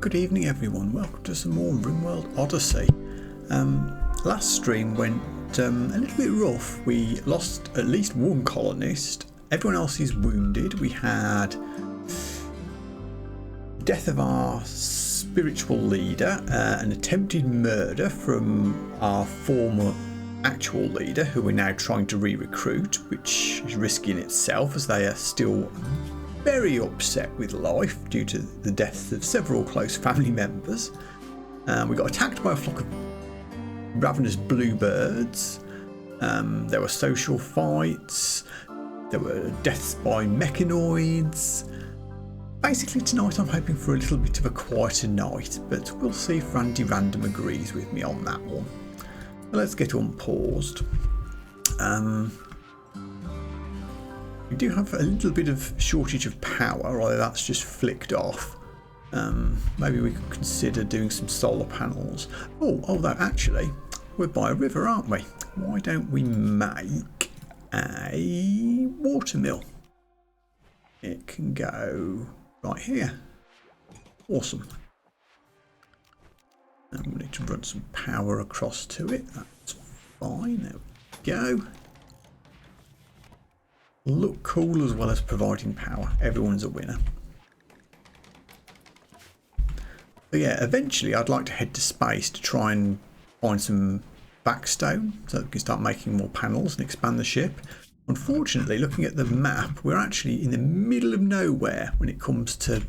Good evening everyone, welcome to some more RimWorld Odyssey. Last stream went a little bit rough. We lost at least one colonist, everyone else is wounded. We had death of our spiritual leader, an attempted murder from our former actual leader who we're now trying to re-recruit, which is risky in itself as they are still very upset with life due to the deaths of several close family members. We got attacked by a flock of ravenous bluebirds. There were social fights. There were deaths by mechanoids. Basically tonight I'm hoping for a little bit of a quieter night, but we'll see if Randy Random agrees with me on that one. Let's get unpaused. We do have a little bit of shortage of power, although that's just flicked off. Maybe we could consider doing some solar panels. Although actually, we're by a river, aren't we? Why don't we make a water mill? It can go right here. Awesome. And we need to run some power across to it. That's fine. There we go. Look cool as well as providing power. Everyone's a winner. But yeah, eventually I'd like to head to space to try and find some backstone so that we can start making more panels and expand the ship. Unfortunately, looking at the map, we're actually in the middle of nowhere when it comes to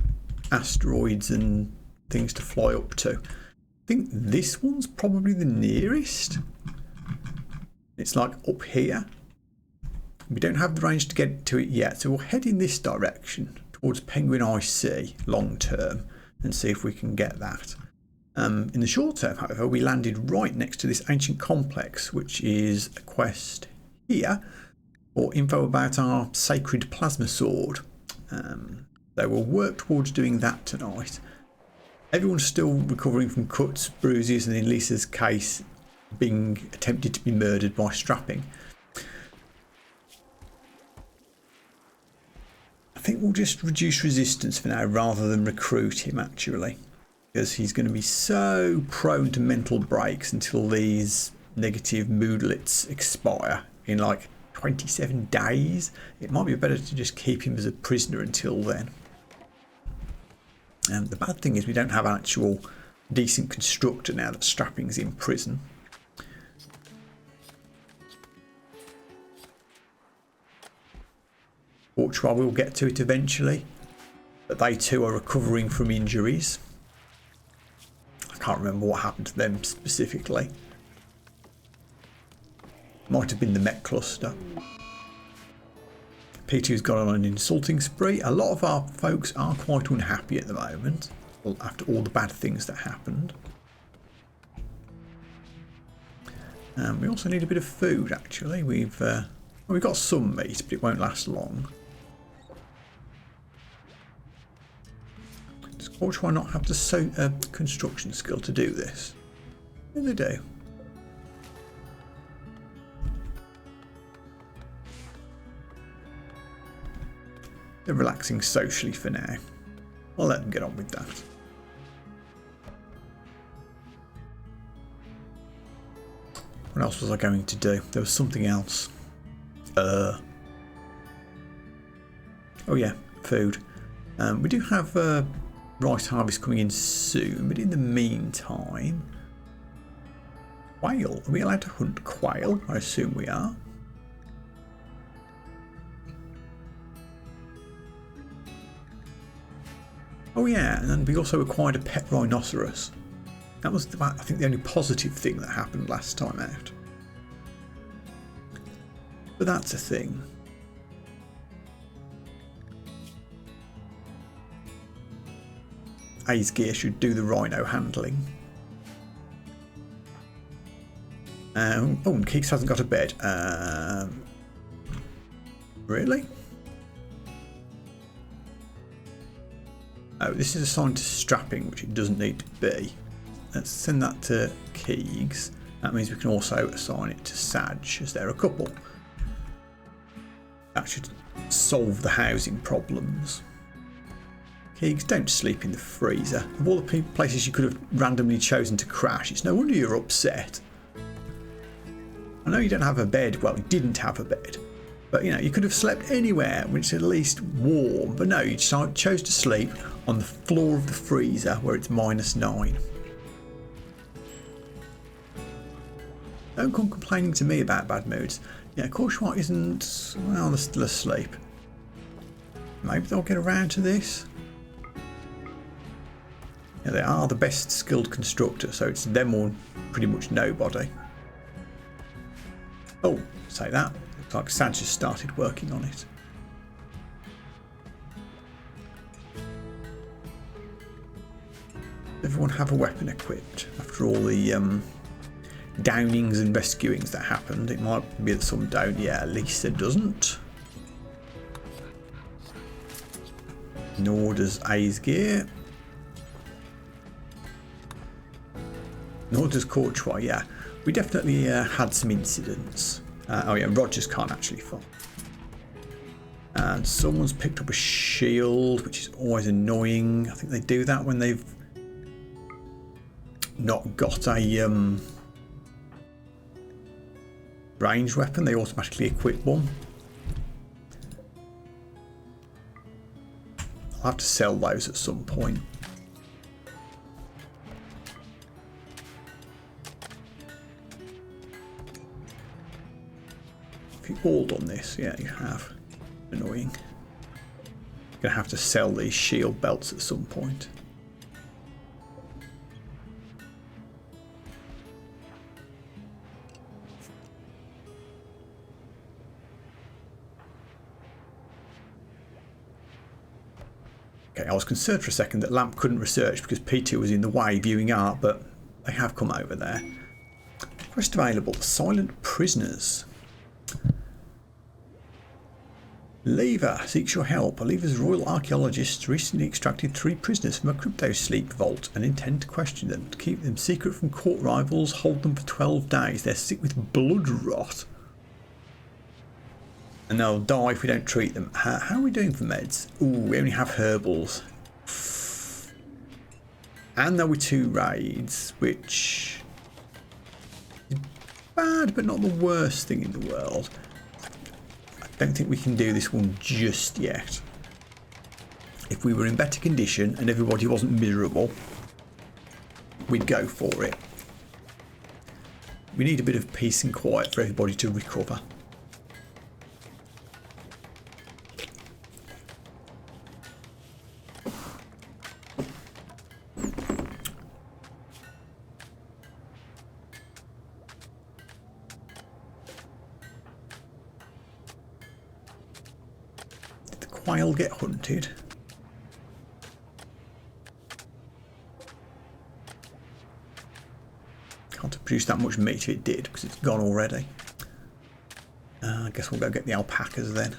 asteroids and things to fly up to. I think this one's probably the nearest. It's like up here. We don't have the range to get to it yet, so we'll head in this direction towards Penguin IC long term and see if we can get that. In the short term, however, we landed right next to this ancient complex, which is a quest here for info about our sacred plasma sword. So we'll work towards doing that tonight. Everyone's still recovering from cuts, bruises, and in Lisa's case, being attempted to be murdered by strapping. I think we'll just reduce resistance for now rather than recruit him actually, because he's going to be so prone to mental breaks until these negative moodlets expire in like 27 days. It might be better to just keep him as a prisoner until then. The bad thing is we don't have an actual decent constructor now that Strapping's in prison. Which I will get to it eventually, but they too are recovering from injuries. I can't remember what happened to them specifically. Might have been the mech cluster. P2's gone on an insulting spree. A lot of our folks are quite unhappy at the moment after all the bad things that happened. We also need a bit of food actually. We've got some meat, but it won't last long. Or try not have the construction skill to do this. Yeah, they do. They're relaxing socially for now. I'll let them get on with that. What else was I going to do? There was something else. Oh yeah, food. We do have rice harvest coming in soon, but in the meantime, quail. Are we allowed to hunt quail? I assume we are. Oh yeah, and then we also acquired a pet rhinoceros. That was, I think, the only positive thing that happened last time out. But that's a thing. A's gear should do the rhino handling. And Keeks hasn't got a bed. Really? Oh, this is assigned to strapping, which it doesn't need to be. Let's send that to Keegs. That means we can also assign it to Saj, as they're a couple. That should solve the housing problems. Keegs, don't sleep in the freezer. Of all the places you could have randomly chosen to crash, it's no wonder you're upset. I know you don't have a bed. Well, you didn't have a bed. But, you know, you could have slept anywhere which is at least warm. But no, you chose to sleep on the floor of the freezer where it's -9. Don't come complaining to me about bad moods. Yeah, Corshwat isn't... Well, they're still asleep. Maybe they'll get around to this. Yeah, they are the best skilled constructor, so it's them or pretty much nobody. Oh, say that. Looks like Sanchez started working on it. Everyone have a weapon equipped. After all the downings and rescuings that happened, it might be that some don't. Yeah, at least it doesn't. Nor does A's gear. Nor does Courtois, yeah. We definitely had some incidents. Oh yeah, Rogers can't actually fall. And someone's picked up a shield, which is always annoying. I think they do that when they've not got a ranged weapon. They automatically equip one. I'll have to sell those at some point. Have you all done this? Yeah, you have. Annoying. You're going to have to sell these shield belts at some point. Okay, I was concerned for a second that Lamp couldn't research because P2 was in the way viewing art, but they have come over there. Quest available, Silent Prisoners. Lever seeks your help. Lever's royal archaeologists recently extracted 3 prisoners from a crypto sleep vault and intend to question them. To keep them secret from court rivals, hold them for 12 days. They're sick with blood rot. And they'll die if we don't treat them. How are we doing for meds? Ooh, we only have herbals. And there were 2 raids, which is bad, but not the worst thing in the world. I don't think we can do this one just yet. If we were in better condition and everybody wasn't miserable, we'd go for it. We need a bit of peace and quiet for everybody to recover. Quail get hunted. Can't have produced that much meat if it did because it's gone already. I guess we'll go get the alpacas then.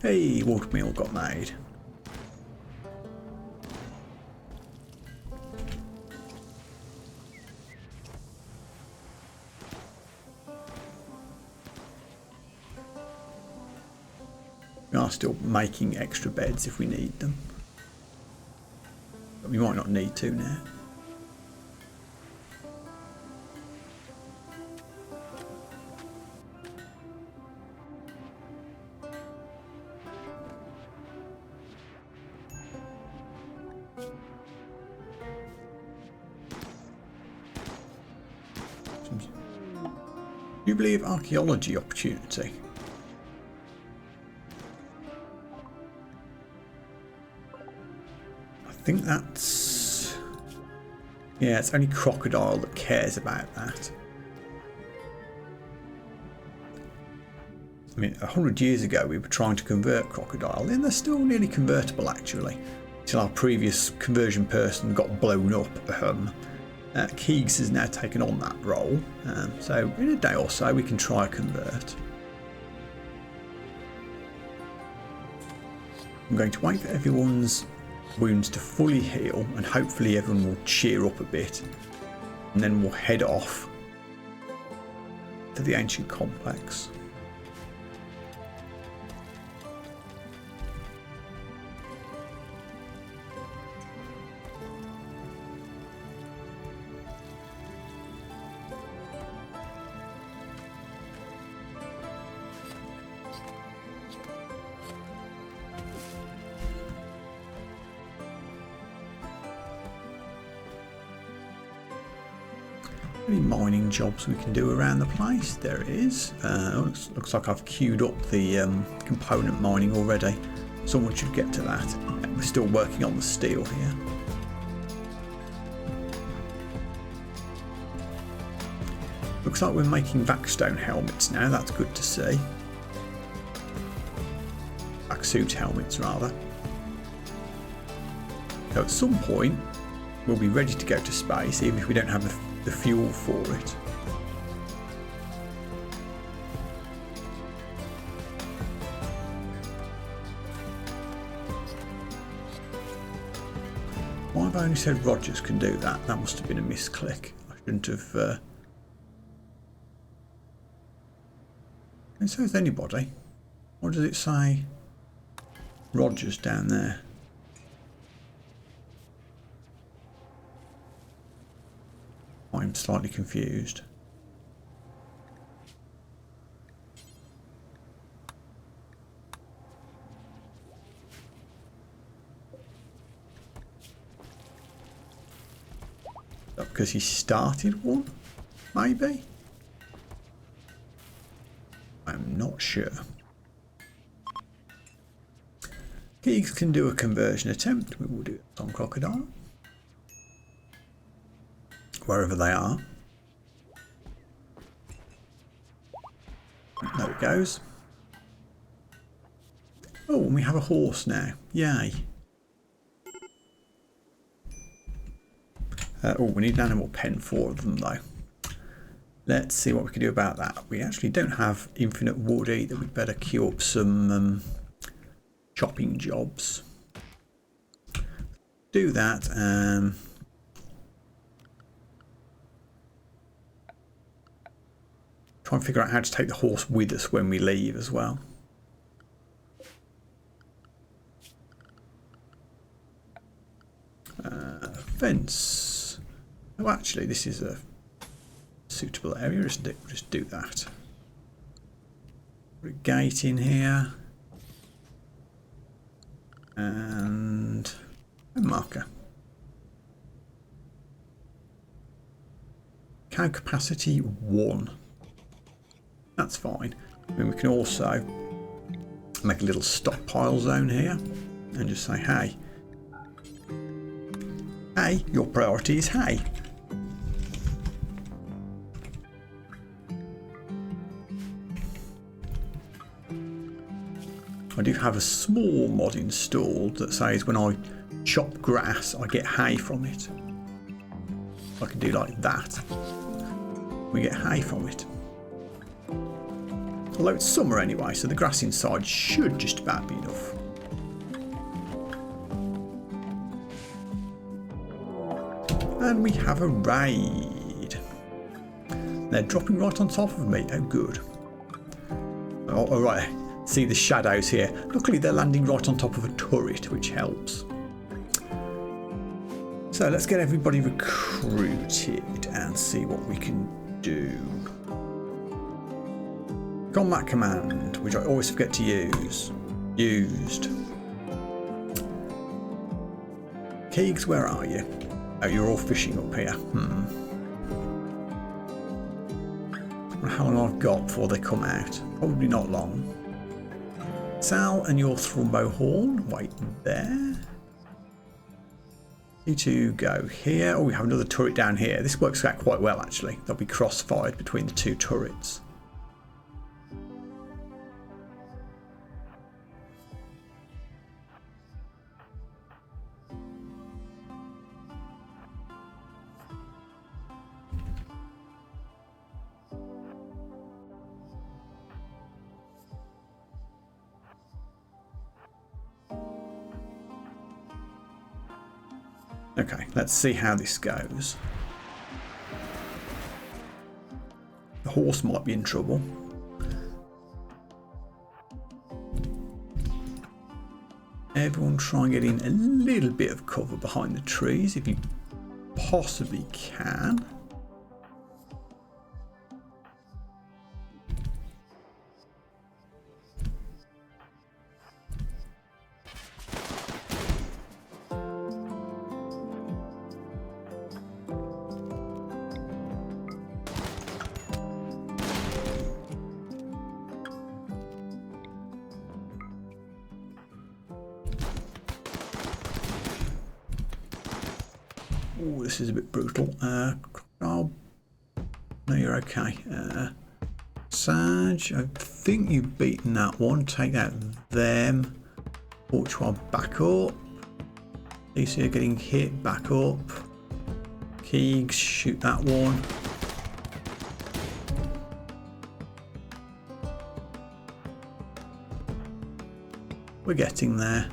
Hey, watermeal got made. We are still making extra beds if we need them. But we might not need to now. Jubilee of Archaeology opportunity. I think that's... Yeah, it's only Crocodile that cares about that. I mean, 100 years ago we were trying to convert Crocodile, and they're still nearly convertible actually, until our previous conversion person got blown up. Keegs has now taken on that role, so in a day or so we can try a convert. I'm going to wait for everyone's wounds to fully heal and hopefully everyone will cheer up a bit. and then we'll head off to the ancient complex. Any mining jobs we can do around the place? There it is. Looks like I've queued up the component mining already. Someone should get to that. We're still working on the steel here. Looks like we're making Vaxstone helmets now. That's good to see. Vaxsuit helmets, rather. So at some point, we'll be ready to go to space, even if we don't have the fuel for it. Why have I only said Rogers can do that? That must have been a misclick. I shouldn't have... It says anybody. What does it say? Rogers down there. I'm slightly confused. Because he started one? Maybe? I'm not sure. Keegs can do a conversion attempt. We will do it on Crocodile. Wherever they are. There it goes. Oh, and we have a horse now. Yay. Oh, we need an animal pen, 4 of them though. Let's see what we can do about that. We actually don't have infinite wood either. We'd better queue up some chopping jobs. Do that. Try and figure out how to take the horse with us when we leave as well. Fence. Oh, actually, this is a suitable area, isn't it? We'll just do that. Put a gate in here. And a marker. Cow capacity 1. That's fine. And we can also make a little stockpile zone here and just say, hey, your priority is hay. I do have a small mod installed that says when I chop grass, I get hay from it. I can do like that. We get hay from it. Although it's summer anyway, so the grass inside should just about be enough. And we have a raid. They're dropping right on top of me. Oh, good. Oh, all right. See the shadows here. Luckily, they're landing right on top of a turret, which helps. So let's get everybody recruited and see what we can do. Combat command, which I always forget to use. Used. Keegs, where are you? Oh, you're all fishing up here. I wonder how long I've got before they come out. Probably not long. Sal and your thrumbo horn. Wait there. Need to go here. Oh, we have another turret down here. This works out quite well, actually. They'll be cross-fired between the 2 turrets. Okay, let's see how this goes. The horse might be in trouble. Everyone try and get in a little bit of cover behind the trees if you possibly can. Oh, this is a bit brutal. Oh, no, you're okay. Sage, I think you've beaten that one. Take out them. Orchard, back up. Lisa, you're getting hit. Back up. Keegs, shoot that one. We're getting there.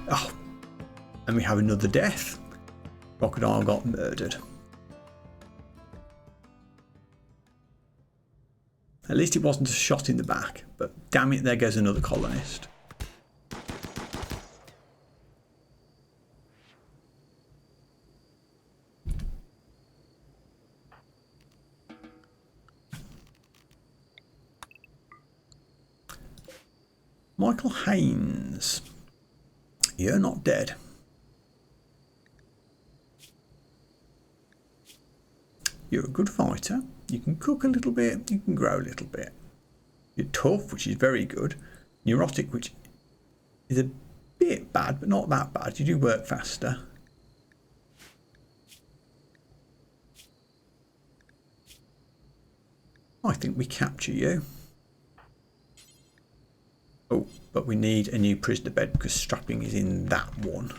Oh, and we have another death. Crocodile got murdered. At least it wasn't a shot in the back, but damn it, there goes another colonist. Michael Haynes, you're not dead. You're a good fighter. You can cook a little bit, you can grow a little bit. You're tough, which is very good. Neurotic, which is a bit bad, but not that bad. You do work faster. I think we capture you. Oh, but we need a new prisoner bed because strapping is in that one.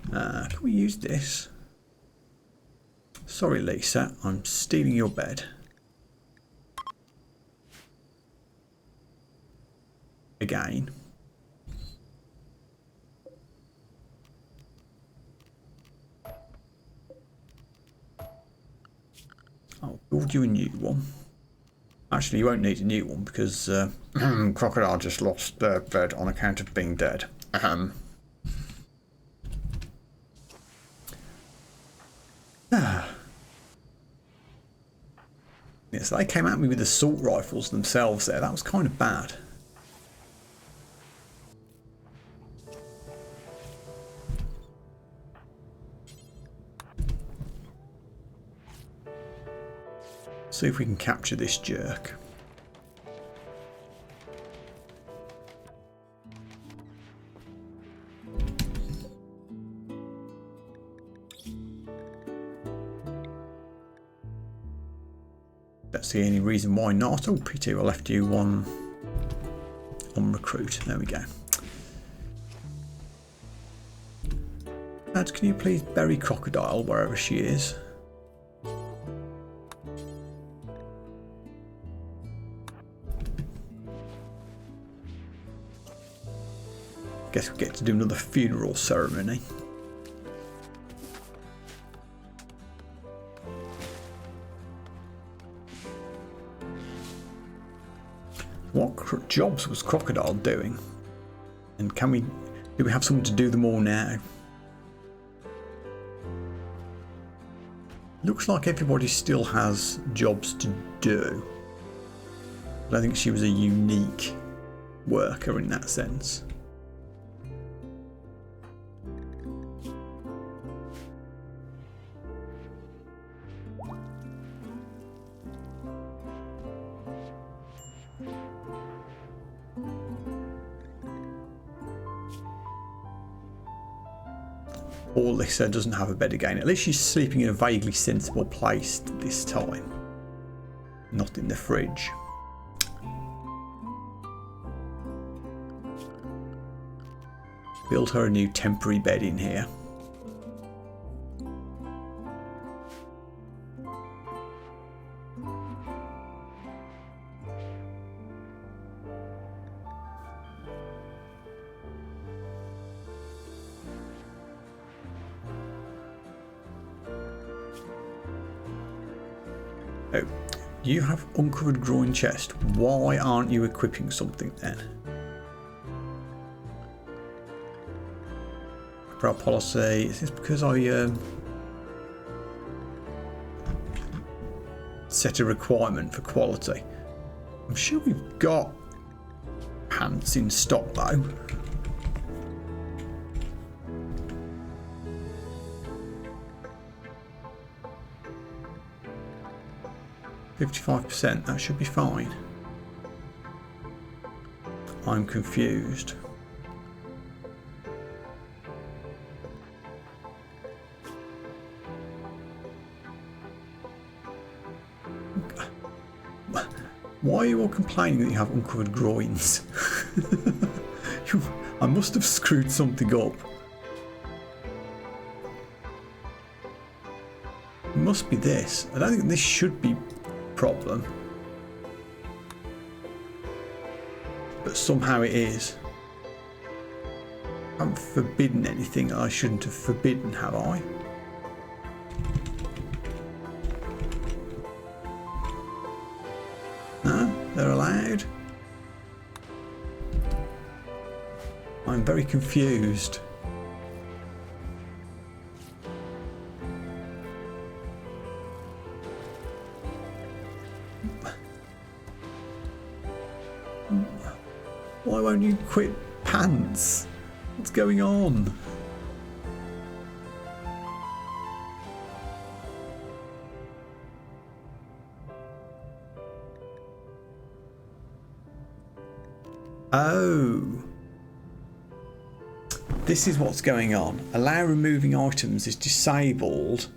Can we use this? Sorry, Lisa, I'm stealing your bed. Again. I'll build you a new one. Actually, you won't need a new one because Crocodile just lost their bed on account of being dead. Yes, they came at me with assault rifles themselves there. That was kind of bad. See if we can capture this jerk. Don't see any reason why not. Oh, P2, I left you on recruit. There we go. Lads, can you please bury Crocodile wherever she is? Guess we get to do another funeral ceremony. What jobs was Crocodile doing? And do we have someone to do them all now? Looks like everybody still has jobs to do. But I think she was a unique worker in that sense. Or Lisa doesn't have a bed again. At least she's sleeping in a vaguely sensible place this time. Not in the fridge. Build her a new temporary bed in here. Oh, you have uncovered groin chest. Why aren't you equipping something then? For our policy, is this because I set a requirement for quality? I'm sure we've got pants in stock though. %, that should be fine. I'm confused. Why are you all complaining that you have uncovered groins? I must have screwed something up. It must be this. I don't think this should be a problem. But somehow it is. I haven't forbidden anything I shouldn't have forbidden, have I? No, they're allowed. I'm very confused. Why won't you quit pants? What's going on? Oh, this is what's going on. Allow removing items is disabled,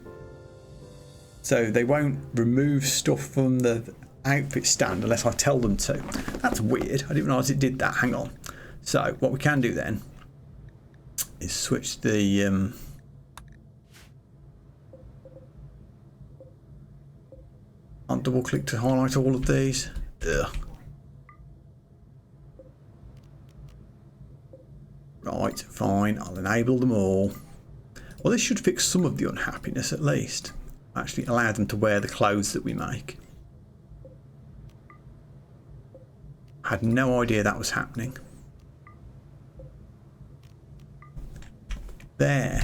so they won't remove stuff from the outfit stand unless I tell them to. That's weird. I didn't realise it did that. Hang on. So what we can do then is switch the I'll double click to highlight all of these. Ugh. Right, fine, I'll enable them all. Well, this should fix some of the unhappiness at least. Actually allow them to wear the clothes that we make. Had no idea that was happening. There.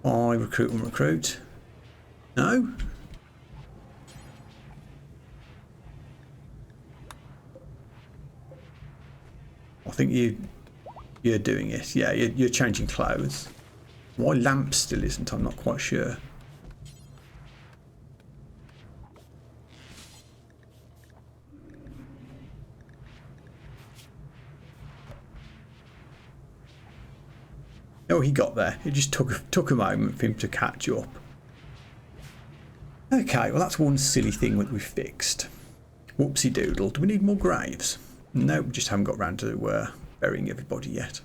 I recruit and recruit. No? I think you're doing it. Yeah, you're changing clothes. Why lamp still isn't, I'm not quite sure. Oh, he got there. It just took a moment for him to catch up. Okay, well that's one silly thing that we fixed. Whoopsie doodle. Do we need more graves? No, we just haven't got round to burying everybody yet.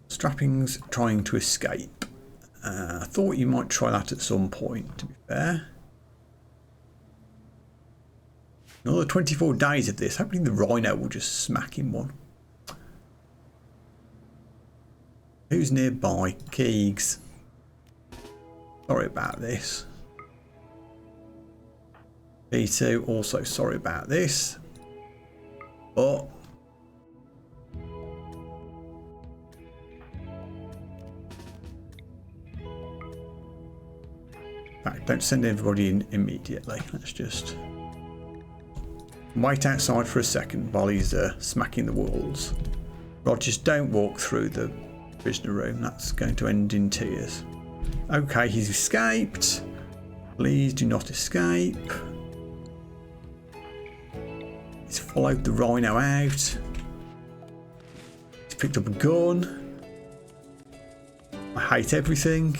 Strappings trying to escape. I thought you might try that at some point, to be fair. Another 24 days of this. Hopefully the rhino will just smack him one. Who's nearby? Keegs. Sorry about this. B2, also sorry about this. But in fact, don't send everybody in immediately. Let's just wait outside for a second while he's smacking the walls. Rogers, don't walk through the prisoner room. That's going to end in tears. Okay, he's escaped. Please do not escape. He's followed the rhino out. He's picked up a gun. I hate everything.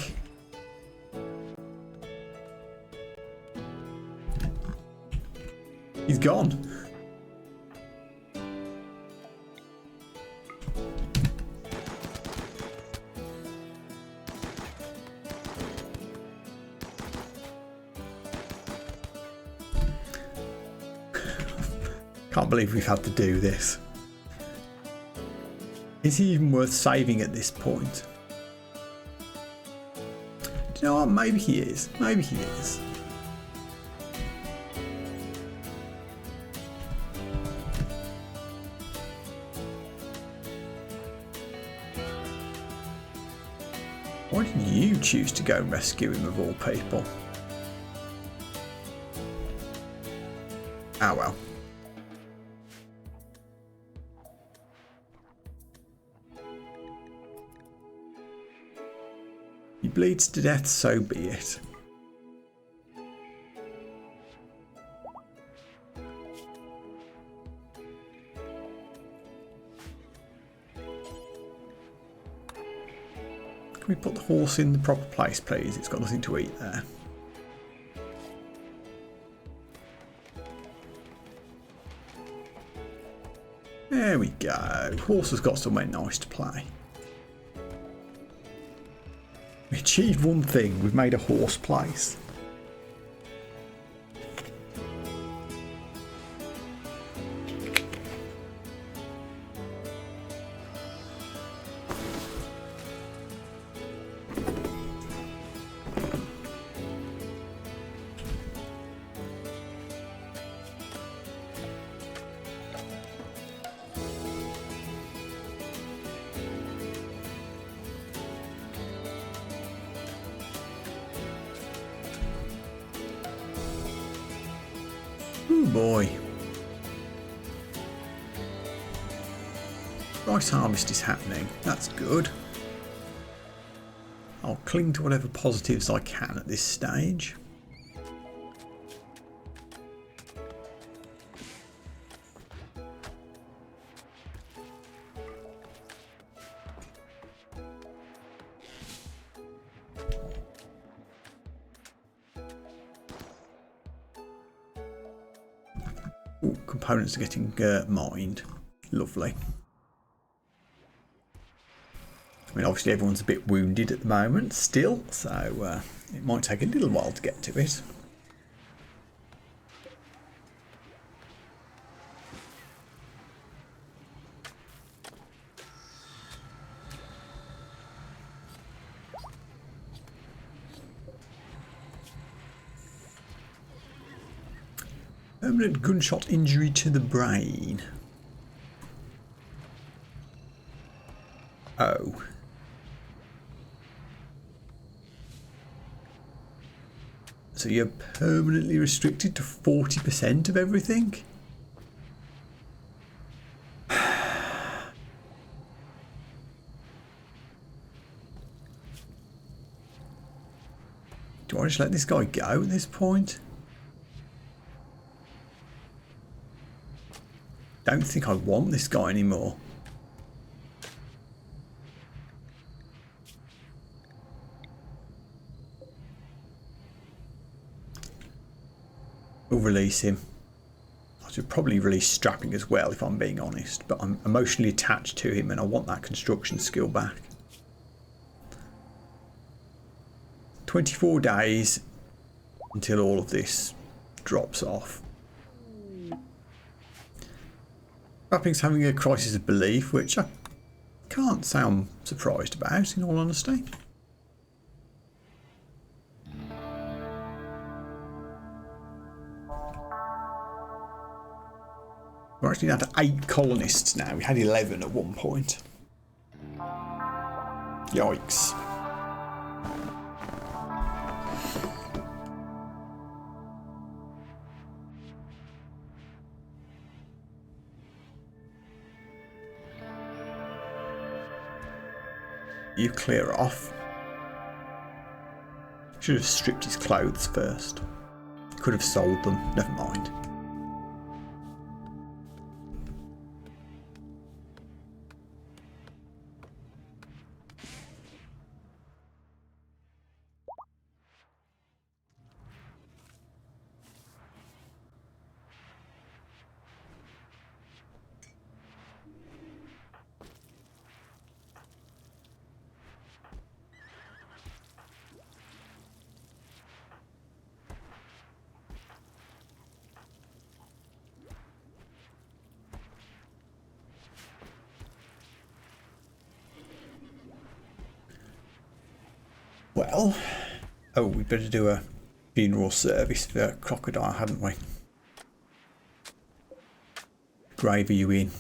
He's gone. Can't believe we've had to do this. Is he even worth saving at this point? Do you know what? Maybe he is. Maybe he is. Why didn't you choose to go and rescue him of all people? Ah well. He bleeds to death, so be it. Can we put the horse in the proper place, please? It's got nothing to eat there. There we go. Horse has got somewhere nice to play. We achieved one thing. We've made a horse place. Oh boy. Rice harvest is happening. That's good. I'll cling to whatever positives I can at this stage. Ooh, components are getting mined. Lovely. I mean, obviously everyone's a bit wounded at the moment still, so it might take a little while to get to it. Permanent gunshot injury to the brain. Oh. So you're permanently restricted to 40% of everything? Do I just let this guy go at this point? Don't think I want this guy anymore. We'll release him. I should probably release Strapping as well, if I'm being honest, but I'm emotionally attached to him and I want that construction skill back. 24 days until all of this drops off. Strapping's having a crisis of belief, which I can't say I'm surprised about, in all honesty. We're actually down to 8 colonists now. We had 11 at one point. Yikes. You clear off. Should have stripped his clothes first. Could have sold them. Never mind. Well, oh, we better do a funeral service for Crocodile, hadn't we? Grave, are you in?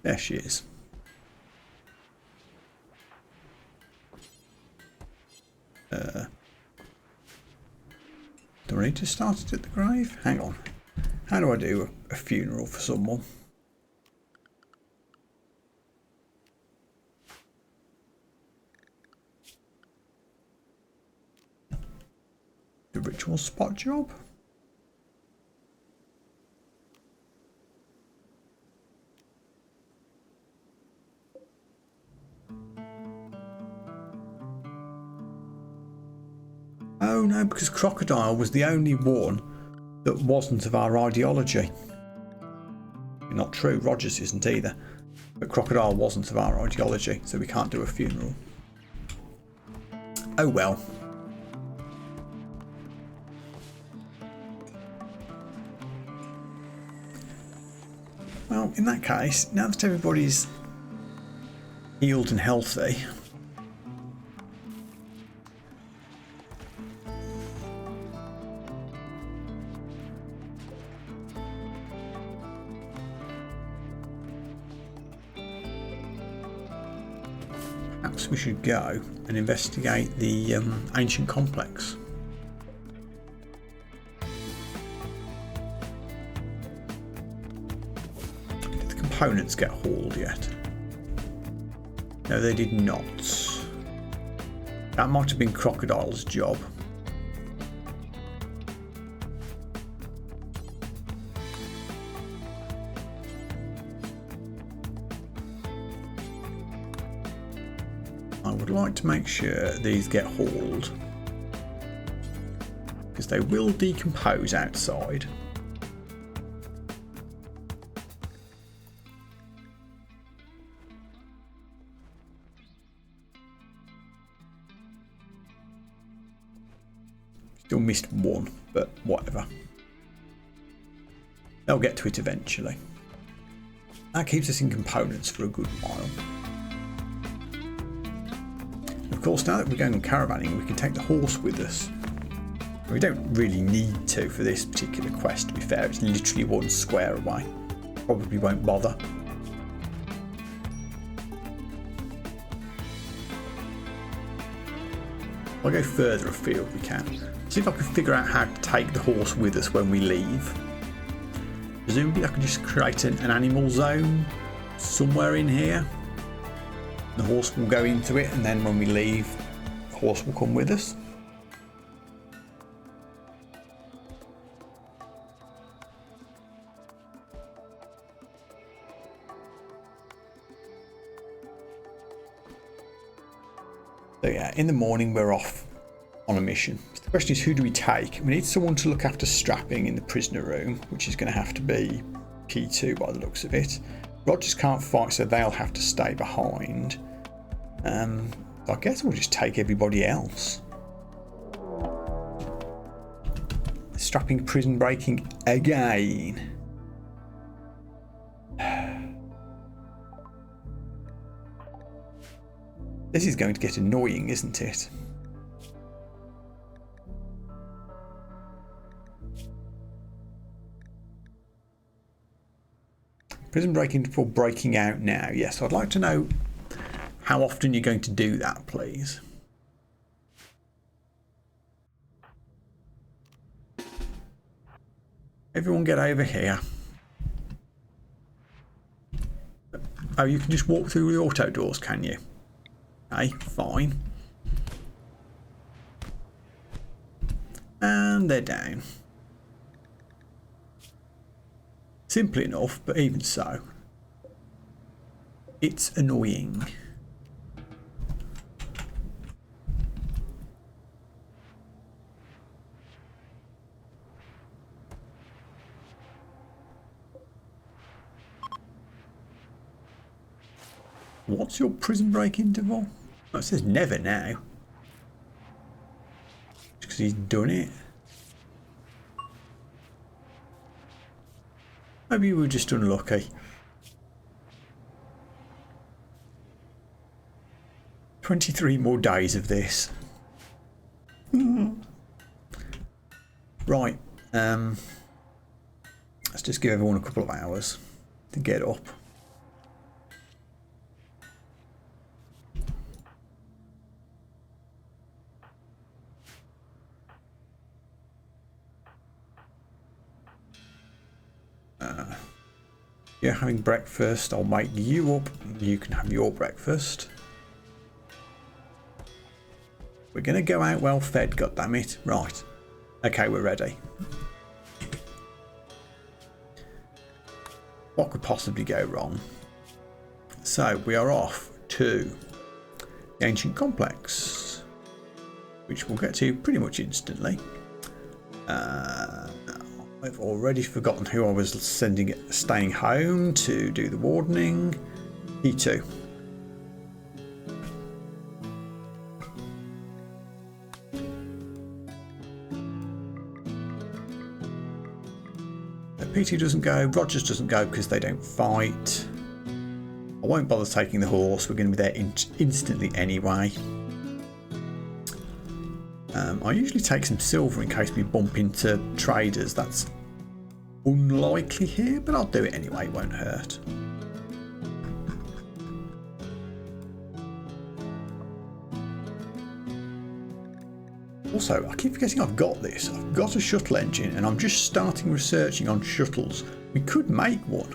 There she is. Do I need to start it at the grave? Hang on. How do I do a funeral for someone? The ritual spot job? Oh no, because Crocodile was the only one that wasn't of our ideology. Not true, Rogers isn't either. But Crocodile wasn't of our ideology, so we can't do a funeral. Oh well. Well, in that case, now that everybody's healed and healthy, perhaps we should go and investigate the ancient complex. Did the components get hauled yet? No, they did not. That might have been Crocodile's job. I would like to make sure these get hauled, because they will decompose outside. Still missed one, but whatever. They'll get to it eventually. That keeps us in components for a good while. Of course, now that we're going on caravanning, we can take the horse with us. We don't really need to for this particular quest, to be fair. It's literally 1 square away. Probably won't bother. I'll go further afield we can. See if I can figure out how to take the horse with us when we leave. Presumably I can just create an animal zone somewhere in here. The horse will go into it, and then when we leave, the horse will come with us. So yeah, in the morning we're off on a mission. So the question is, who do we take? We need someone to look after strapping in the prisoner room, which is going to have to be P2 by the looks of it. Rogers can't fight, so they'll have to stay behind. I guess we'll just take everybody else. Strapping, prison breaking again. This is going to get annoying, isn't it? Prison breaking for breaking out now. Yes, I'd like to know how often you're going to do that, please. Everyone get over here. Oh, you can just walk through the auto doors, can you? Hey, fine. And they're down. Simple enough, but even so, it's annoying. What's your prison break interval? Oh, it says never now. Because he's done it. Maybe you were just unlucky. 23 more days of this. Right. Let's just give everyone a couple of hours to get up. You're having breakfast. I'll make you up. You can have your breakfast. We're going to go out well fed, goddammit. Right. Okay, we're ready. What could possibly go wrong? So we are off to the ancient complex, which we'll get to pretty much instantly. I've already forgotten who I was staying home to do the wardening. E2. PT doesn't go, Rogers doesn't go because they don't fight. I won't bother taking the horse, we're going to be there instantly anyway. I usually take some silver in case we bump into traders. That's unlikely here, but I'll do it anyway, it won't hurt. Also, I keep forgetting I've got this. I've got a shuttle engine and I'm just starting researching on shuttles. We could make one.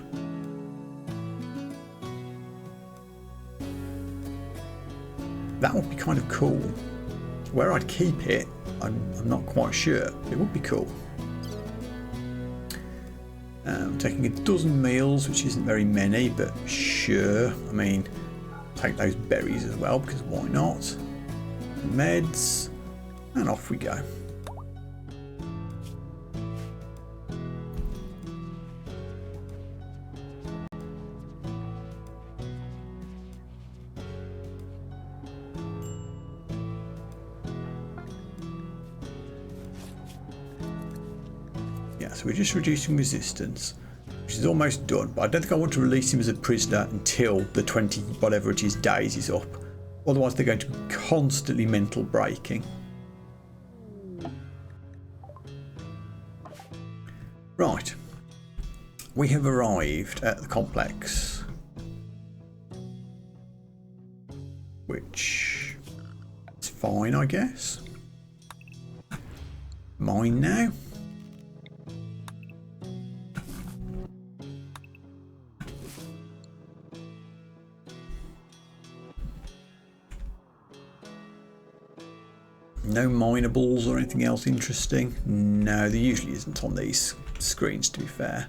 That would be kind of cool. Where I'd keep it, I'm not quite sure. It would be cool. Taking a dozen meals, which isn't very many, but sure. I mean, take those berries as well, because why not? Meds, and off we go. So we're just reducing resistance, which is almost done, but I don't think I want to release him as a prisoner until the 20 whatever it is days is up. Otherwise they're going to be constantly mental breaking. Right, we have arrived at the complex, which is fine, I guess. Mine now. No minables or anything else interesting? No, there usually isn't on these screens, to be fair.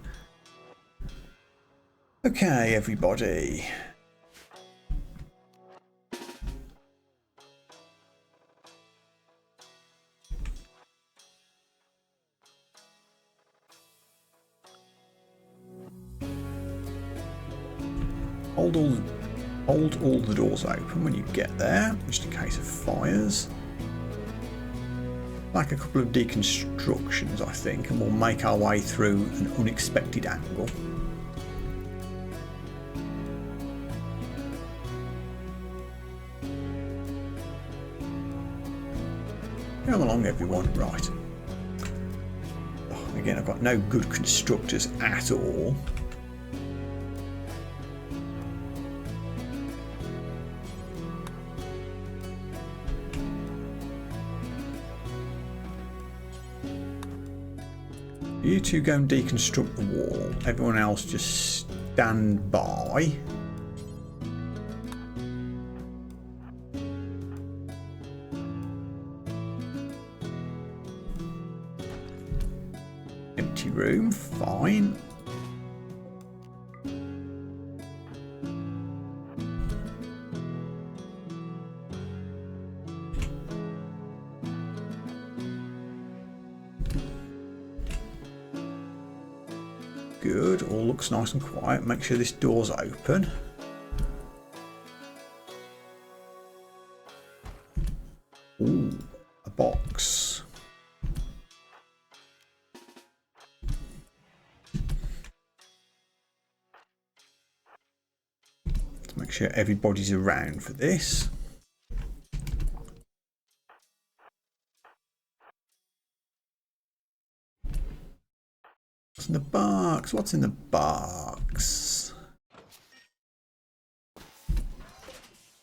Okay, everybody. Hold all the doors open when you get there, just in case of fires. Like a couple of deconstructions, I think, and we'll make our way through an unexpected angle. Come along, everyone. Right. Oh, again, I've got no good constructors at all. You two go and deconstruct the wall. Everyone else just stand by. Empty room, fine. Good, all looks nice and quiet. Make sure this door's open. make sure everybody's around for this. What's in the box? What's in the box?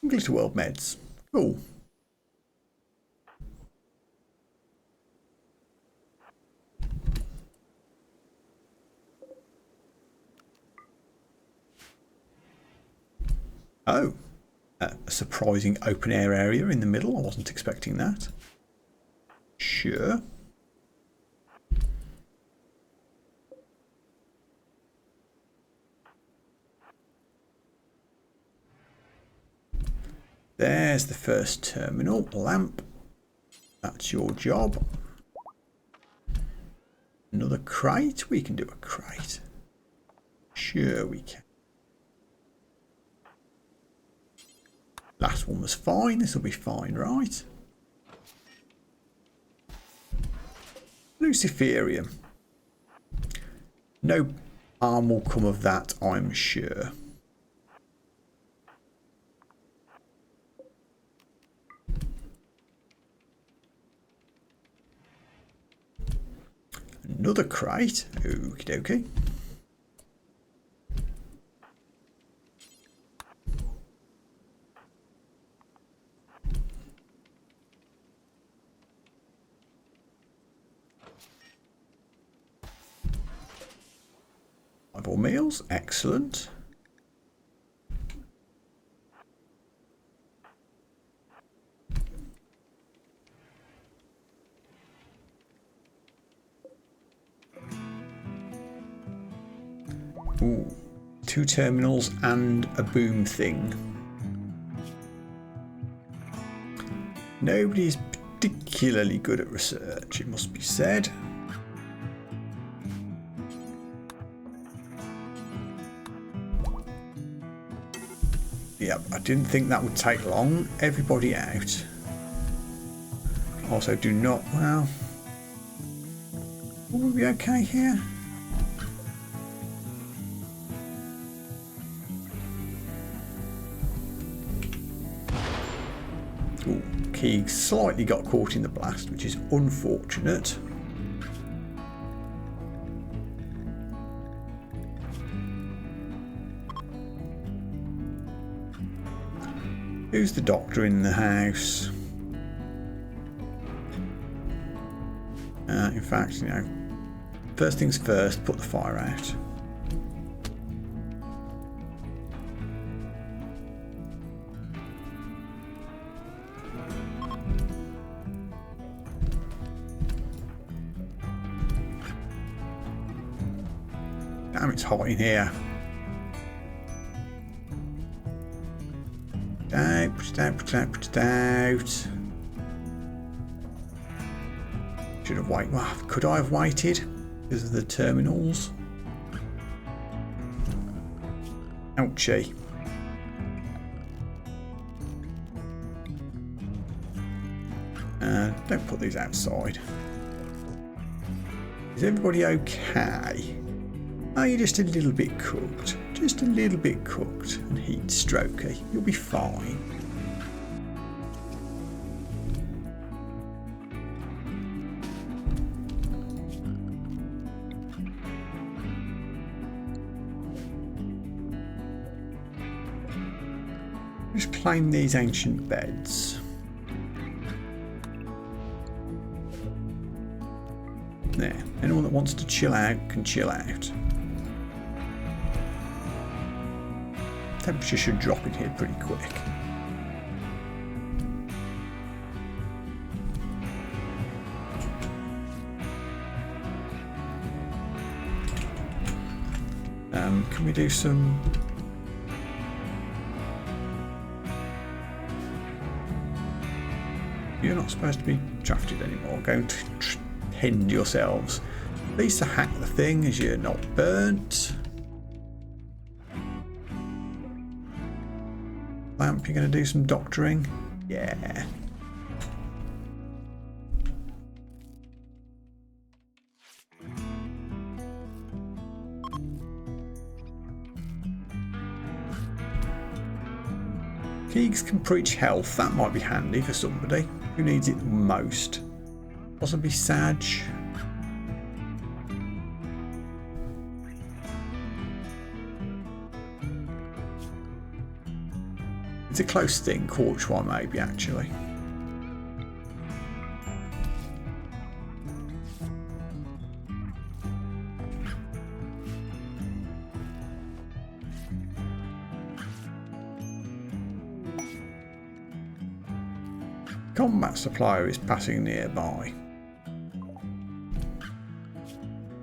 Glitter World meds. Cool. Oh, a surprising open air area in the middle. I wasn't expecting that. Sure. There's the first terminal lamp. That's your job. Another crate. We can do a crate. Sure we can. Last one was fine. This will be fine, right? Luciferium. No harm will come of that, I'm sure. Another crate. Okie dokie. Eyeball meals. Excellent. Ooh, 2 terminals and a boom thing. Nobody's particularly good at research, it must be said. Yep, I didn't think that would take long. Everybody out. Also, do not. Well, will we be okay here? Ooh, Keeg slightly got caught in the blast, which is unfortunate. Who's the doctor in the house? In fact, you know, first things first, put the fire out. Damn, it's hot in here. Put it out. Should have waited. Well, could I have waited because of the terminals? Ouchie. Don't put these outside. Is everybody okay? Are you just a little bit cooked? Just a little bit cooked and heat strokey. You'll be fine. Just claim these ancient beds. There. Anyone that wants to chill out can chill out. Temperature should drop in here pretty quick. Can we do some? You're not supposed to be drafted anymore. Go and tend yourselves. At least to hack the thing as you're not burnt. Lamp, you're going to do some doctoring? Yeah. Keegs can preach health. That might be handy for somebody who needs it most. Possibly Sag. It's a close thing, Corchwine maybe actually. Combat supplier is passing nearby.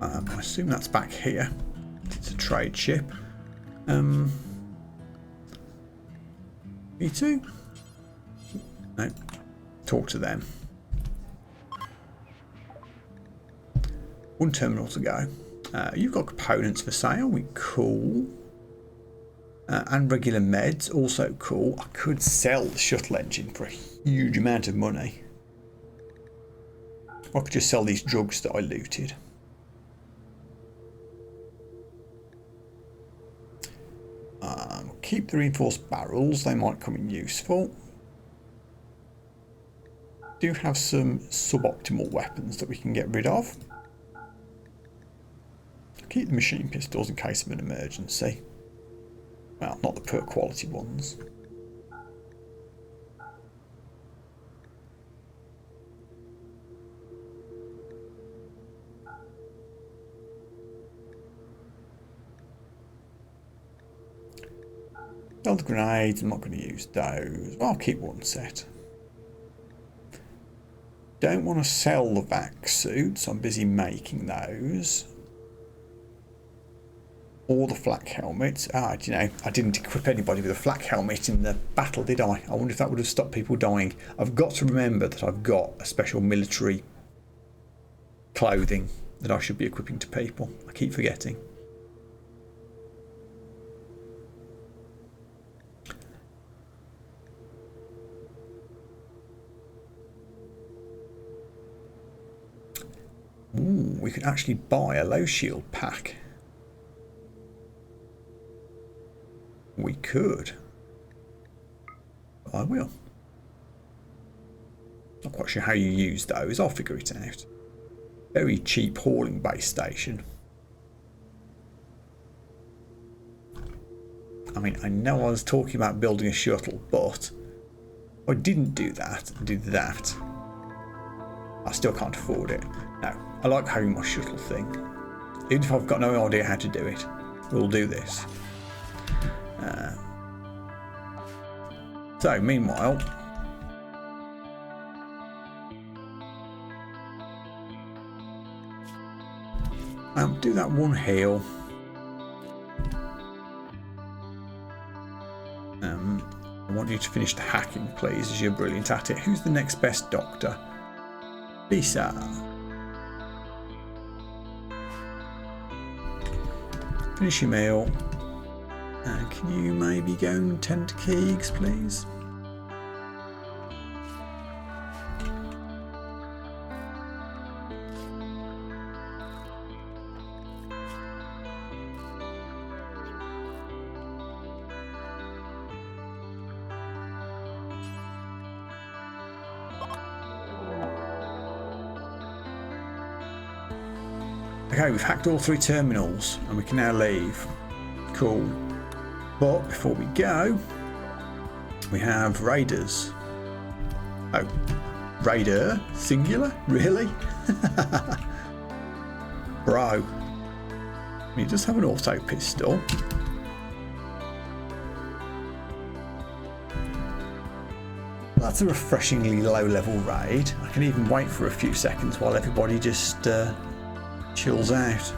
I assume that's back here. It's a trade ship. E2? No. Talk to them. One terminal to go. You've got components for sale. Cool. And regular meds. Also cool. I could sell the shuttle engine for a huge amount of money. Or I could just sell these drugs that I looted. Keep the reinforced barrels, they might come in useful. Do have some suboptimal weapons that we can get rid of. Keep the machine pistols in case of an emergency. Well, not the poor quality ones. Build grenades, I'm not going to use those. I'll keep one set. Don't want to sell the vac suits, I'm busy making those. Or the flak helmets. Do you know, I didn't equip anybody with a flak helmet in the battle, did I? I wonder if that would have stopped people dying. I've got to remember that I've got a special military clothing that I should be equipping to people. I keep forgetting. Ooh, we could actually buy a low shield pack. We could. I will. Not quite sure how you use those. I'll figure it out. Very cheap hauling base station. I mean, I know I was talking about building a shuttle, but if I didn't do that and do that, I still can't afford it. No, I like having my shuttle thing. Even if I've got no idea how to do it, we'll do this. So, meanwhile, do that one heal. I want you to finish the hacking, please, as you're brilliant at it. Who's the next best doctor? Lisa. Finish your meal. Can you maybe go and tend to Keegs, please? Okay, we've hacked all 3 terminals and we can now leave. Cool. But before we go, we have raiders. Oh, raider? Singular? Really? Bro. He does have an auto pistol. That's a refreshingly low level raid. I can even wait for a few seconds while everybody just chills out.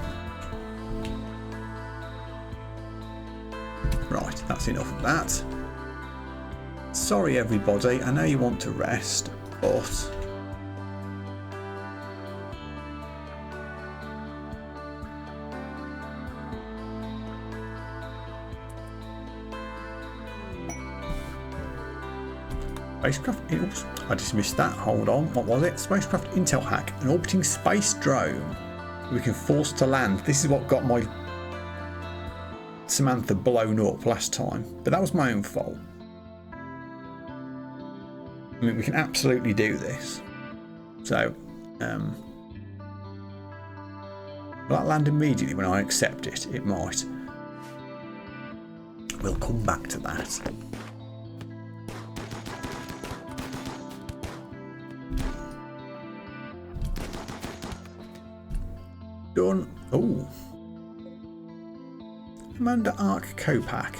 Right, that's enough of that. Sorry everybody, I know you want to rest, but spacecraft, oops, I dismissed that, hold on, what was it? Spacecraft intel hack, an orbiting space drone we can force to land. This is what got my Samantha blown up last time, but that was my own fault. I mean, we can absolutely do this. So, will that land immediately when I accept it? It might. We'll come back to that. Done. Oh. Commander Arc Kopak.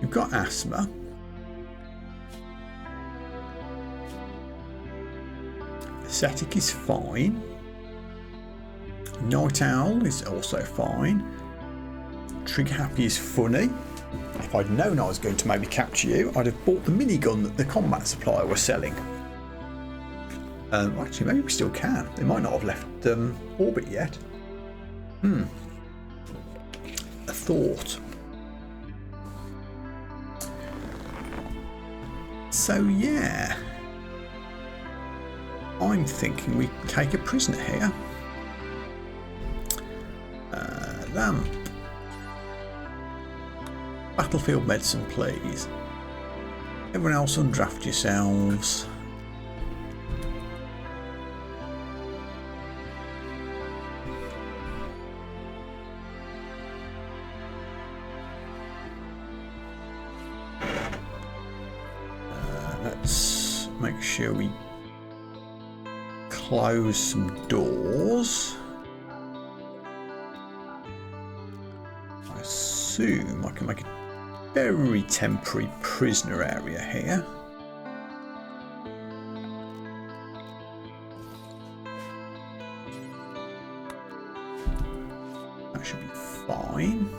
You've got asthma. Ascetic is fine. Night Owl is also fine. Trigger Happy is funny. If I'd known I was going to maybe capture you, I'd have bought the minigun that the combat supplier was selling. Actually, maybe we still can. They might not have left orbit yet. A thought. So yeah, I'm thinking we take a prisoner here. Lamp. Battlefield medicine, please. Everyone else undraft yourselves. Let's make sure we close some doors. I assume I can make a very temporary prisoner area here. That should be fine.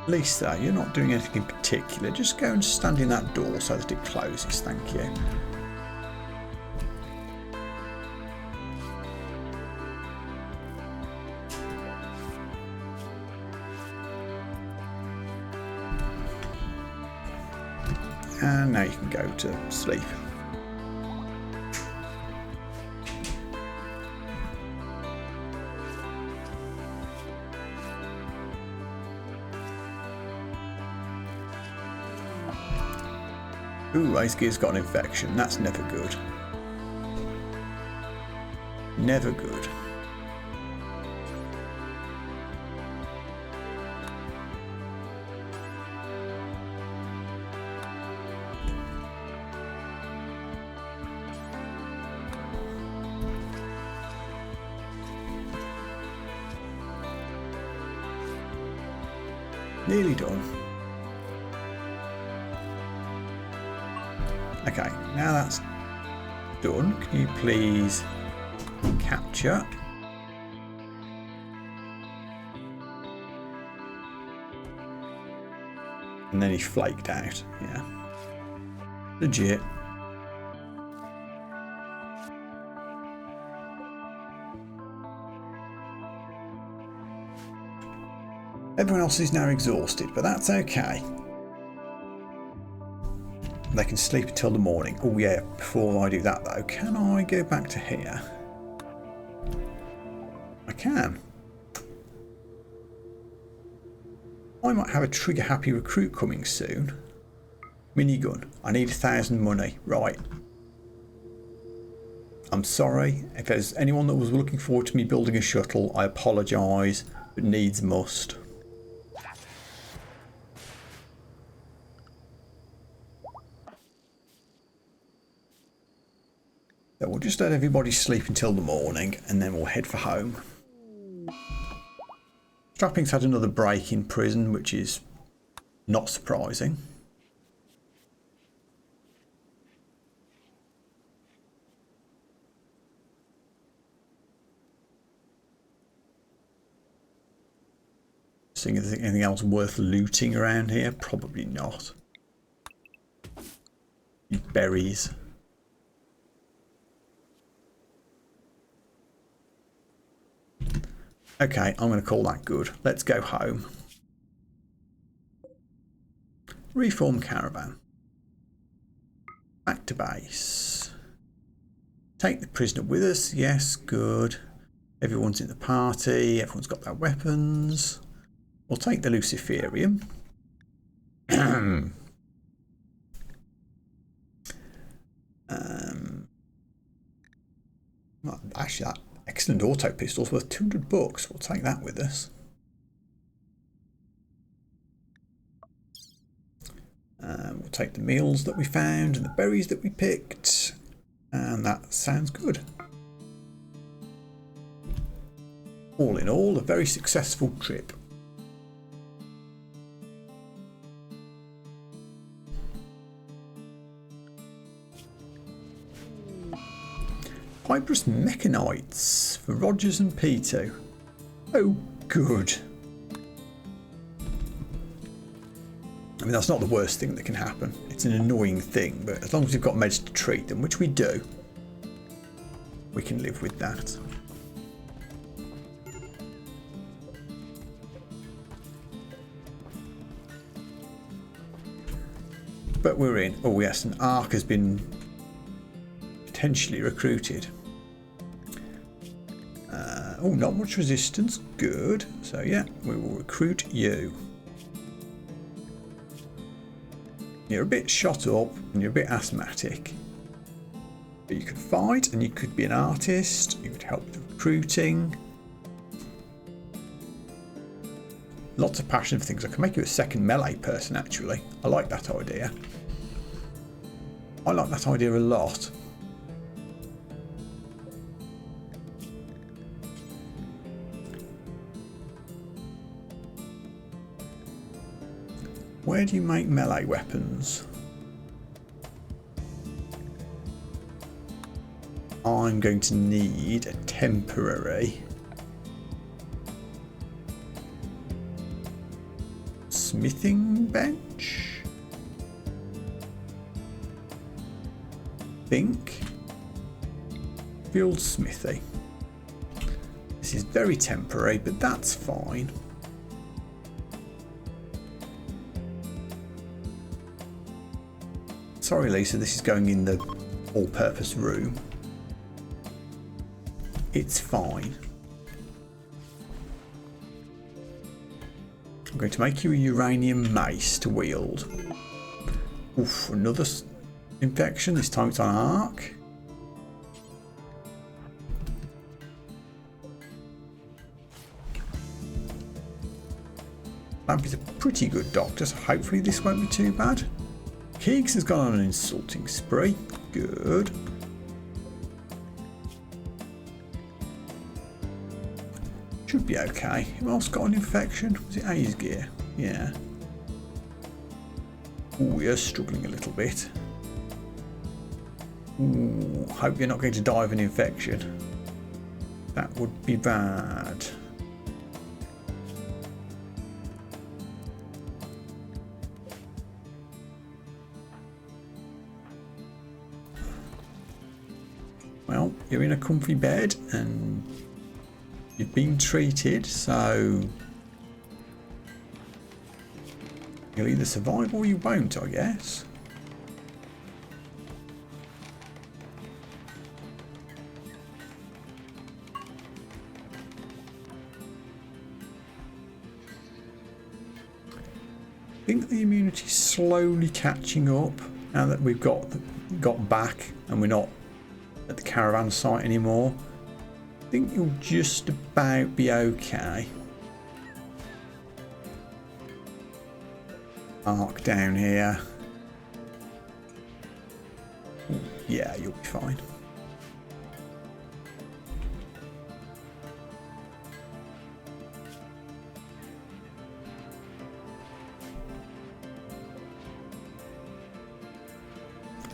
Lisa, you're not doing anything in particular. Just go and stand in that door so that it closes. Thank you. And now you can go to sleep. Ooh, Ice Gear's got an infection. That's never good. Never good. Nearly done. Okay, now that's done. Can you please capture? And then he flaked out. Yeah. Legit. Everyone else is now exhausted, but that's okay. They can sleep until the morning. Oh yeah, before I do that though, can I go back to here? I can. I might have a trigger happy recruit coming soon. Minigun. I need 1,000 money. Right. I'm sorry. If there's anyone that was looking forward to me building a shuttle, I apologise, but needs must. So we'll just let everybody sleep until the morning and then we'll head for home. Strapping's had another break in prison, which is not surprising. Seeing if there's anything else worth looting around here? Probably not. Berries. Okay, I'm going to call that good. Let's go home. Reform caravan. Back to base. Take the prisoner with us. Yes, good. Everyone's in the party. Everyone's got their weapons. We'll take the Luciferium. excellent auto pistols worth 200 bucks. We'll take that with us. We'll take the meals that we found and the berries that we picked, and that sounds good. All in all, a very successful trip. Fibrous mechanites for Rogers and P2. Oh, good. I mean, that's not the worst thing that can happen. It's an annoying thing, but as long as we've got meds to treat them, which we do, we can live with that. But we're in. Oh yes, an ARC has been potentially recruited. Oh, not much resistance. Good. So yeah, we will recruit you. You're a bit shot up and you're a bit asthmatic. But you could fight and you could be an artist. You could help with recruiting. Lots of passion for things. I can make you a second melee person actually. I like that idea. I like that idea a lot. Where do you make melee weapons? I'm going to need a temporary smithing bench. Think field smithy. This is very temporary, but that's fine. Sorry, Lisa, this is going in the all-purpose room. It's fine. I'm going to make you a uranium mace to wield. Oof, another infection. This time it's on ARC. Lamp is a pretty good doctor, so hopefully this won't be too bad. Keegs has gone on an insulting spree. Good. Should be okay. Who else got an infection? Was it A's gear? Yeah. Ooh, we're struggling a little bit. Ooh, hope you're not going to die of an infection. That would be bad. Well, you're in a comfy bed and you've been treated, so you'll either survive or you won't, I guess. I think the immunity's slowly catching up now that we've got back and we're not at the caravan site anymore. I think you'll just about be okay. Arc down here. Ooh, yeah, you'll be fine.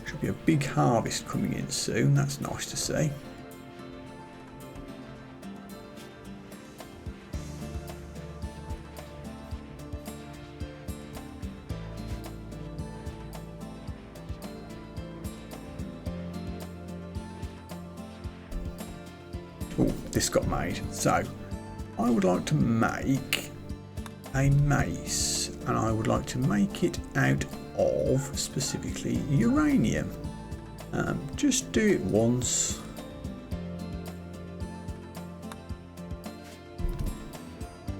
Should be a big harvest coming in soon. That's nice to see. Oh, this got made. So I would like to make a mace, and I would like to make it out of specifically uranium. Just do it once.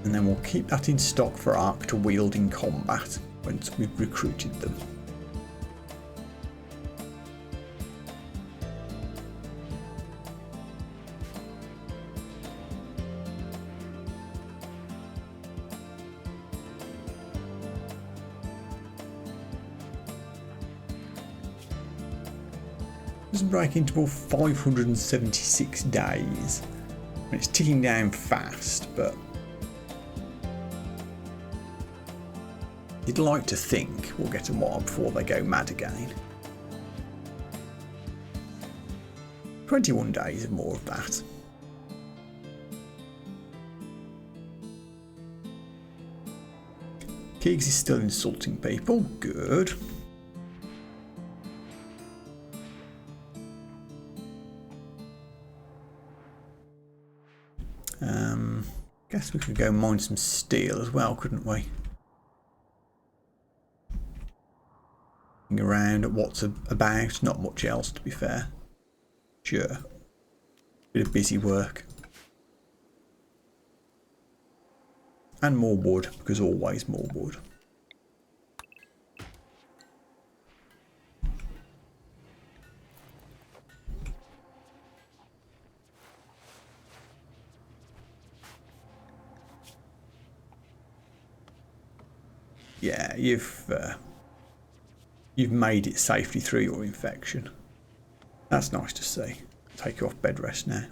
And then we'll keep that in stock for ARC to wield in combat once we've recruited them. Doesn't break into all 576 days. And it's ticking down fast, but you'd like to think we'll get a while before they go mad again. 21 days of more of that. Keegs is still insulting people. Good. Guess we could go mine some steel as well, couldn't we? Looking around at what's about, not much else to be fair. Sure. Bit of busy work. And more wood, because always more wood. Yeah, you've made it safely through your infection. That's nice to see. Take you off bed rest now.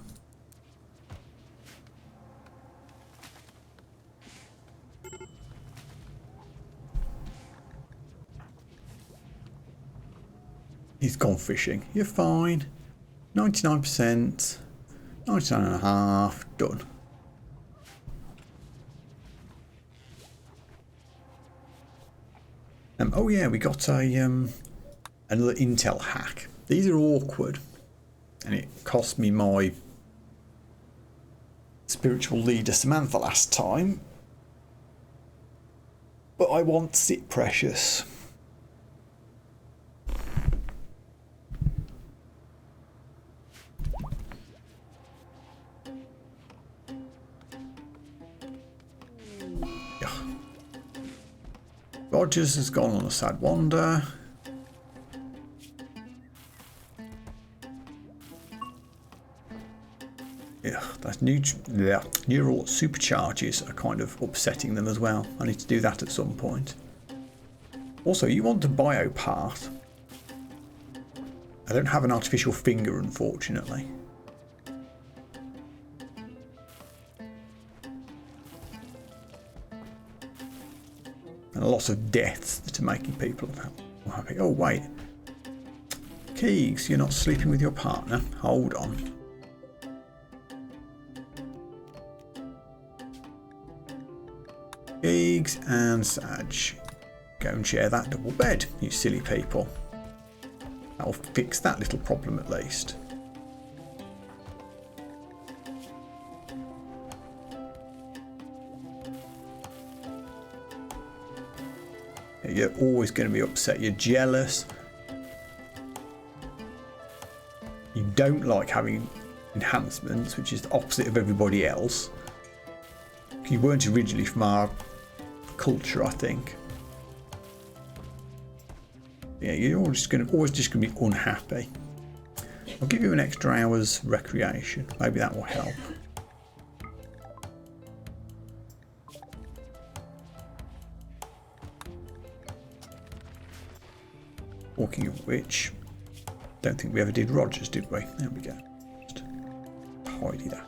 He's gone fishing. You're fine. 99%. 99.5%. Done. Oh yeah, we got another intel hack. These are awkward, and it cost me my spiritual leader Samantha last time. But I want it precious. Rogers has gone on a sad wander. Yeah, that's neural supercharges are kind of upsetting them as well. I need to do that at some point. Also, you want a bio part. I don't have an artificial finger, unfortunately. And a lot of deaths that are making people unhappy. Oh, wait. Keegs, you're not sleeping with your partner. Hold on. Keegs and Saj. Go and share that double bed, you silly people. That'll fix that little problem at least. You're always going to be upset. You're jealous. You don't like having enhancements, which is the opposite of everybody else. You weren't originally from our culture, I think. Yeah, you're always just going to be unhappy. I'll give you an extra hour's recreation. Maybe that will help. Talking of which, don't think we ever did Rogers, did we? There we go. Just tidy that.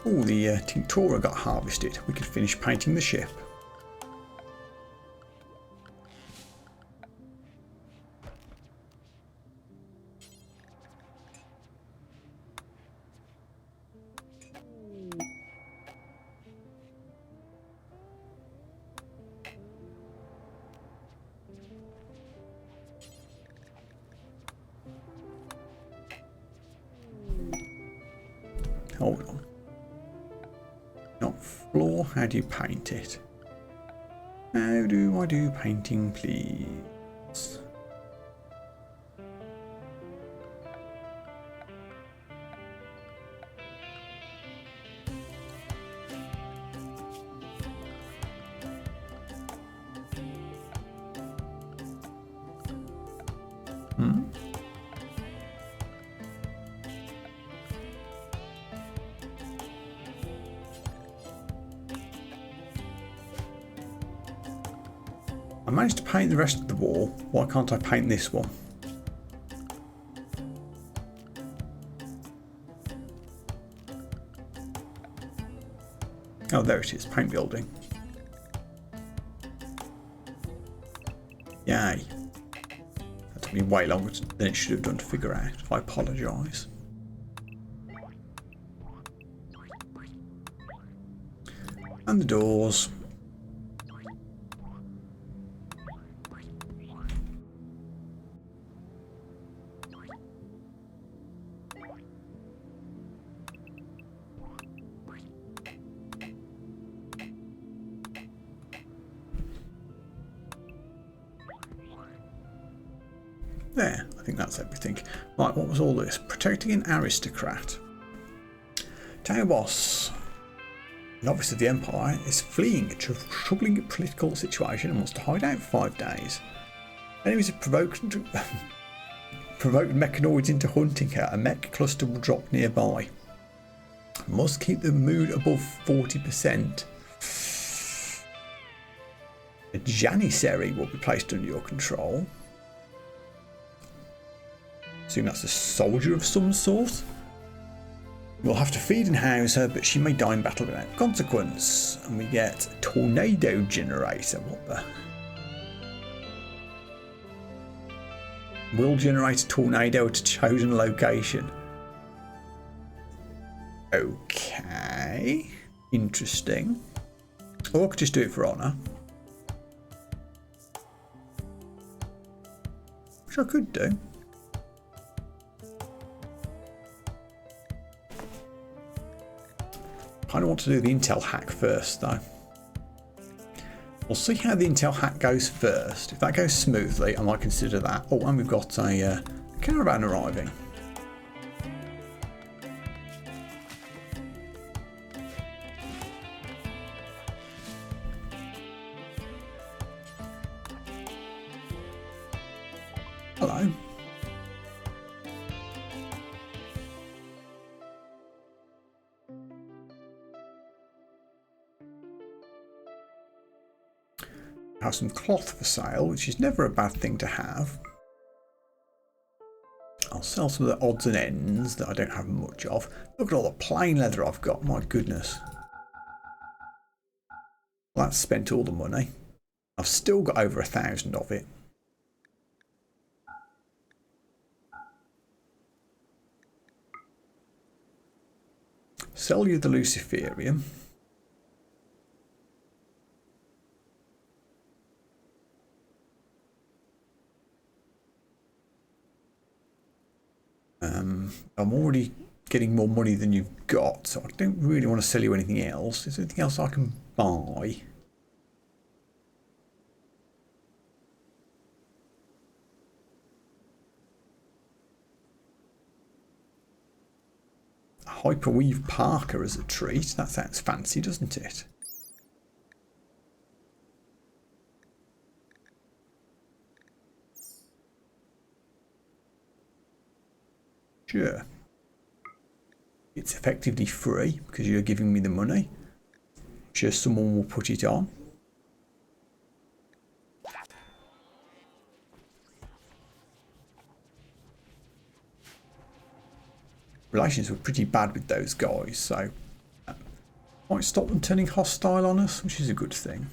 Oh, the Tinctura got harvested. We could finish painting the ship. Hold on. Not floor. How do you paint it? How do I do painting, please? I managed to paint the rest of the wall. Why can't I paint this one? Oh, there it is. Paint building. Yay. That took me way longer than it should have done to figure out. I apologise. And the doors. There, I think that's everything. Right, what was all this? Protecting an aristocrat. Taobos, novice of the Empire, is fleeing a troubling political situation and wants to hide out for 5 days. Enemies have provoked mechanoids into hunting her. A mech cluster will drop nearby. Must keep the mood above 40%. A janissary will be placed under your control. Assume that's a soldier of some sort. We'll have to feed and house her, but she may die in battle without consequence. And we get a tornado generator. What the? Will generate a tornado at a chosen location. Okay. Interesting. Or I could just do it for honour. Which I could do. I don't want to do the intel hack first though. We'll see how the intel hack goes first. If that goes smoothly, I might consider that. Oh, and we've got a caravan arriving. Hello. Have some cloth for sale, which is never a bad thing to have. I'll sell some of the odds and ends that I don't have much of. Look at all the plain leather I've got, my goodness. Well, that's spent all the money. I've still got over 1,000 of it. Sell you the Luciferium. I'm already getting more money than you've got, so I don't really want to sell you anything else. Is there anything else I can buy? A hyperweave parka as a treat. That sounds fancy, doesn't it? Sure. It's effectively free because you're giving me the money. I'm sure someone will put it on. Relations were pretty bad with those guys, so might stop them turning hostile on us, which is a good thing.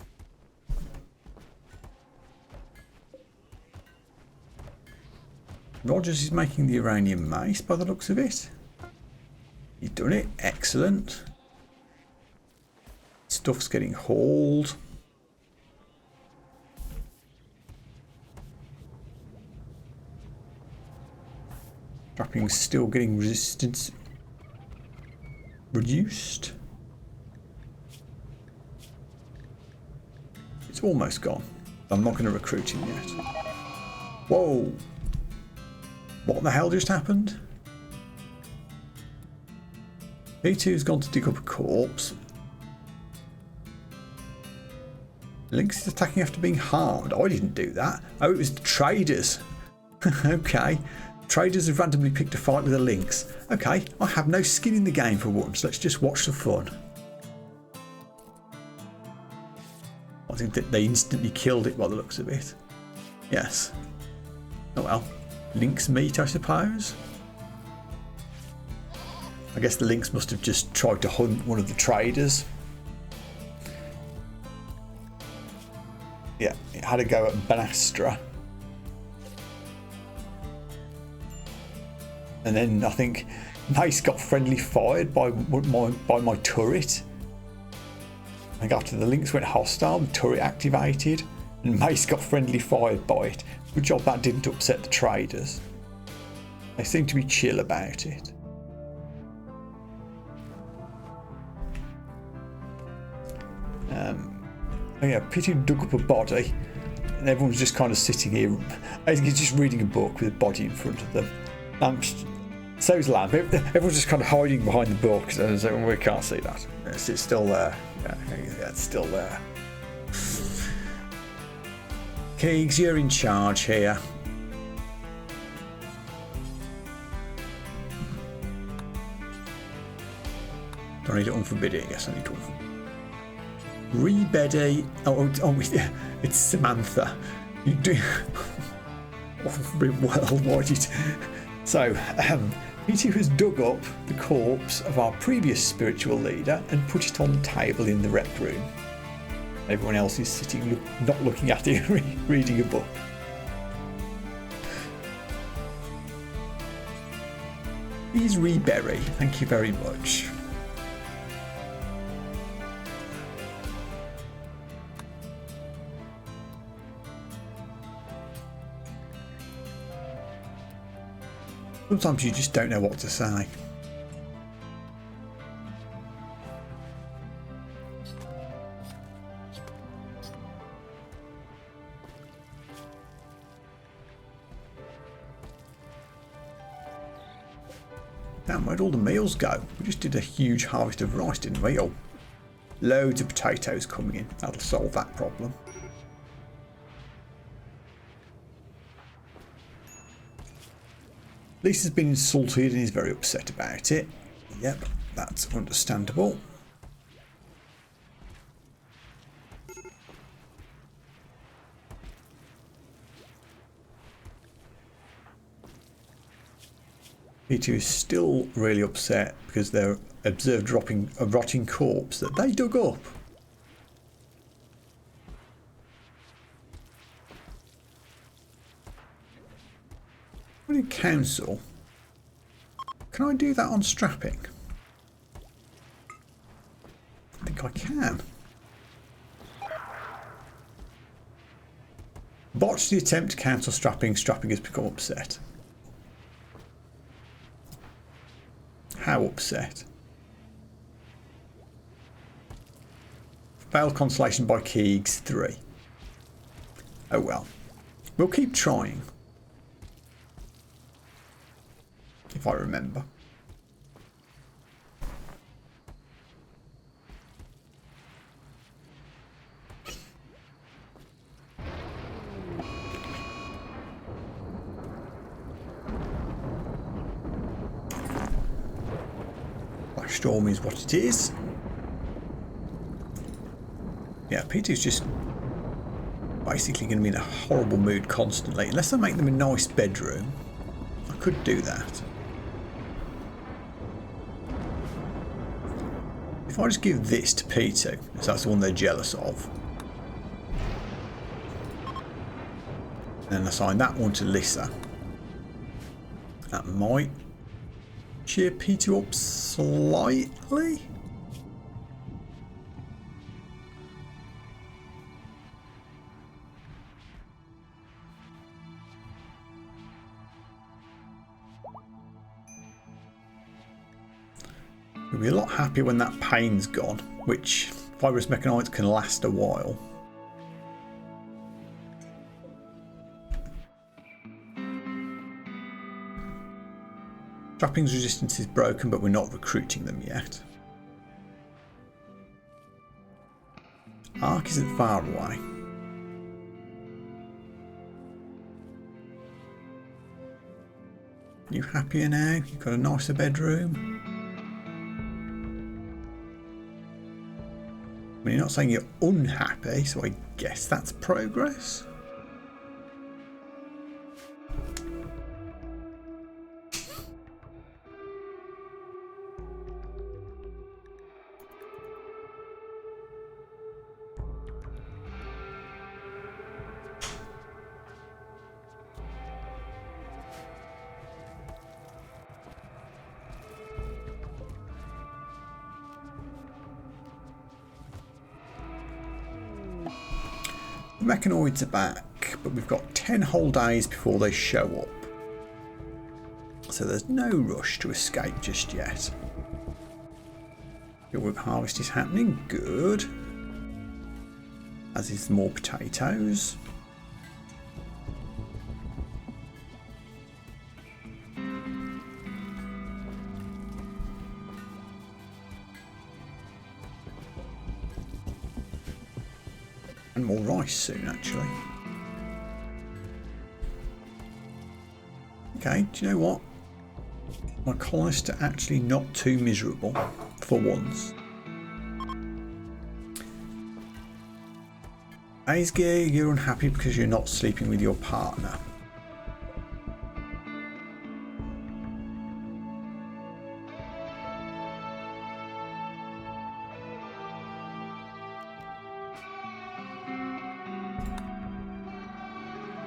Rogers is making the Iranian mace by the looks of it. He's done it. Excellent. Stuff's getting hauled. Trapping's still getting resistance reduced. It's almost gone. I'm not going to recruit him yet. Whoa. What the hell just happened? P2's gone to dig up a corpse. Lynx is attacking after being harmed. I didn't do that. Oh, it was the traders. Okay. Traders have randomly picked a fight with a lynx. Okay, I have no skin in the game for once. Let's just watch the fun. I think that they instantly killed it by the looks of it. Yes. Oh well. Lynx meat, I suppose. I guess the lynx must have just tried to hunt one of the traders. Yeah, it had a go at Banastra. And then I think Mace got friendly fired by my turret. I think after the lynx went hostile, the turret activated and Mace got friendly fired by it. Good job that didn't upset the traders. They seem to be chill about it. Oh yeah, Pity dug up a body and everyone's just kind of sitting here. I think he's just reading a book with a body in front of them. So's Lamb. Everyone's just kind of hiding behind the book, so we can't see that. It's still there. Yeah, it's still there. Keegs, you're in charge here. Do I need to unforbid it? Yes, I need to unforbid. Rebeddy. Oh, yeah, it's Samantha. You do. RimWorld, why did? So, P2 has dug up the corpse of our previous spiritual leader and put it on the table in the rec room. Everyone else is sitting, not looking at it, reading a book. Please rebury. Thank you very much. Sometimes you just don't know what to say. Damn, where'd all the meals go? We just did a huge harvest of rice, didn't we? Oh, loads of potatoes coming in. That'll solve that problem. Lisa's been insulted and is very upset about it. Yep, that's understandable. P2 is still really upset because they're observed dropping a rotting corpse that they dug up. Council. Can I do that on strapping? I think I can. Botched the attempt to cancel strapping. Strapping has become upset. How upset? Failed consolation by Keegs 3. Oh well. We'll keep trying. If I remember. Flash storm is what it is. Yeah, Peter's just basically going to be in a horrible mood constantly. Unless I make them a nice bedroom, I could do that. If I just give this to P2, because that's the one they're jealous of, and assign that one to Lisa, that might cheer P2 up slightly. You'll be a lot happier when that pain's gone, which fibrous mechanites can last a while. Trapping's resistance is broken, but we're not recruiting them yet. Ark isn't far away. You happier now? You've got a nicer bedroom? I mean, you're not saying you're unhappy, so I guess that's progress. The mechanoids are back, but we've got 10 whole days before they show up. So there's no rush to escape just yet. Your work harvest is happening, good. As is more potatoes. And more rice soon, actually. Okay, do you know what? My colonists are actually not too miserable for once. Aisgear, you're unhappy because you're not sleeping with your partner.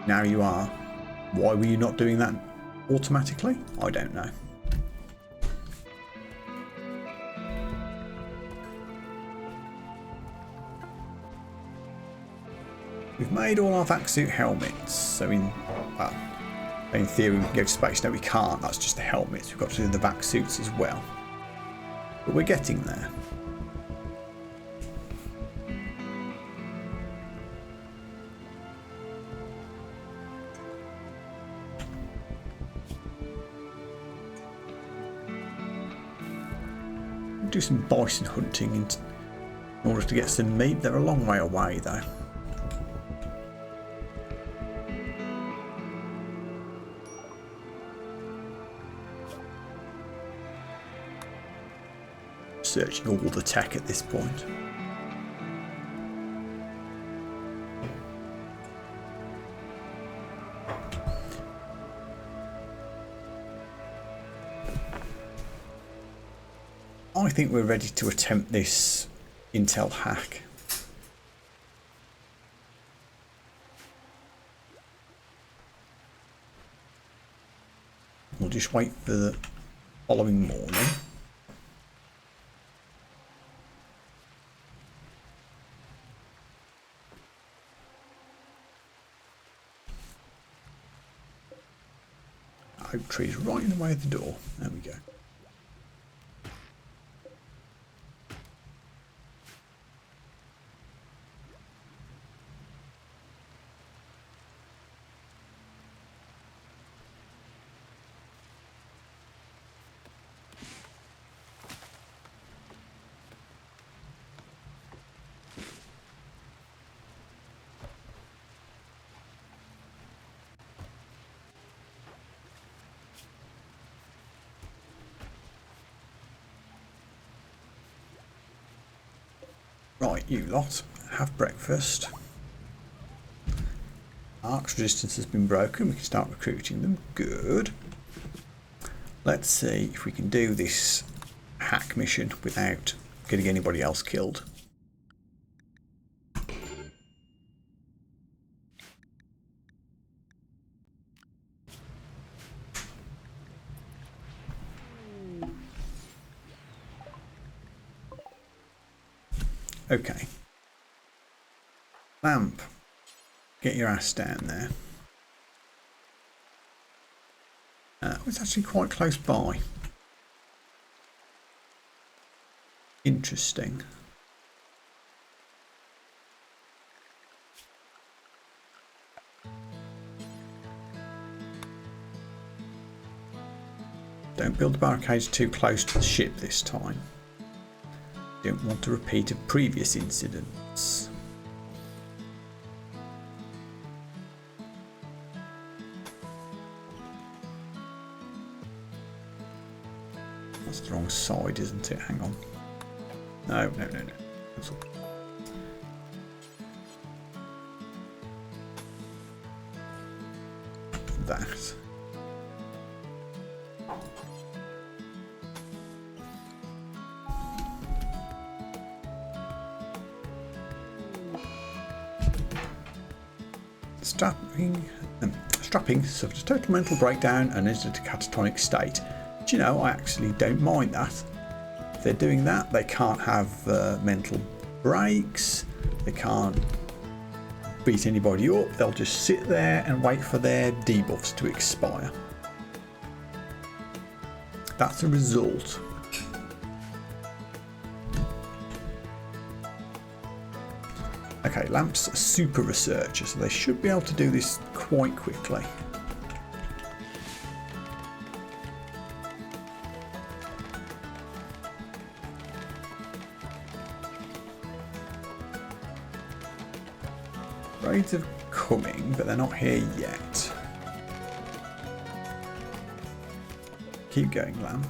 Now you are. Why were you not doing that automatically? I don't know. We've made all our vac suit helmets, so in theory we can go to space. No, we can't. That's just the helmets. We've got to do the vac suits as well. But we're getting there. Do some bison hunting in order to get some meat. They're a long way away though. Searching all the tech at this point. I think we're ready to attempt this intel hack. We'll just wait for the following morning. Oak tree's right in the way of the door. There we go. Right, you lot, have breakfast. Ark's resistance has been broken. We can start recruiting them. Good. Let's see if we can do this hack mission without getting anybody else killed. Okay. Lamp, get your ass down there. It's actually quite close by. Interesting. Don't build the barricades too close to the ship this time. Don't want to repeat of previous incidents. That's the wrong side, isn't it? Hang on. No. Cancel. that. Strapping suffered a total mental breakdown and entered a catatonic state. Do you know, I actually don't mind that. If they're doing that, they can't have mental breaks, they can't beat anybody up, they'll just sit there and wait for their debuffs to expire. That's a result. Okay, Lamp's a super researcher, so they should be able to do this quite quickly. Raids are coming, but they're not here yet. Keep going, Lamp.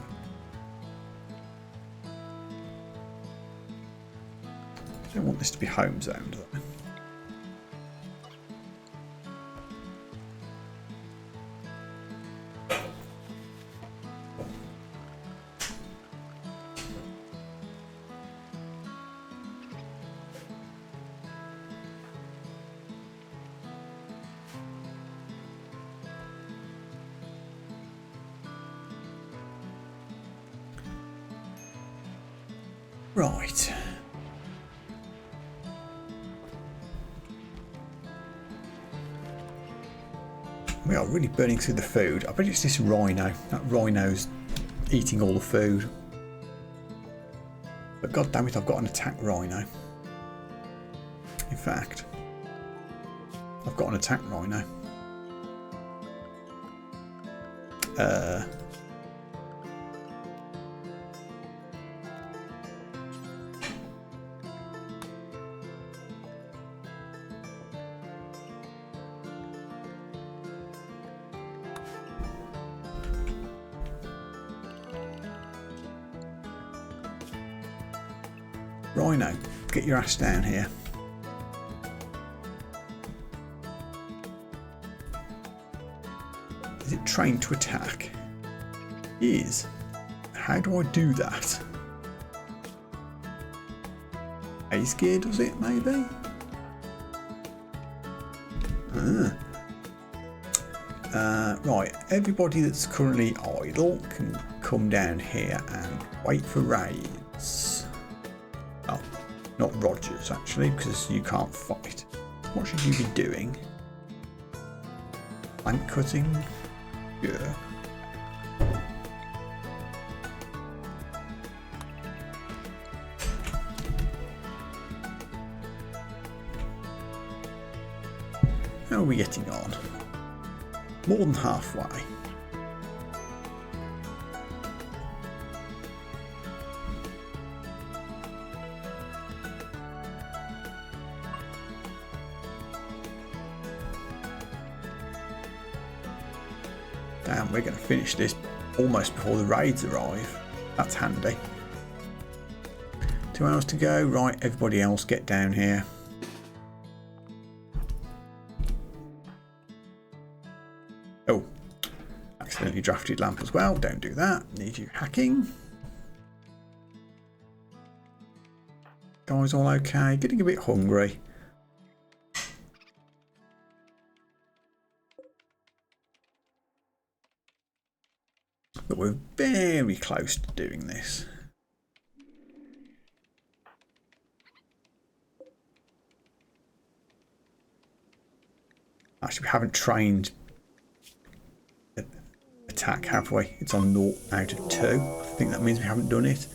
I don't want this to be home zoned though. Right. We are really burning through the food. I bet it's this rhino. That rhino's eating all the food. But god damn it, I've got an attack rhino. In fact, I've got an attack rhino. Rhino, get your ass down here. Is it trained to attack? It is. How do I do that? Ace gear does it, maybe? Right, everybody that's currently idle can come down here and wait for raids. Oh, not Rogers actually, because you can't fight. What should you be doing? Plank cutting? Yeah. How are we getting on? More than halfway. Damn, we're going to finish this almost before the raids arrive. That's handy. 2 hours to go. Right, everybody else get down here. Oh, accidentally drafted Lamp as well. Don't do that. Need you hacking. Guys all okay? Getting a bit hungry. But we're very close to doing this. Actually, we haven't trained attack, have we? It's on 0 out of 2. I think that means we haven't done it.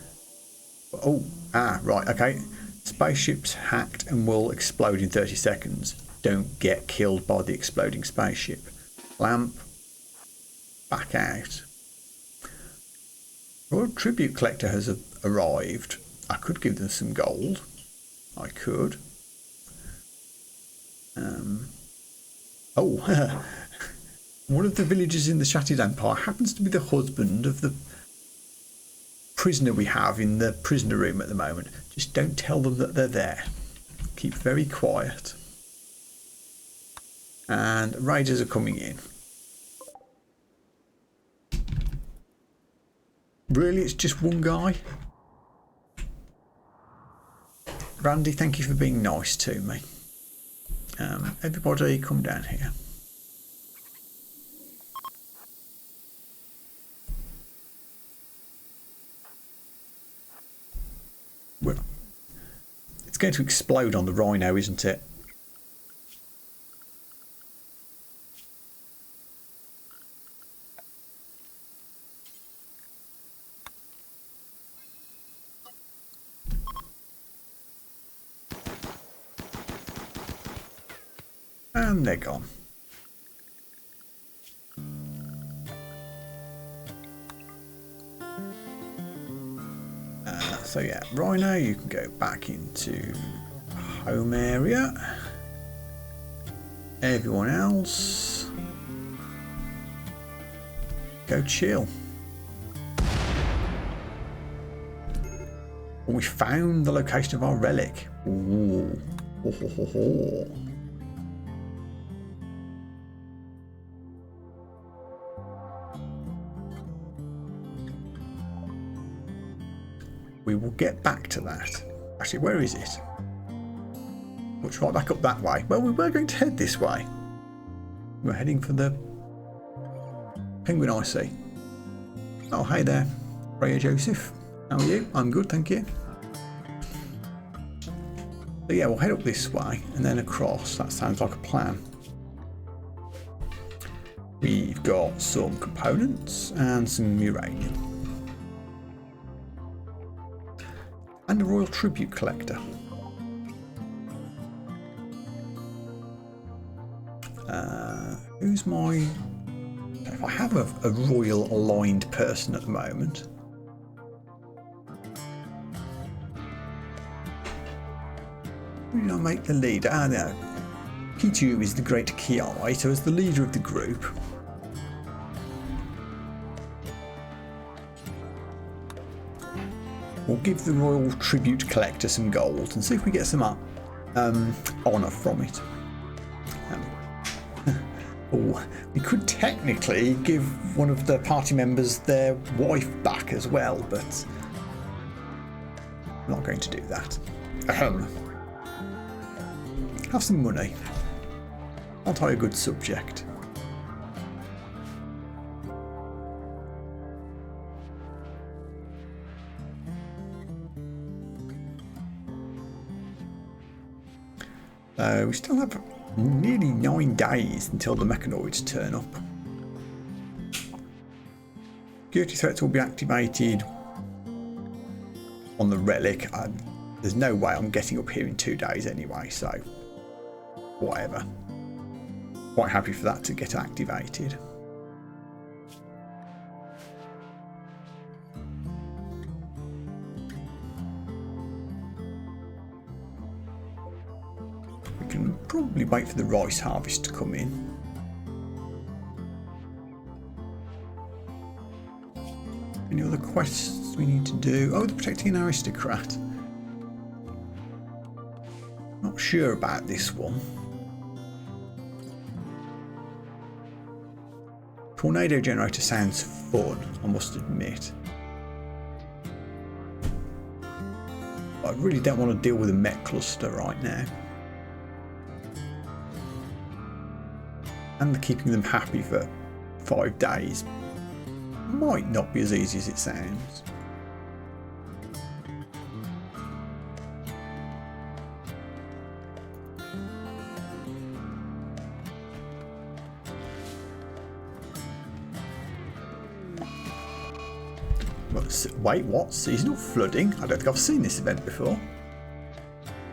Oh, right, okay. Spaceships hacked and will explode in 30 seconds. Don't get killed by the exploding spaceship. Lamp, back out. Royal Tribute Collector has arrived. I could give them some gold. I could. Oh, one of the villagers in the Shattered Empire happens to be the husband of the prisoner we have in the prisoner room at the moment. Just don't tell them that they're there. Keep very quiet. And raiders are coming in. Really, it's just one guy? Randy, thank you for being nice to me. Everybody come down here. Well, it's going to explode on the rhino, isn't it? And they're gone. So yeah, Rhino, you can go back into home area. Everyone else, go chill. We found the location of our relic. Ooh. Ho, ho, ho, ho. We will get back to that. Actually, where is it? Well, it's right back up that way. Well, we were going to head this way. We're heading for the penguin I see. Oh, hey there, Raya Joseph. How are you? I'm good, thank you. So yeah, we'll head up this way and then across. That sounds like a plan. We've got some components and some uranium. And a royal tribute collector. Who's my... If I have a royal aligned person at the moment. Who did I make the leader? Ah, no. Kichu is the great Ki, so as the leader of the group. We'll give the royal tribute collector some gold and see if we get some honour from it. Oh, we could technically give one of the party members their wife back as well, but I'm not going to do that. Have some money. Aren't I a good subject? We still have nearly 9 days until the mechanoids turn up. Security threats will be activated on the relic. There's no way I'm getting up here in 2 days anyway, so whatever. Quite happy for that to get activated. Can probably wait for the rice harvest to come in. Any other quests we need to do? Oh, the protecting an aristocrat. Not sure about this one. Tornado generator sounds fun, I must admit. But I really don't want to deal with a mech cluster right now. And keeping them happy for 5 days might not be as easy as it sounds. Wait, what? Seasonal flooding? I don't think I've seen this event before.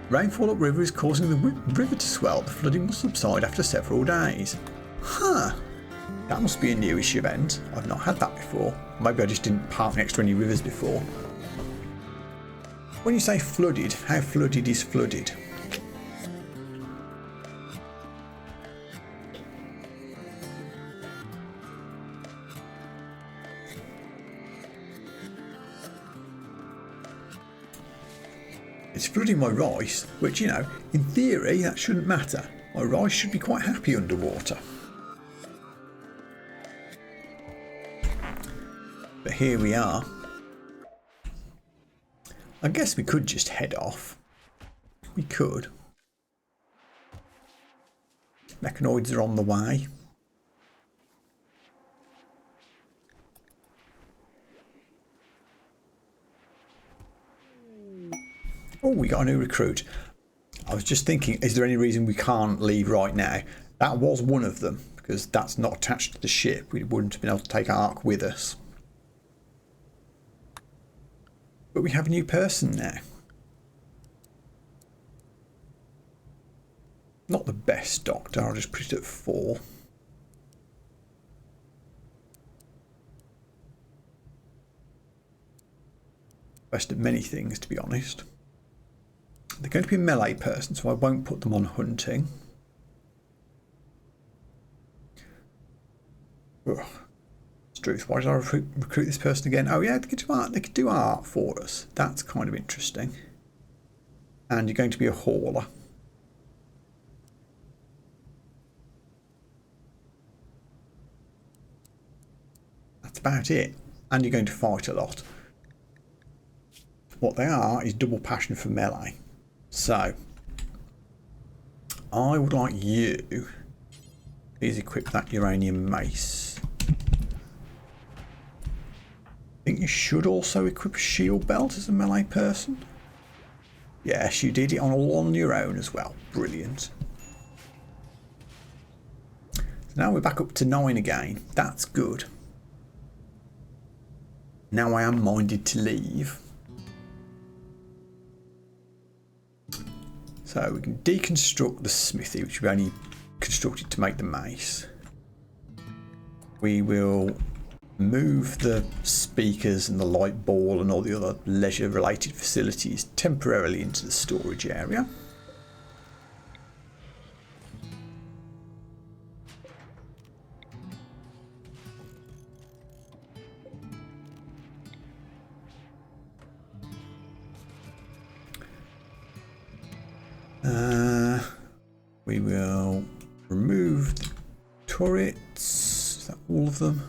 Rainfall upriver is causing the river to swell. The flooding will subside after several days. Huh. That must be a newish event. I've not had that before. Maybe I just didn't park next to any rivers before. When you say flooded, how flooded is flooded? It's flooding my rice, which, you know, in theory that shouldn't matter. My rice should be quite happy underwater. But here we are. I guess we could just head off. We could. Mechanoids are on the way. Oh, we got a new recruit. I was just thinking, is there any reason we can't leave right now? That was one of them, because that's not attached to the ship. We wouldn't have been able to take Ark with us. But we have a new person now. Not the best doctor, I'll just put it at 4. Best at many things, to be honest. They're going to be a melee person, so I won't put them on hunting. Ugh. Struth, why did I recruit this person again? Oh yeah, they could do art for us. That's kind of interesting. And you're going to be a hauler. That's about it. And you're going to fight a lot. What they are is double passion for melee. So, I would like you, please equip that uranium mace. I think you should also equip a shield belt as a melee person. Yes, you did it all on your own as well. Brilliant. So now we're back up to 9 again. That's good. Now I am minded to leave. So we can deconstruct the smithy, which we only constructed to make the mace. We will move the speakers and the light ball and all the other leisure related facilities temporarily into the storage area. We will remove the turrets. Is that all of them?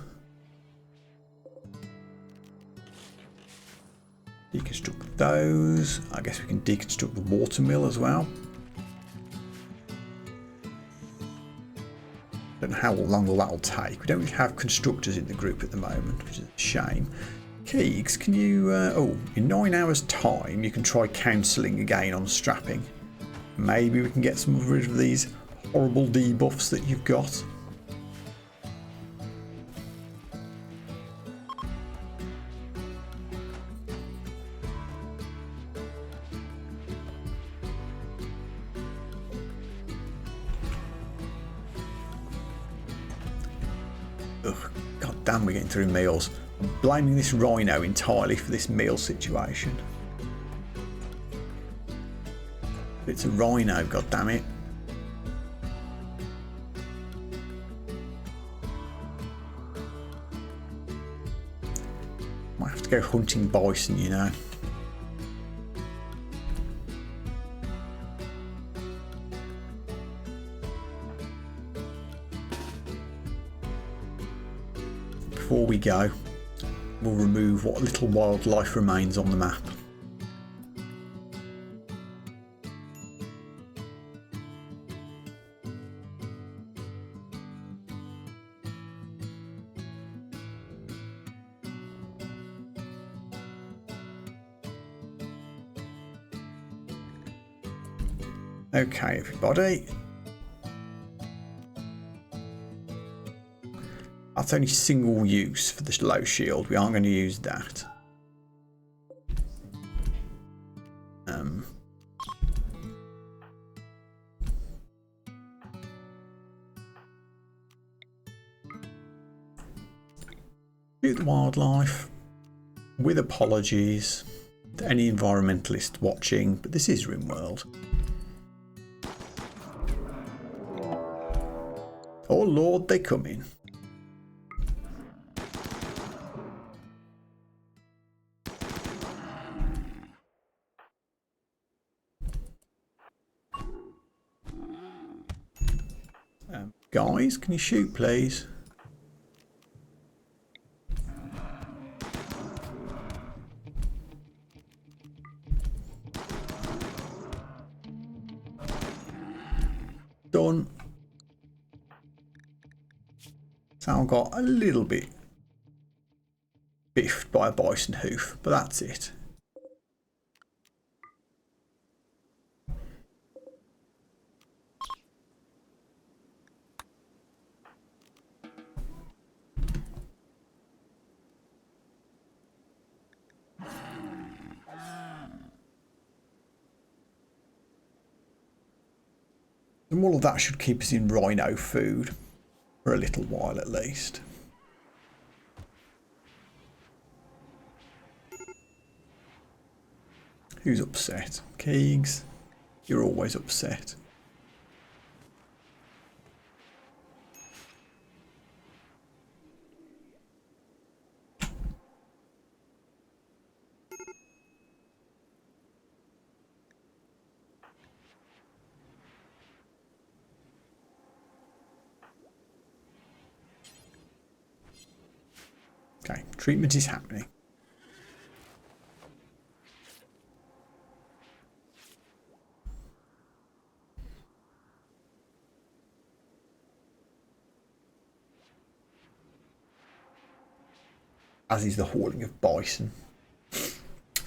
Deconstruct those. I guess we can deconstruct the water mill as well. Don't know how long all that will take. We don't really have constructors in the group at the moment, which is a shame. Keegs, can you... in 9 hours time you can try counselling again on strapping. Maybe we can get some rid of these horrible debuffs that you've got. Ugh, god damn, we're getting through meals. I'm blaming this rhino entirely for this meal situation. It's a rhino, god damn it. Might have to go hunting bison, you know. Before we go, we'll remove what little wildlife remains on the map. Okay, everybody. That's only single use for the low shield. We aren't going to use that. Shoot the wildlife with apologies to any environmentalist watching, but this is RimWorld. Oh Lord, they come in. Guys, can you shoot, please? Tail got a little bit biffed by a bison hoof, but that's it. And all of that should keep us in rhino food for a little while at least. Who's upset? Keegs, you're always upset. Okay, treatment is happening. As is the hauling of bison. So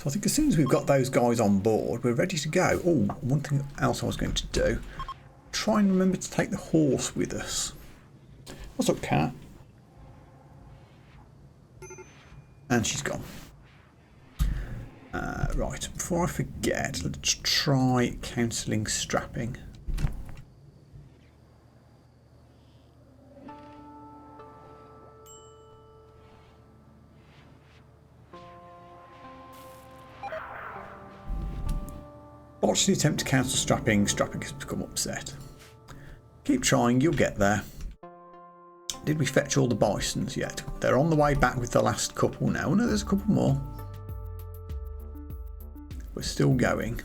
I think as soon as we've got those guys on board, we're ready to go. Oh, one thing else I was going to do. Try and remember to take the horse with us. What's up, cat? And she's gone. Right, before I forget, let's try counselling strapping. Watch the attempt to cancel strapping. Strapping has become upset. Keep trying, you'll get there. Did we fetch all the bisons yet? They're on the way back with the last couple now. Oh, no, there's a couple more. We're still going.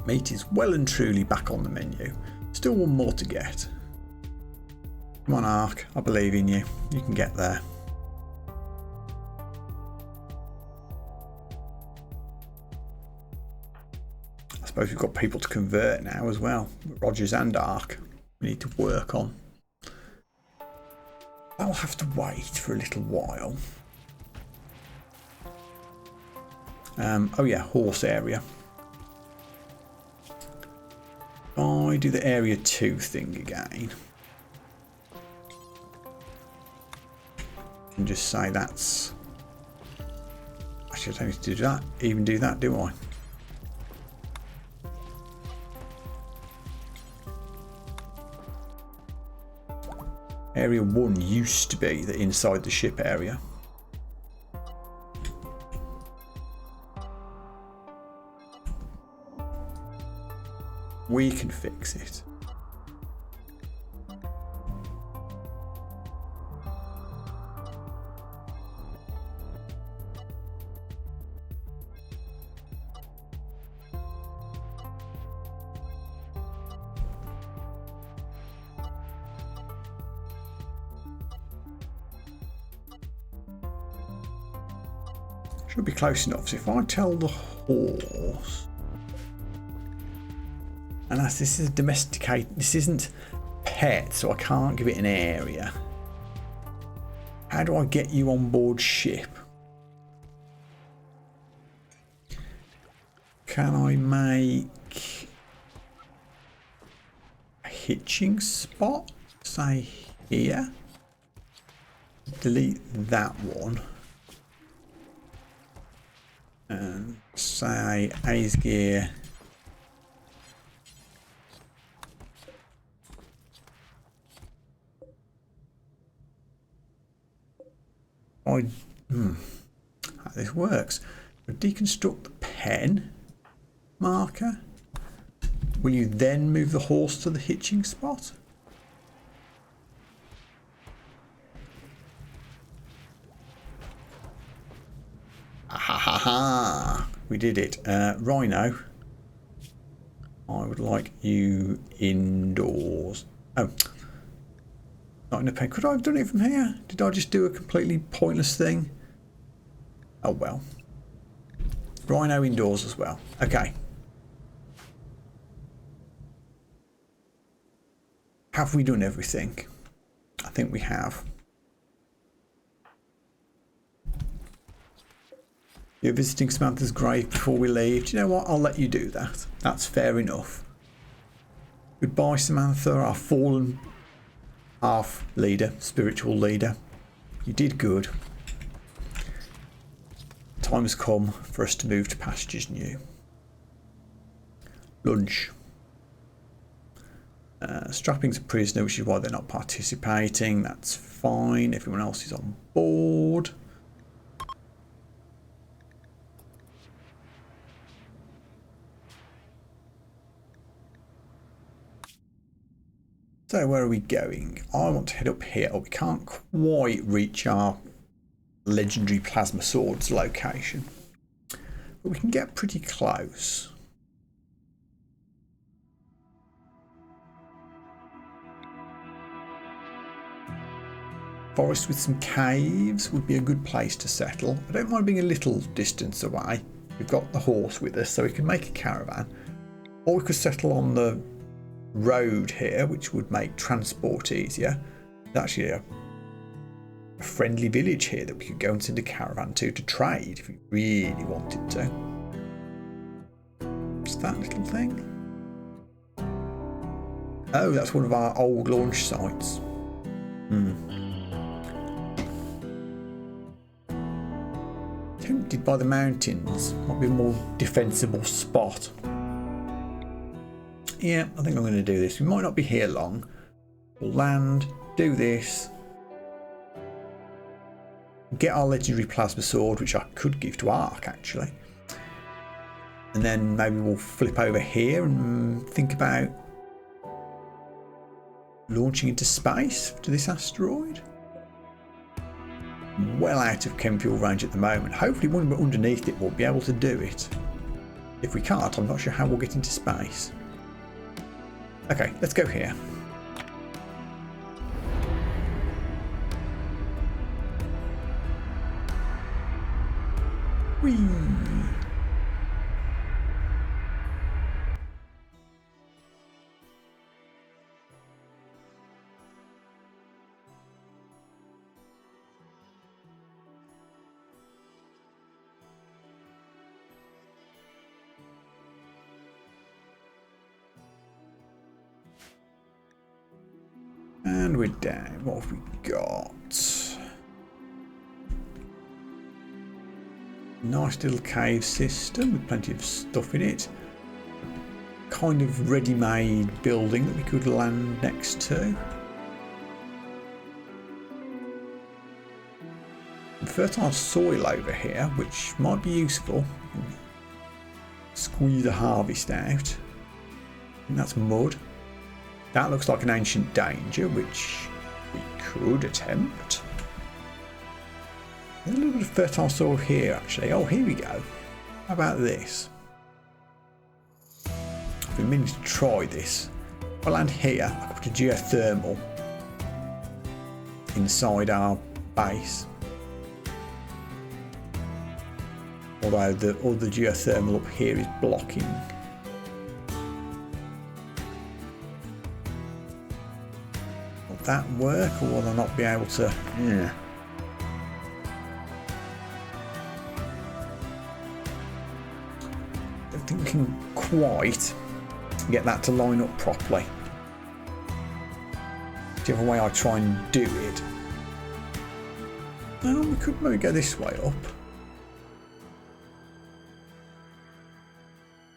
Meat is well and truly back on the menu. Still one more to get. Come on, Ark, I believe in you. You can get there. I suppose we've got people to convert now as well. Rogers and Ark we need to work on. I'll have to wait for a little while. Oh yeah, horse area. I do the area 2 thing again. And just say that's... Actually, I don't need to do that. Even do that, do I? Area 1 used to be the inside the ship area. We can fix it. Should be close enough. So if I tell the horse... And as this is domesticated, this isn't pet, so I can't give it an area. How do I get you on board ship? Can I make a hitching spot? Say here. Delete that one. And say A's gear. How this works. We'll deconstruct the pen marker. Will you then move the horse to the hitching spot? Ha ha ha. we did it. Rhino, I would like you indoors. Oh, not in a pen. Could I have done it from here? Did I just do a completely pointless thing? Oh well. Rhino indoors as well. Okay. Have we done everything? I think we have. You're visiting Samantha's grave before we leave. Do you know what? I'll let you do that. That's fair enough. Goodbye, Samantha, our fallen half leader, spiritual leader. You did good. Time has come for us to move to pastures new. Lunch. Strapping's a prisoner, which is why they're not participating. That's fine. Everyone else is on board. So where are we going? I want to head up here. Oh, we can't quite reach our legendary plasma swords location, but we can get pretty close. Forest with some caves would be a good place to settle. I don't mind being a little distance away. We've got the horse with us, so we can make a caravan. Or we could settle on the road here, which would make transport easier. There's actually a friendly village here that we could go and send a caravan to trade if we really wanted to. What's that little thing? Oh, that's one of our old launch sites. Tempted by the mountains. Might be a more defensible spot. Yeah, I think I'm going to do this. We might not be here long. We'll land, do this. Get our legendary plasma sword, which I could give to Ark actually. And then maybe we'll flip over here and think about launching into space to this asteroid. Well out of chem fuel range at the moment. Hopefully when we're underneath it we'll be able to do it. If we can't, I'm not sure how we'll get into space. Okay, let's go here. Whee! And we're down. What have we got? Nice little cave system with plenty of stuff in it. Kind of ready-made building that we could land next to. Fertile soil over here, which might be useful. Squeeze a harvest out. And that's mud. That looks like an ancient danger, which we could attempt. There's a little bit of fertile soil here, actually. Oh, here we go. How about this? I've been meaning to try this. If I land here, I can put a geothermal inside our base. Although the other geothermal up here is blocking. Will that work, or will I not be able to? Yeah. I don't think we can quite get that to line up properly. Whichever way I try and do it. No, we could maybe go this way up.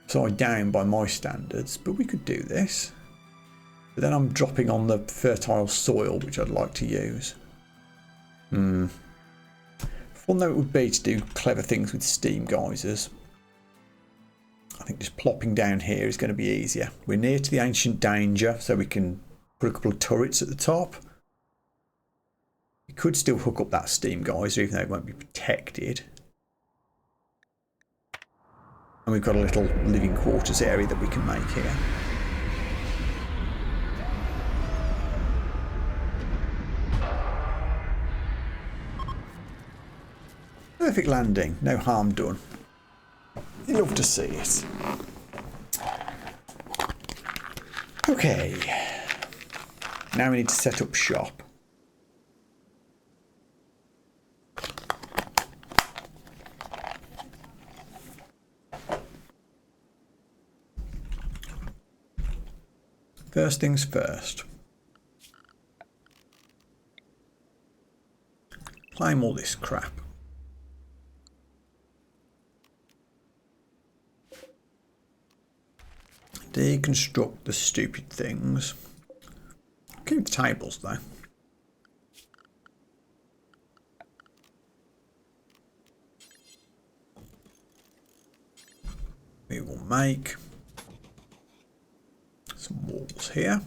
Upside down by my standards, but we could do this. But then I'm dropping on the fertile soil, which I'd like to use. Fun though it would be to do clever things with steam geysers. I think just plopping down here is going to be easier. We're near to the ancient danger, so we can put a couple of turrets at the top. We could still hook up that steam geyser, even though it won't be protected. And we've got a little living quarters area that we can make here. Perfect landing, no harm done. You love to see it. Okay, now we need to set up shop. First things first. Claim all this crap. Deconstruct the stupid things. Keep the tables though. We will make some walls here.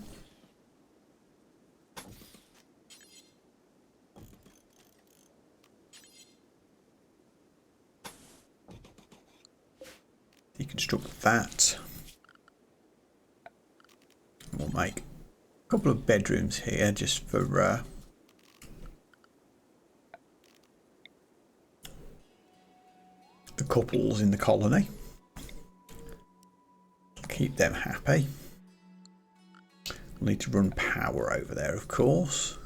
Deconstruct that. We'll make a couple of bedrooms here just for the couples in the colony. Keep them happy. We'll need to run power over there, of course.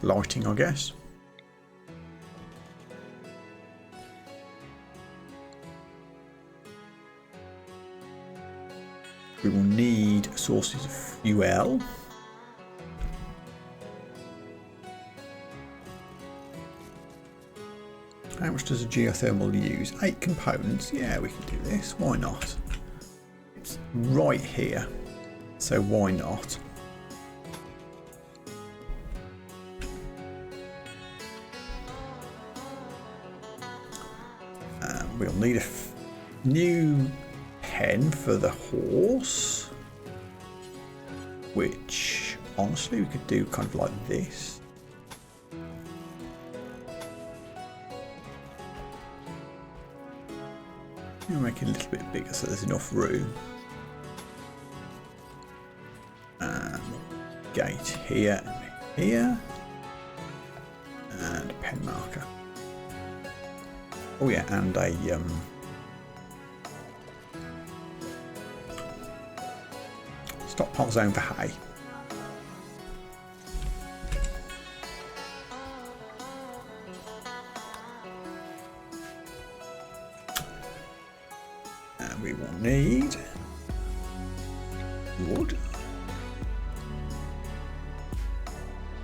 Lighting, I guess. We will need sources of fuel. How much does a geothermal use? 8 components. Yeah, we can do this. Why not? It's right here, so why not? We'll need a new pen for the horse, which honestly we could do kind of like this. We'll make it a little bit bigger so there's enough room. And gate here, here, and a pen marker. Oh yeah, and a stockpile zone for hay. And we will need wood.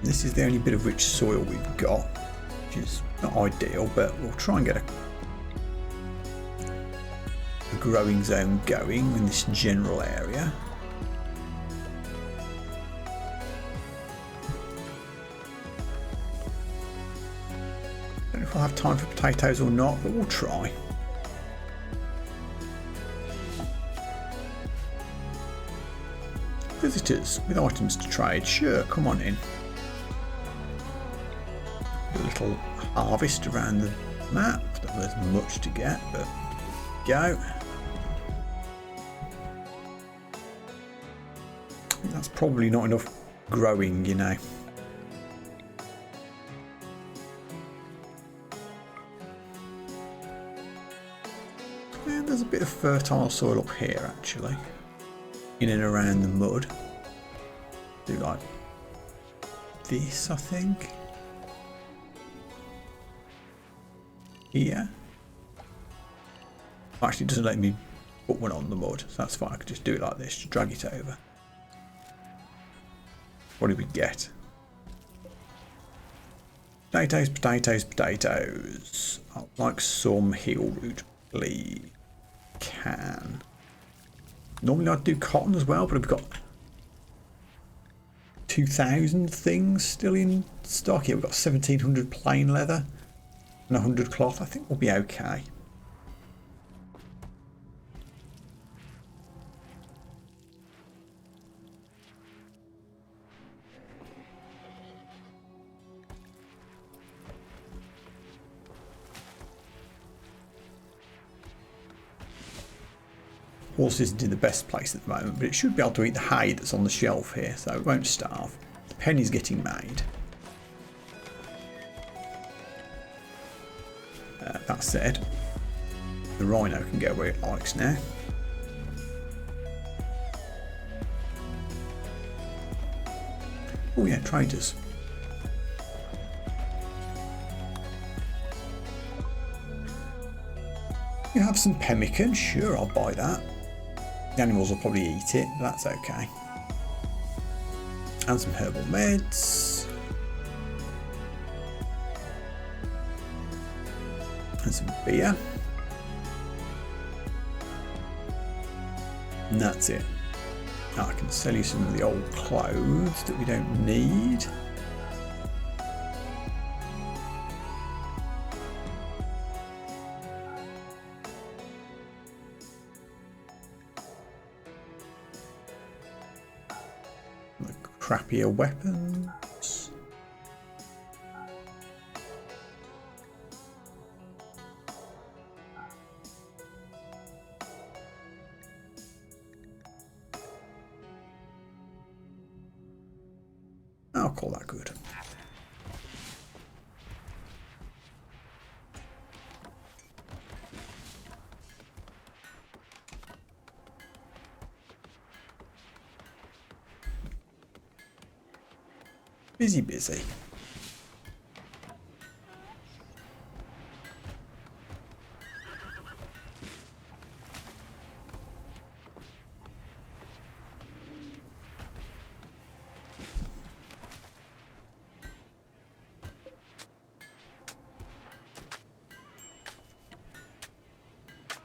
This is the only bit of rich soil we've got, which is not ideal, but we'll try and get a growing zone going in this general area. Don't know if I'll have time for potatoes or not, but we'll try. Visitors with items to trade, sure, come on in. A little harvest around the map. Not there's much to get, but go. That's probably not enough growing, you know. And there's a bit of fertile soil up here actually, in and around the mud. Do like this, I think. Here. Actually, it doesn't let me put one on the mud, so that's fine. I could just do it like this, just drag it over. What did we get? Potatoes, potatoes, potatoes. I'd like some heel root, please. Can. Normally I'd do cotton as well, but I've got 2,000 things still in stock here. We've got 1,700 plain leather and 100 cloth. I think we'll be okay. Horse isn't in the best place at the moment, but it should be able to eat the hay that's on the shelf here, so it won't starve. The pen is getting made. That said, the rhino can go where it likes now. Oh yeah, traders. You have some pemmican, sure, I'll buy that. The animals will probably eat it, but that's okay. And some herbal meds. And some beer. And that's it. Now I can sell you some of the old clothes that we don't need. The crappier weapons. I'll call that good. Busy, busy.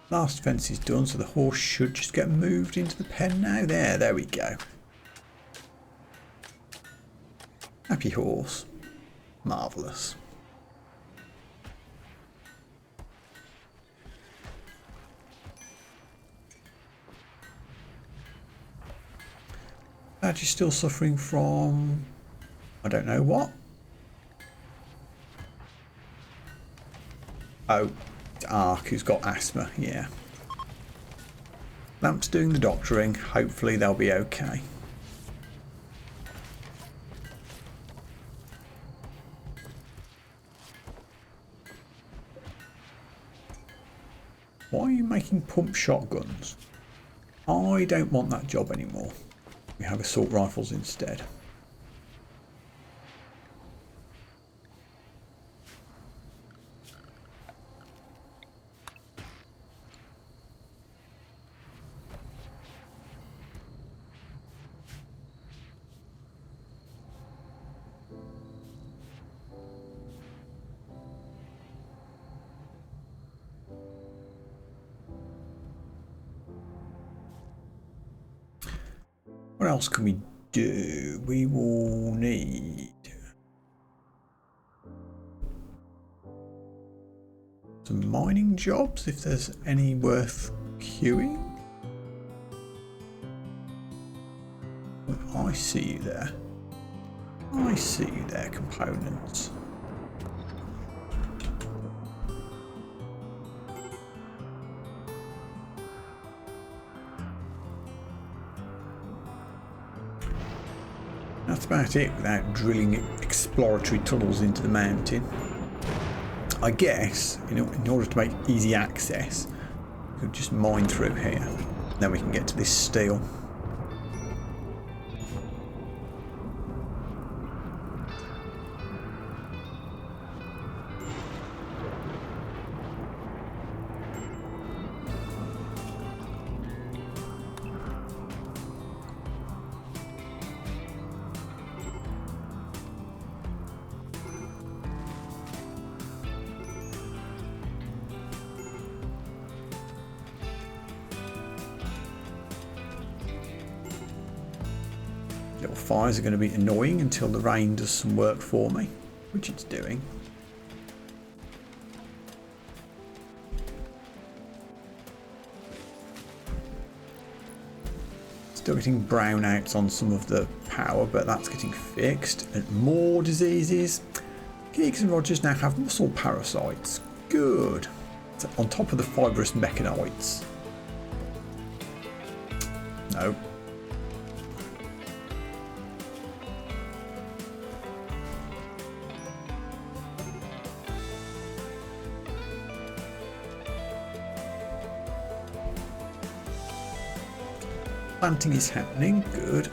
Last fence is done, so the horse should just get moved into the pen now. There we go. Happy horse. Marvellous. Badge is still suffering from, I don't know what. Oh, it's Ark who's got asthma, yeah. Lamp's doing the doctoring, hopefully they'll be okay. Why are you making pump shotguns? I don't want that job anymore. We have assault rifles instead. What else can we do? We will need some mining jobs if there's any worth queuing. I see you there. I see you there, components. That's about it without drilling exploratory tunnels into the mountain. I guess, in order to make easy access, we could just mine through here. Then we can get to this steel. Little fires are going to be annoying until the rain does some work for me, which it's doing. Still getting brownouts on some of the power, but that's getting fixed. And more diseases. Geeks and Rogers now have muscle parasites. Good. So on top of the fibrous mechanites. No. Planting is happening. Good.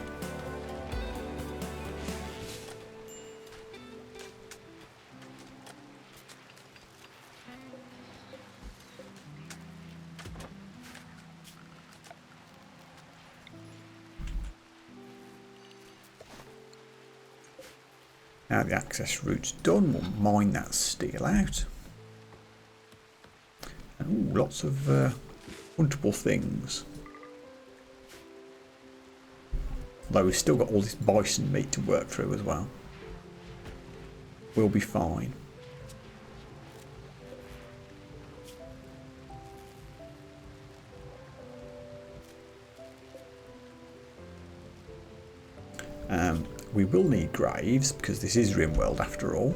Now the access route's done, we'll mine that steel out. And ooh, lots of huntable things. Although we've still got all this bison meat to work through as well. We'll be fine. We will need graves because this is RimWorld after all.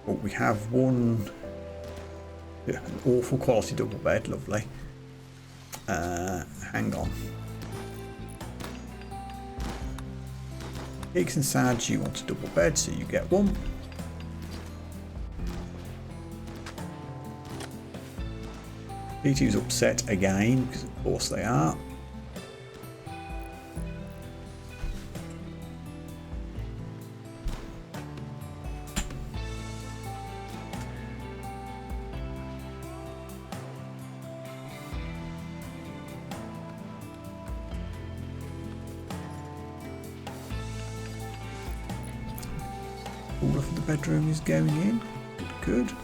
But we have one, an awful quality double bed, lovely. Hang on. Higgs and Sadge, you want a double bed, so you get one. P2's upset again, because of course they are. All of the bedroom is going in. Good, good.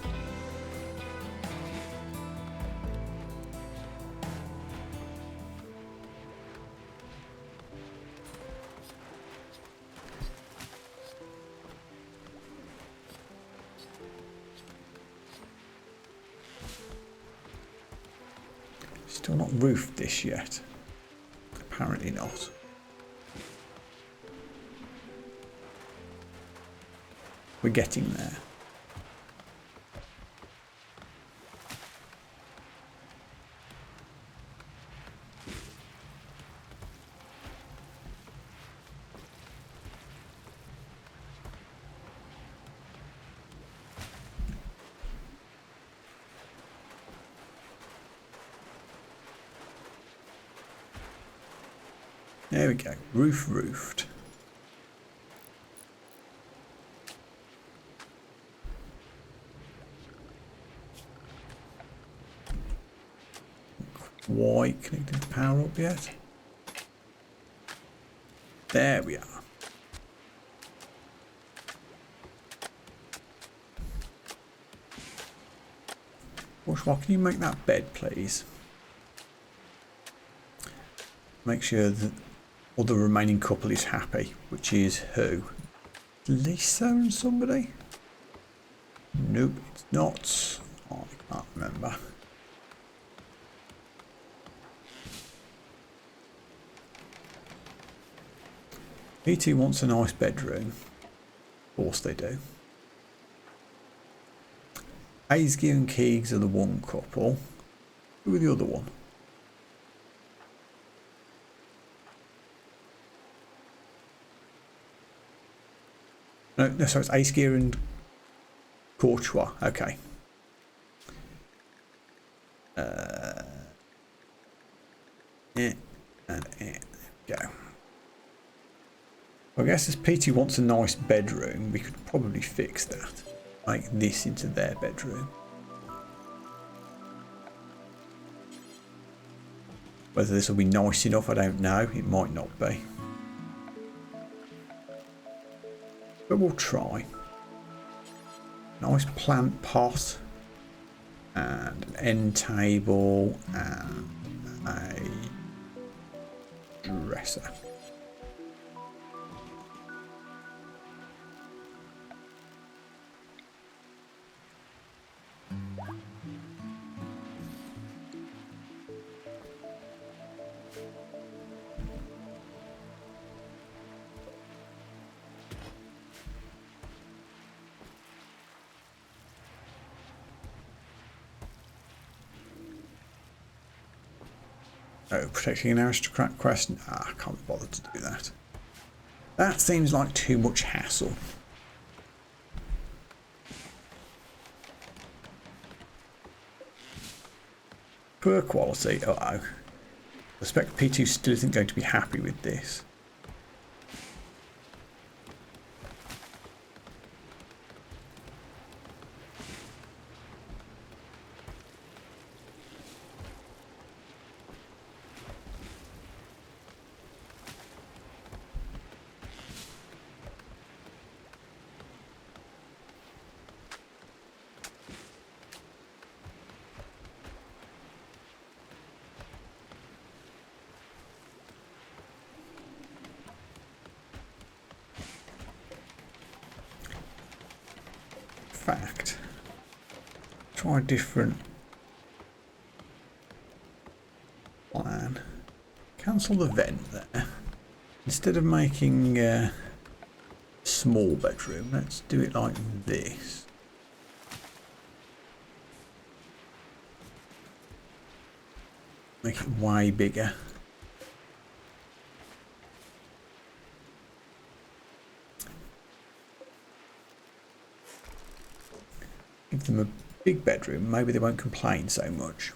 Still not roofed this yet. Apparently not. We're getting there. There we go, roof roofed. Quite connected the power up yet. There we are. Bourgeois, can you make that bed, please? Make sure that all the remaining couple is happy, which is who? Lisa and somebody? Nope, it's not. Oh, I can't remember. P2 wants a nice bedroom. Of course they do. Aisgy and Keegs are the one couple. Who are the other one? No, so it's Aisgy and Courtois. Okay. And there we go. I guess as P2 wants a nice bedroom, we could probably fix that. Make this into their bedroom. Whether this will be nice enough, I don't know. It might not be. But we'll try. Nice plant pot. And an end table. And a dresser. Oh, protecting an aristocrat quest? Ah, I can't be bothered to do that. That seems like too much hassle. Poor quality. Uh-oh. I suspect P2 still isn't going to be happy with this. Fact. Try a different plan. Cancel the vent there. Instead of making a small bedroom, let's do it like this. Make it way bigger. Give them a big bedroom, maybe they won't complain so much.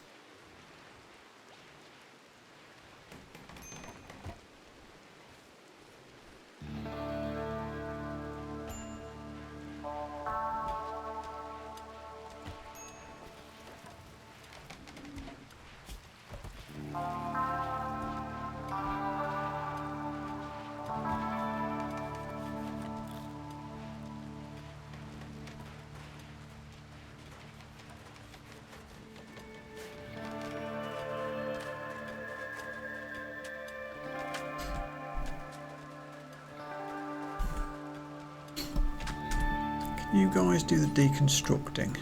You guys do the deconstructing.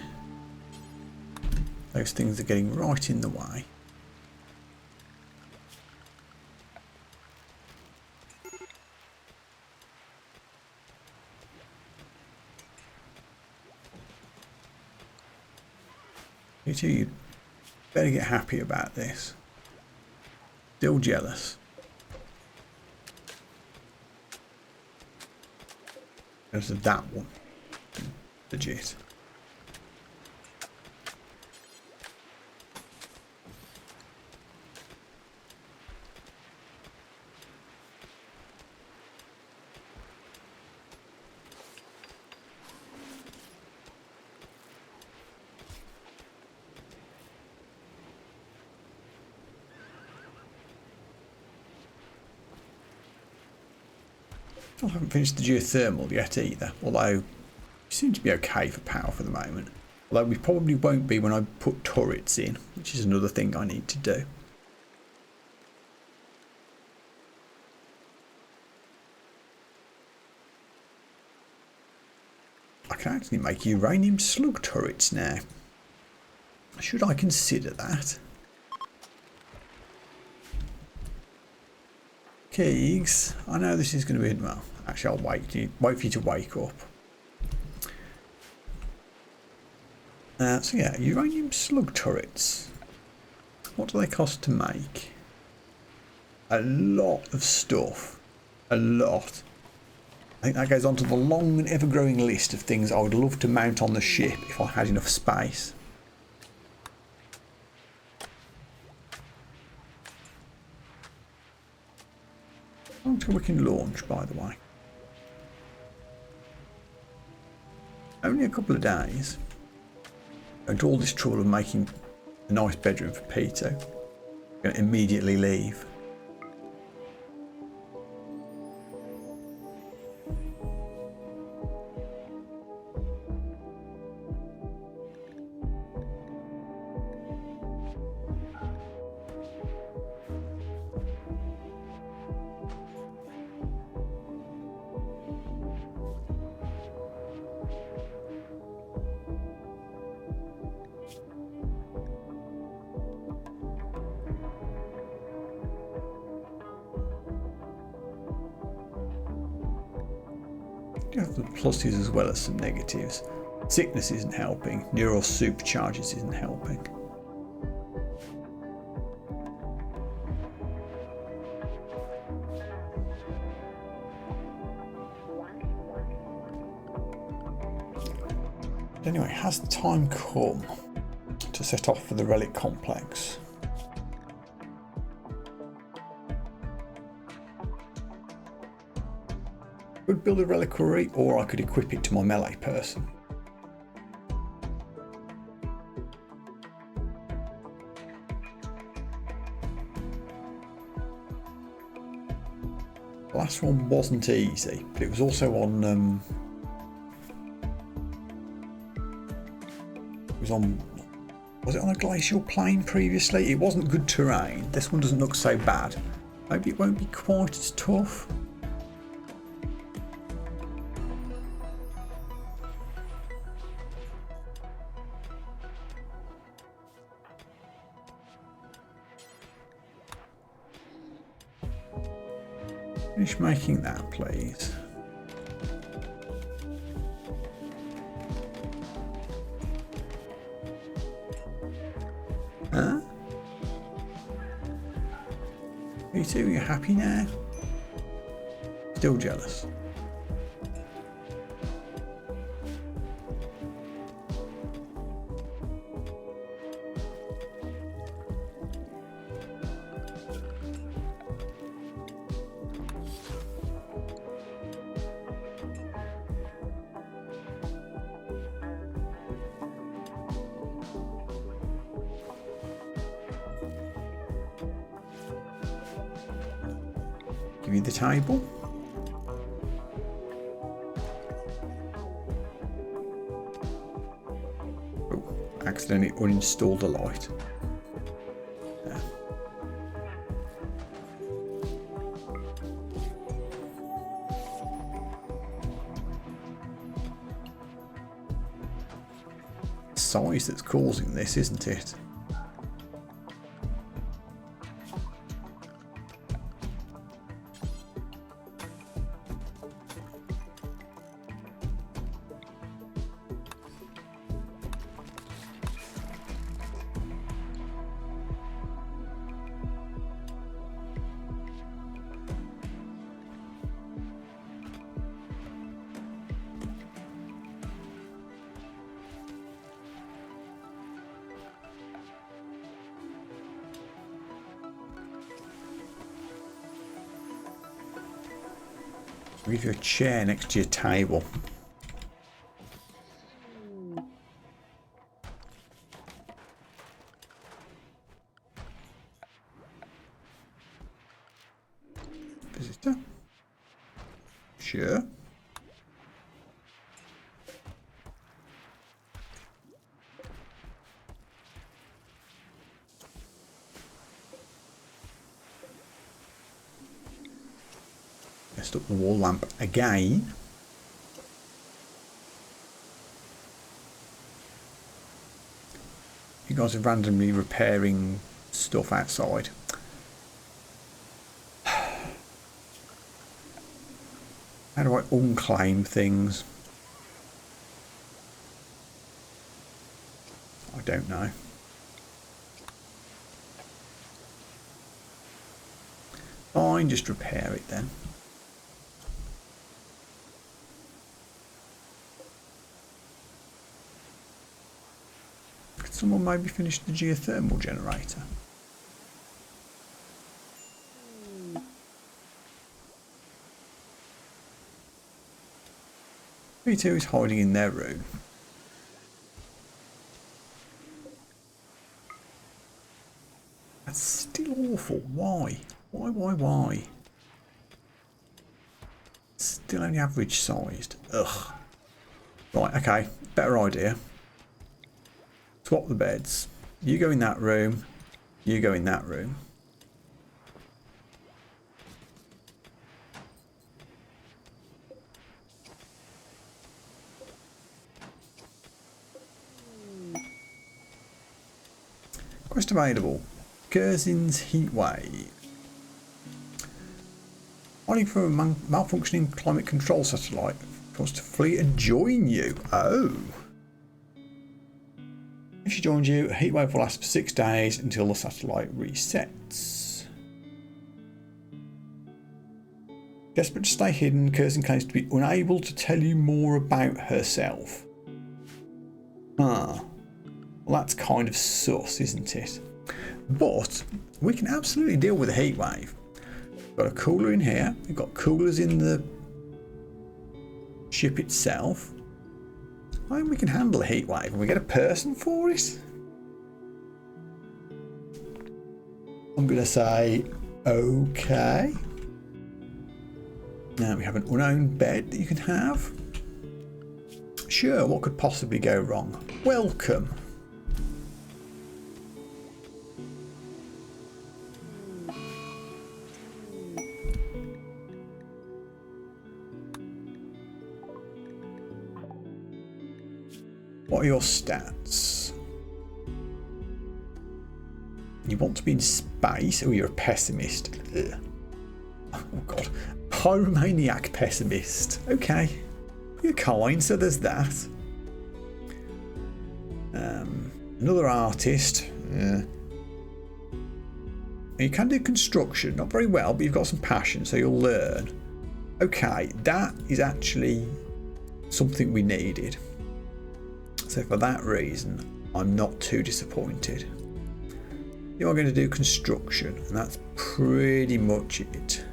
Those things are getting right in the way. You two, you better get happy about this. Still jealous. There's that one. Legit. I haven't finished the geothermal yet either, although we seem to be okay for power for the moment. Although we probably won't be when I put turrets in, which is another thing I need to do. I can actually make uranium slug turrets now. Should I consider that? Keegs, I know this is going to be, well, actually I'll wait for you to wake up. So yeah, uranium slug turrets. What do they cost to make? A lot of stuff. A lot. I think that goes on to the long and ever-growing list of things I would love to mount on the ship if I had enough space. How long till we can launch, by the way? Only a couple of days. Going to all this trouble of making a nice bedroom for Peter. Going to immediately leave. You have the pluses as well as some negatives. Sickness isn't helping. Neural supercharges isn't helping. Anyway, has the time come to set off for the relic complex? I could build a reliquary, or I could equip it to my melee person. The last one wasn't easy, but it was also on was it on a glacial plain previously? It wasn't good terrain. This one doesn't look so bad. Maybe it won't be quite as tough. Finish making that, please. Huh? You two, you happy now? Still jealous? Give you the table. Oh, accidentally uninstalled the light. Yeah. Size that's causing this, isn't it? Give you a chair next to your table. Visitor? Sure. Messed up the wall lamp again. You guys are randomly repairing stuff outside. How do I unclaim things? I don't know. Fine, just repair it then. Could someone maybe finish the geothermal generator? V2 is hiding in their room. That's still awful. Why? Why? Still only average sized. Ugh. Right, okay. Better idea. Swap the beds. You go in that room. You go in that room. Quest available. Gerzin's heat wave. Waiting for a malfunctioning climate control satellite for us to flee and join you. Oh. If she joins you, a heat wave will last for 6 days until the satellite resets. Desperate to stay hidden, Curzon claims to be unable to tell you more about herself. Ah, well that's kind of sus, isn't it? But we can absolutely deal with a heat wave. We've got a cooler in here. We've got coolers in the ship itself. I think we can handle a heat wave, and we get a person for it. I'm going to say okay. Now we have an unowned bed that you can have. Sure, what could possibly go wrong? Welcome. What are your stats? You want to be in space? Oh, you're a pessimist. Ugh. Oh god. Pyromaniac pessimist. Okay. You're kind, so there's that. Another artist. You can do construction, not very well, but you've got some passion, so you'll learn. Okay, that is actually something we needed. So for that reason, I'm not too disappointed. You are going to do construction, and that's pretty much it.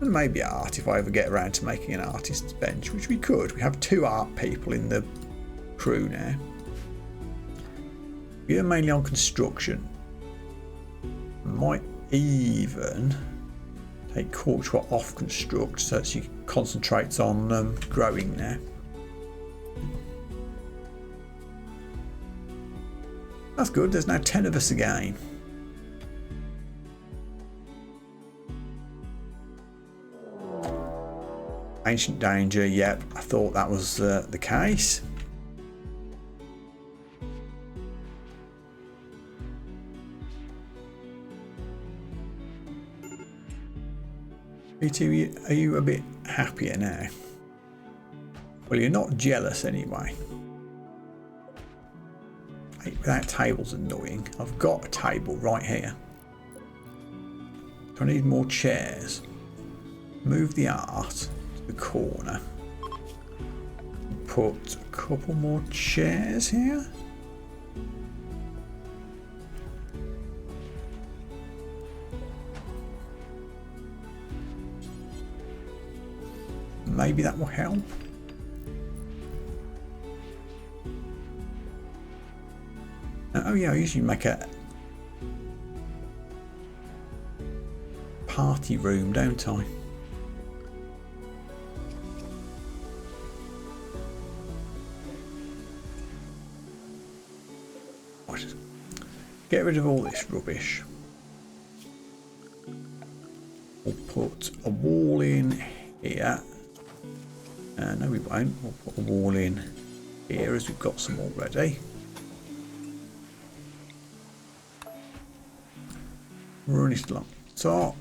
And maybe art if I ever get around to making an artist's bench, which we could. We have 2 art people in the crew now. We are mainly on construction. Might even take Courtois off construct so that she concentrates on growing now. That's good, there's now 10 of us again. Ancient danger, yep, I thought that was the case. Are you a bit happier now? Well, you're not jealous anyway. That table's annoying. I've got a table right here. Do I need more chairs? Move the art to the corner. Put a couple more chairs here. Maybe that will help. Oh yeah, I usually make a party room, don't I? Get rid of all this rubbish. We'll put a wall in here. No, we won't. We'll put a wall in here as we've got some already. Run it along the top.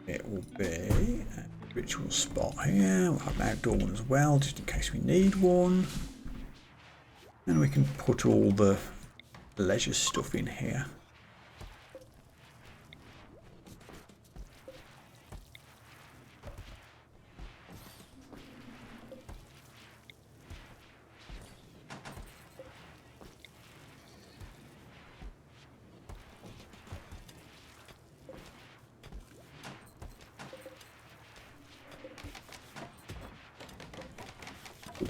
It will be a ritual spot here. We'll have an outdoor one as well, just in case we need one. And we can put all the leisure stuff in here.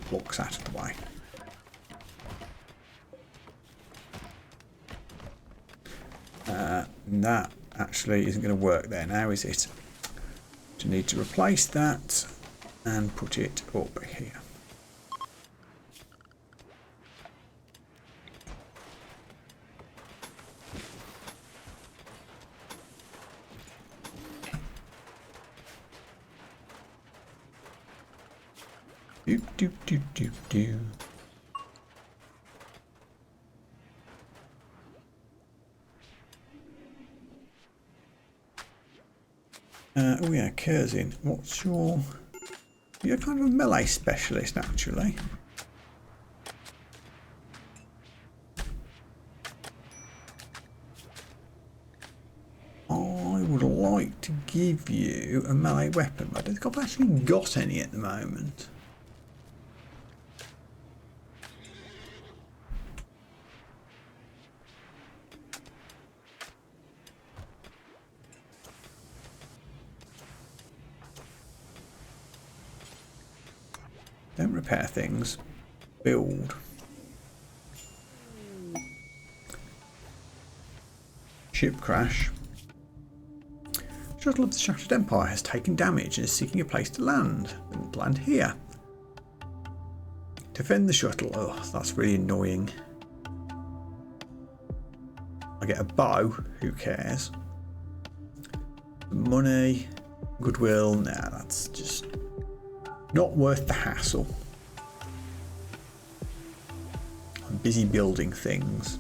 Blocks out of the way. That actually isn't going to work there now, is it? So need to replace that and put it up here. Do do do do do. Oh yeah, Curzin, what's your... You're kind of a melee specialist, actually. like to give you a melee weapon. I don't think I've actually got any at the moment. Don't repair things. Build. Ship crash. Shuttle of the Shattered Empire has taken damage and is seeking a place to land. Didn't land here. Defend the shuttle. Oh, that's really annoying. I get a bow. Who cares? Money. Goodwill. Nah, that's just not worth the hassle. I'm busy building things.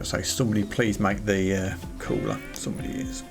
So somebody please make the cooler. Somebody is.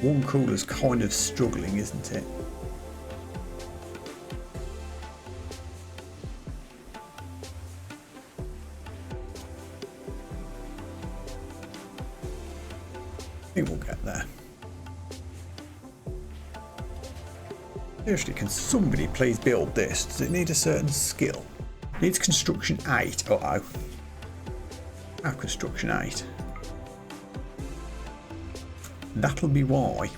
One cooler's kind of struggling, isn't it? I think we'll get there. Seriously, can somebody please build this? Does it need a certain skill? It needs construction 8. Uh-oh. I have construction 8. That'll be why.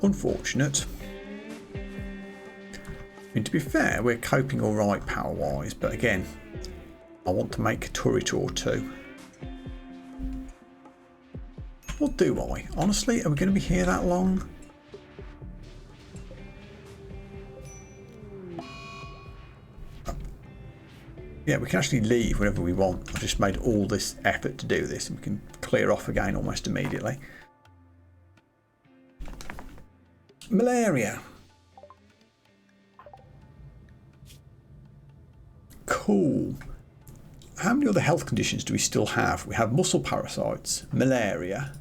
Unfortunate. I mean, to be fair, we're coping all right power-wise, but again, I want to make a turret or two. What do I? Honestly, are we going to be here that long? Yeah, we can actually leave whenever we want. I've just made all this effort to do this and we can clear off again almost immediately. Malaria. Cool. How many other health conditions do we still have? We have muscle parasites, malaria,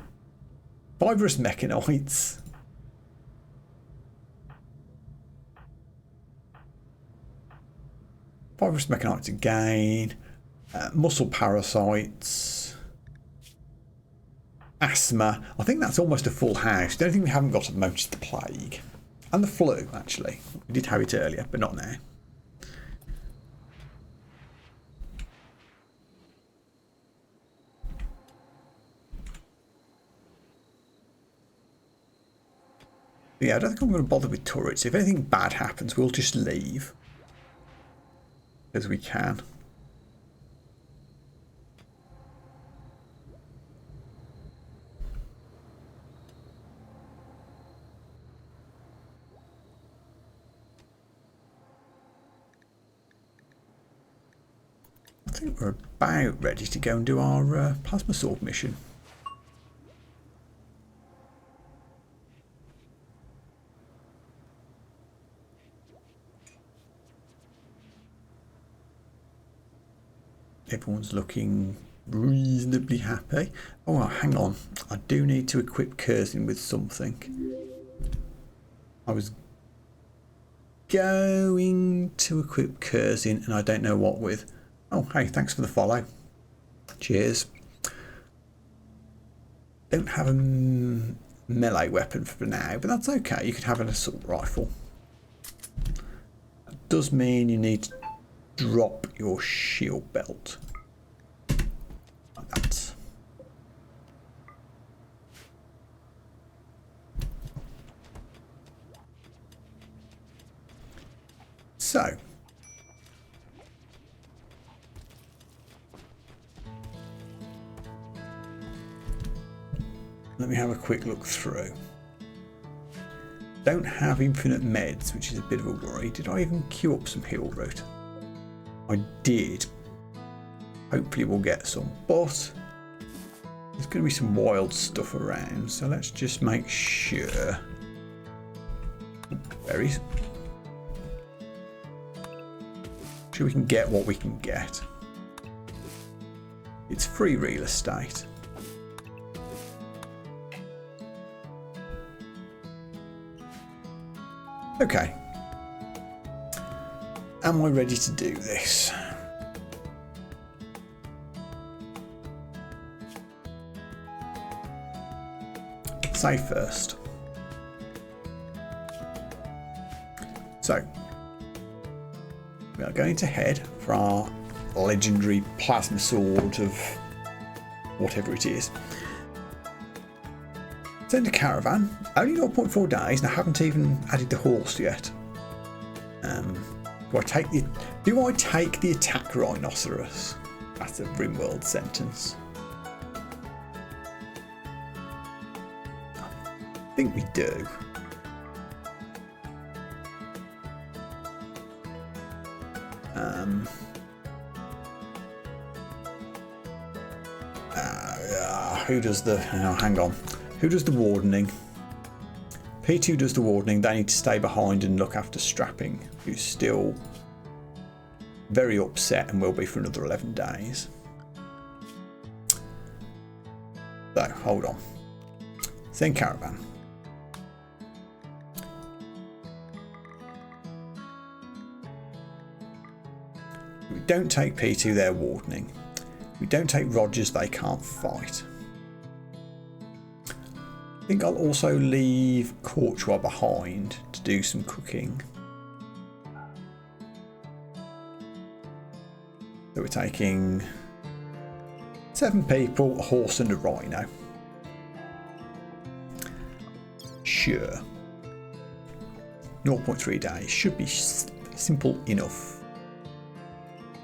fibrous mechanoids, fibrous mechanites again, muscle parasites, asthma. I think that's almost a full house. The only thing we haven't got at the moment is the plague. And the flu, actually. We did have it earlier, but not now. But yeah, I don't think I'm going to bother with turrets. If anything bad happens, we'll just leave. As we can. I think we're about ready to go and do our plasma sword mission. Everyone's looking reasonably happy. Oh, hang on. I do need to equip Curzin with something. I was going to equip Curzin and I don't know what with. Oh, hey, thanks for the follow. Cheers. Don't have a melee weapon for now, but that's okay. You could have an assault rifle. That does mean you need to drop your shield belt. Like that. So, let me have a quick look through. Don't have infinite meds, which is a bit of a worry. Did I even queue up some heal root? I did. Hopefully we'll get some, but there's going to be some wild stuff around, so let's just make sure. Berries. Sure we can get what we can get. It's free real estate. Okay. Am I ready to do this? Save first. So, we are going to head for our legendary plasma sword of whatever it is. Send a caravan. Only 0.4 days, and I haven't even added the horse yet. Do I take the attack rhinoceros? That's a RimWorld sentence. I think we do. Who does the? Oh, hang on. Who does the wardening? P2 does the wardening. They need to stay behind and look after Strapping, who's still very upset and will be for another 11 days. So, hold on. Send caravan. We don't take P2, they're wardening. We don't take Rogers, they can't fight. I think I'll also leave Courtois behind to do some cooking. So we're taking 7 people, a horse and a rhino. Sure. 0.3 days should be simple enough.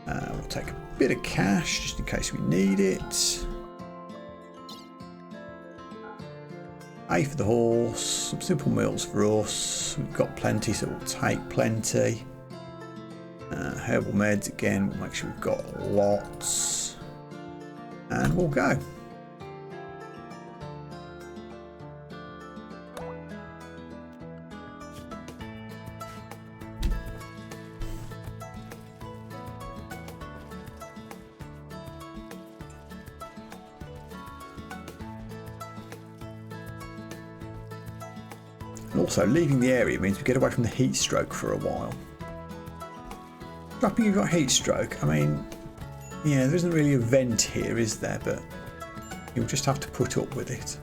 We'll take a bit of cash just in case we need it. A for the horse, some simple meals for us. We've got plenty, so we'll take plenty. Herbal meds again, we'll make sure we've got lots. And we'll go. And also, leaving the area means we get away from the heat stroke for a while. Strapping, you've got heat stroke. I mean, yeah, there isn't really a vent here, is there? But you'll just have to put up with it.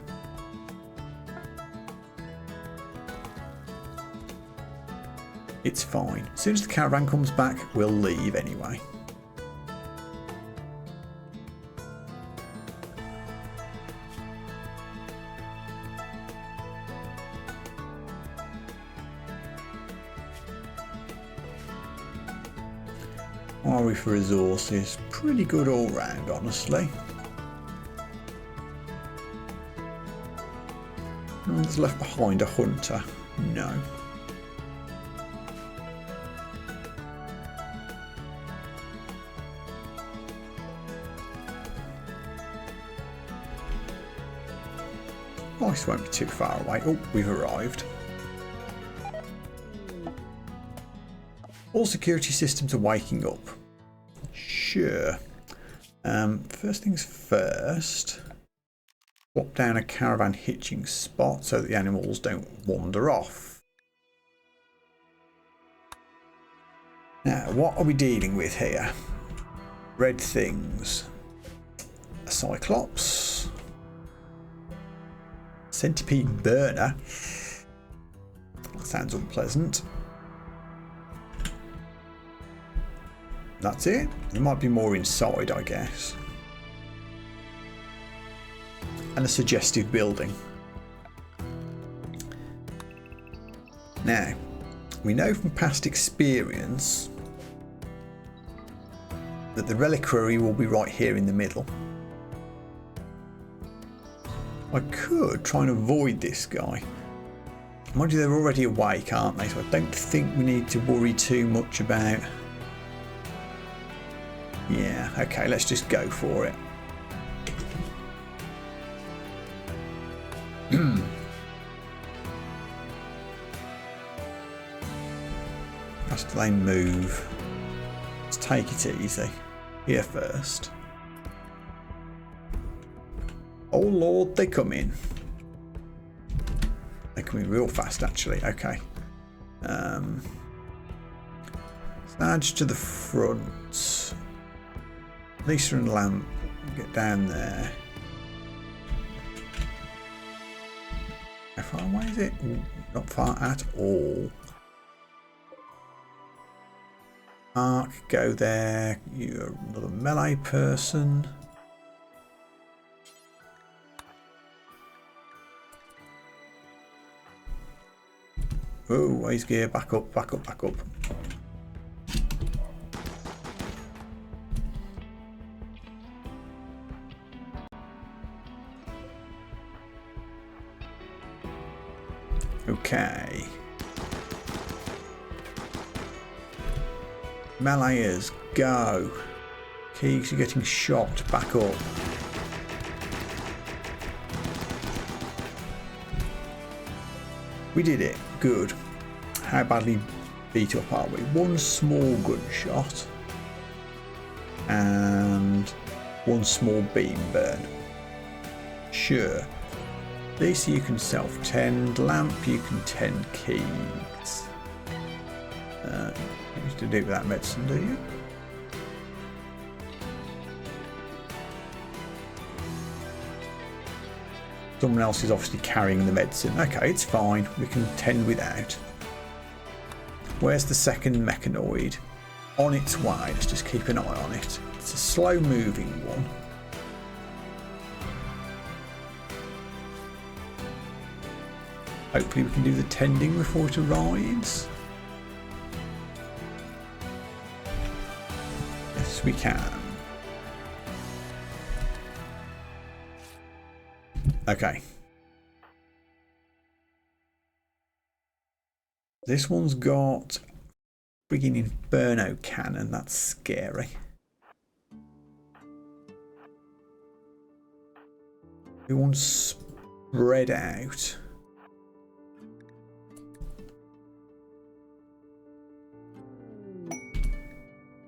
It's fine. As soon as the caravan comes back, we'll leave anyway. Are we for resources? Pretty good all round, honestly. No one's left behind a hunter? No. Ice won't be too far away. Oh, we've arrived. All security systems are waking up. Sure. First things first. Swap down a caravan hitching spot so that the animals don't wander off. Now, what are we dealing with here? Red things. A cyclops. Centipede burner. That sounds unpleasant. That's it. There might be more inside, I guess. And a suggestive building. Now, We know from past experience that the reliquary will be right here in the middle. I could try and avoid this guy. Mind you, they're already awake, aren't they? So I don't think we need to worry too much about... Yeah, okay, let's just go for it. Fast lane move. Let's take it easy. Here first. Oh Lord, they come in. They're coming real fast actually, okay. Snatch to the front. Lisa and Lamp, get down there. How far away is it? Ooh, not far at all. Mark, go there. You're another melee person. Oh, raise gear, back up, back up, back up. Okay. Meleeers, go. Keegs, you're getting shot, back up. We did it, good. How badly beat up are we? One small gunshot and one small beam burn. Sure. Lisa, you can self-tend. Lamp, you can tend Keys. You used to do with that medicine, do you? Someone else is obviously carrying the medicine. Okay, it's fine. We can tend without. Where's the second mechanoid? On its way. Let's just keep an eye on it. It's a slow-moving one. Hopefully we can do the tending before it arrives. Yes, we can. Okay. This one's got friggin' Inferno cannon. That's scary. Everyone's spread out.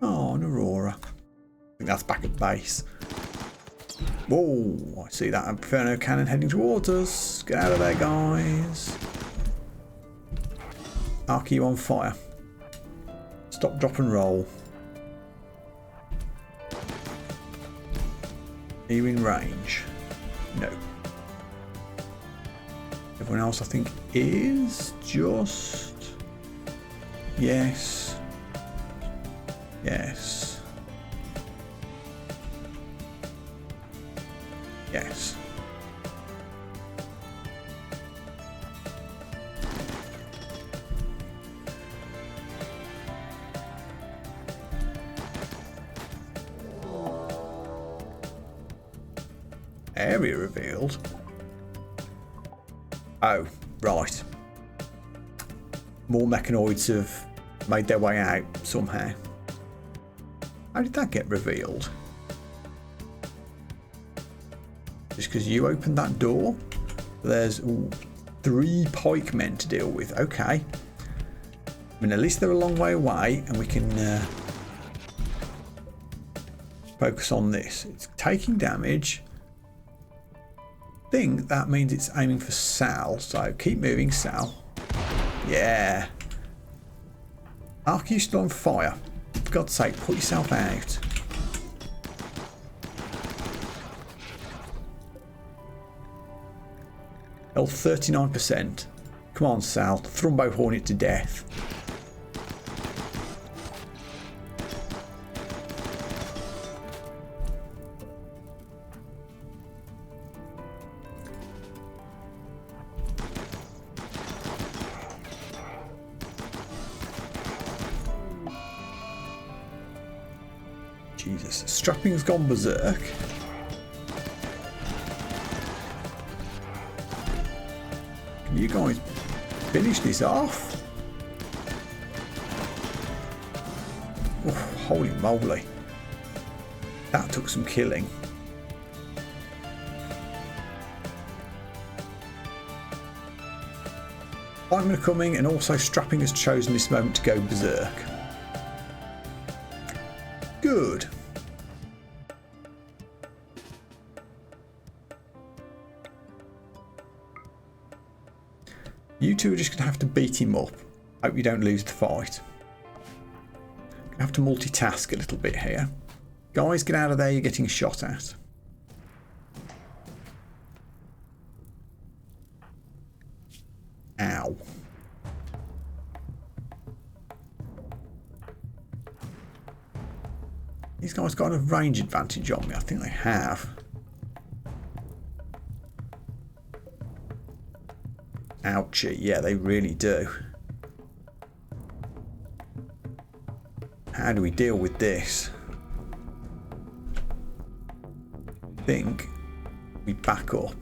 Oh, an Aurora. I think that's back at base. Whoa, I see that Inferno cannon heading towards us. Get out of there, guys. Arc, you on fire. Stop, drop and roll. Are you in range? No. Everyone else I think is just... Yes. Yes. Yes. Area revealed. Oh, right. More mechanoids have made their way out somehow. How did that get revealed? Just because you opened that door? There's 3 pikemen to deal with. Okay. I mean, at least they're a long way away and we can focus on this. It's taking damage. I think that means it's aiming for Sal. So keep moving, Sal. Yeah. Arc, you still on fire. For God's sake, put yourself out. Health 39%. Come on, Sal. Thrumbo Hornet to death. Jesus. Strapping's gone berserk. Can you guys finish this off? Oh, holy moly. That took some killing. I'm coming, and also Strapping has chosen this moment to go berserk. Good. You two are just going to have to beat him up. Hope you don't lose the fight. Gonna have to multitask a little bit here. Guys, get out of there, you're getting shot at. Ow. These guys got a range advantage on me. I think they have. Ouchie. Yeah, they really do. How do we deal with this? I think we back up.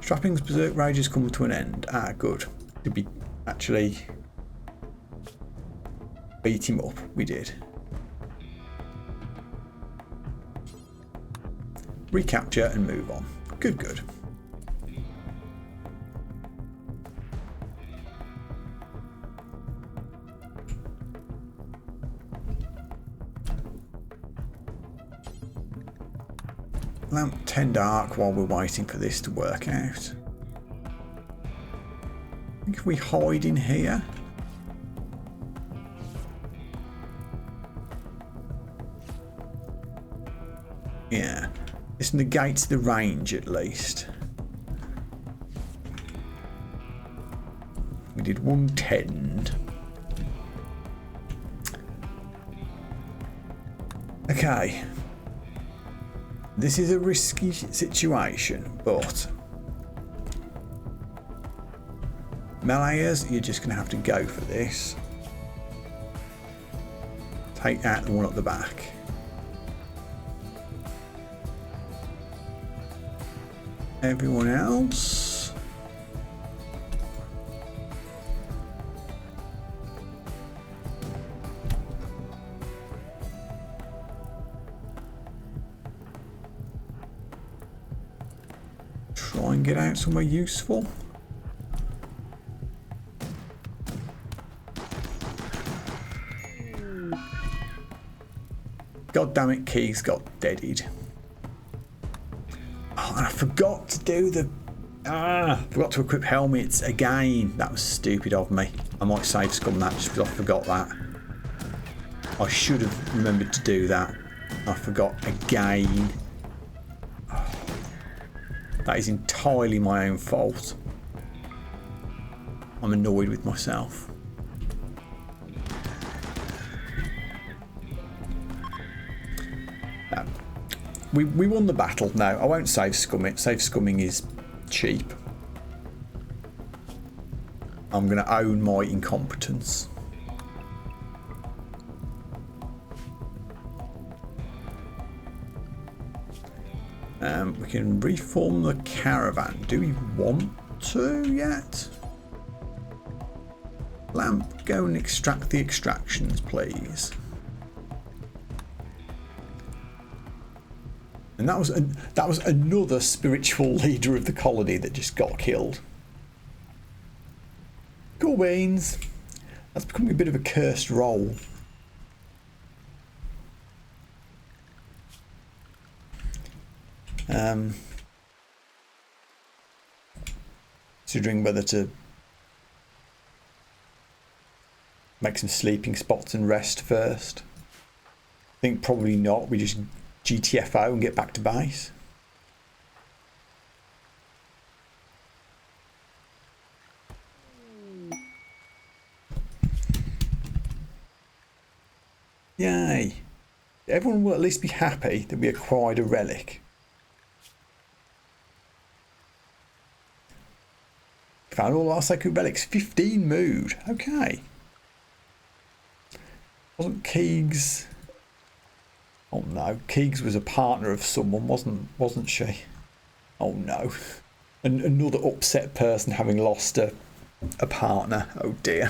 Strapping's berserk rage has come to an end. Ah, good. Did we actually beat him up? We did. Recapture and move on. Good, good. Lamp 10 dark while we're waiting for this to work out. I think if we hide in here. Yeah, this negates the range at least. We did 110. Okay. This is a risky situation, but meleeers, you're just going to have to go for this. Take out the one at the back. Everyone else. Try and get out somewhere useful. God damn it, Keys got deaded. Oh, and I forgot to do the... forgot to equip helmets again. That was stupid of me. I might save scum that just because I forgot that. I should have remembered to do that. I forgot again. Oh, that is entirely my own fault. I'm annoyed with myself. We won the battle. No, I won't save scum it. Save scumming is cheap. I'm going to own my incompetence. We can reform the caravan. Do we want to yet? Lamp, go and extract the extractions, please. And that was another spiritual leader of the colony that just got killed. Cool beans. That's becoming a bit of a cursed role. Considering whether to make some sleeping spots and rest first. I think probably not. We just GTFO and get back to base. Yay. Everyone will at least be happy that we acquired a relic. Found all our sacred relics. 15 mood. Okay. Wasn't Keegs? Oh no, Keegs was a partner of someone, wasn't she? Oh no. And another upset person having lost a partner. Oh dear.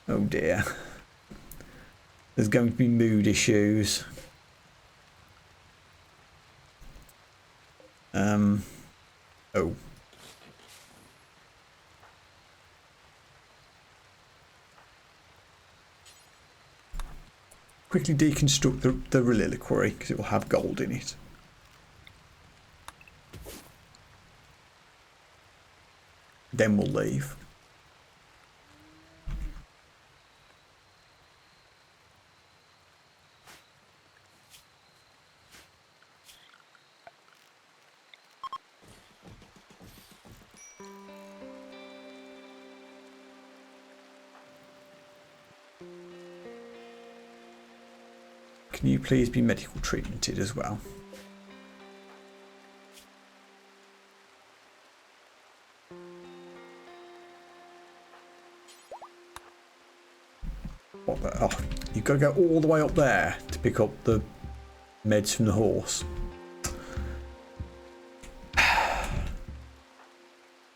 Oh dear. There's going to be mood issues. Oh. Quickly deconstruct the reliquary because it will have gold in it. Then we'll leave. Can you please be medical treatmented as well? What the, oh, you've got to go all the way up there to pick up the meds from the horse.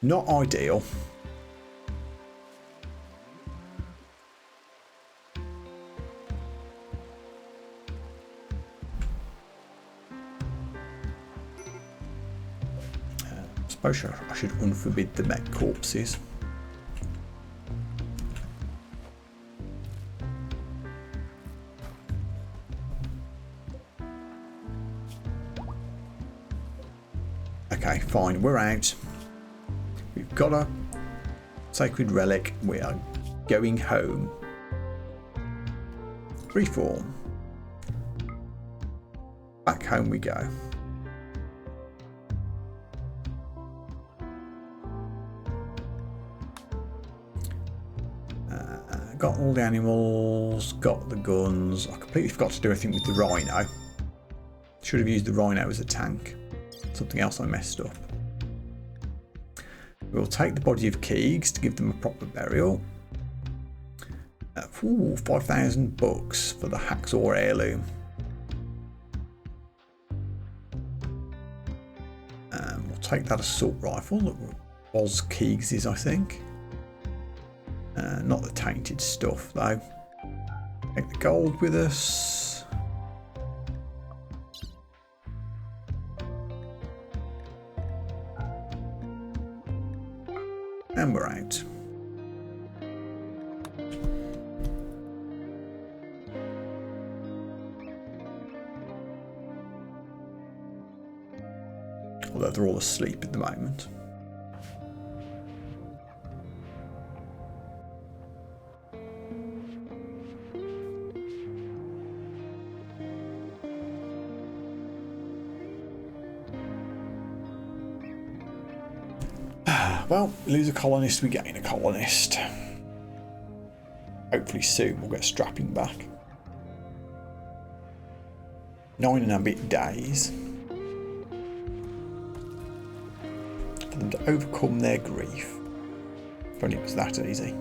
Not ideal. I suppose I should unforbid the mech corpses. Okay, fine, we're out. We've got a sacred relic. We are going home. Reform. Back home we go. Got all the animals, got the guns. I completely forgot to do anything with the rhino. Should have used the rhino as a tank. Something else I messed up. We'll take the body of Keegs to give them a proper burial. 5,000 bucks for the hacksaw heirloom. We'll take that assault rifle that was Keegs's, I think. Not the tainted stuff though. Take the gold with us. And we're out. Although they're all asleep at the moment. Well, we lose a colonist, we gain a colonist. Hopefully soon we'll get strapping back. 9 and a bit days for them to overcome their grief. If only it was that easy.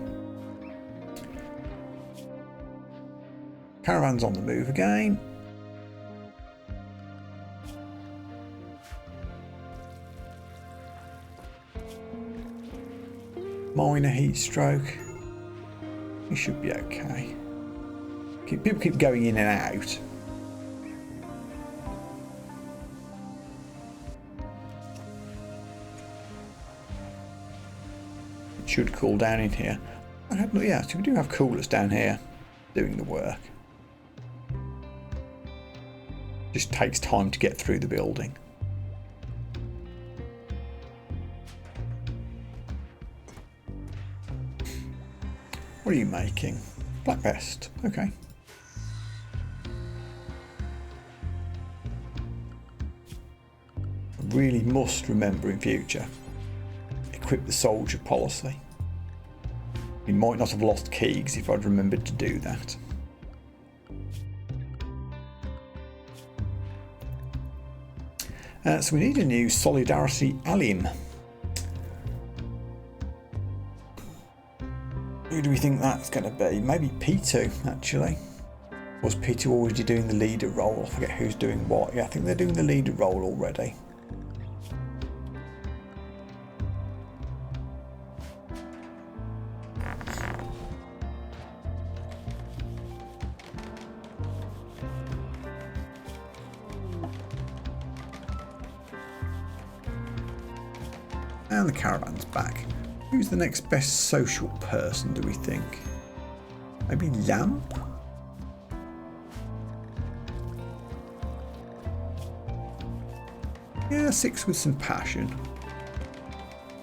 Caravan's on the move again. Minor heat stroke. You should be okay. People keep going in and out. It should cool down in here. Yeah, so we do have coolers down here doing the work. Just takes time to get through the building. What are you making? Black vest. Okay. I really must remember in future. Equip the soldier policy. We might not have lost Keegs if I'd remembered to do that. So we need a new Solidarity Alim. Who do we think that's going to be? Maybe P2, actually. Was P2 already doing the leader role? I forget who's doing what. Yeah, I think they're doing the leader role already. And the caravan's back. Who's the next best social person, do we think? Maybe Lamp? Yeah, 6 with some passion.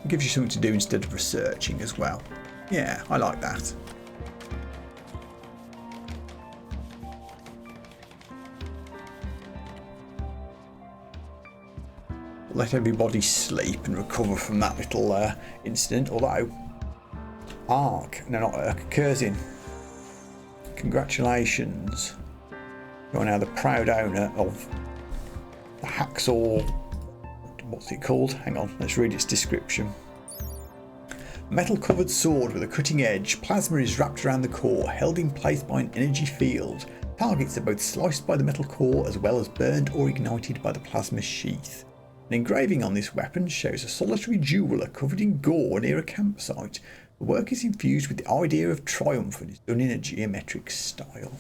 It gives you something to do instead of researching as well. Yeah, I like that. Let everybody sleep and recover from that little incident, although Curzin, congratulations, you're now the proud owner of the hacksaw, what's it called? Hang on, let's read its description. Metal covered sword with a cutting edge, plasma is wrapped around the core, held in place by an energy field. Targets are both sliced by the metal core as well as burned or ignited by the plasma sheath. An engraving on this weapon shows a solitary jeweller covered in gore near a campsite. The work is infused with the idea of triumph and is done in a geometric style.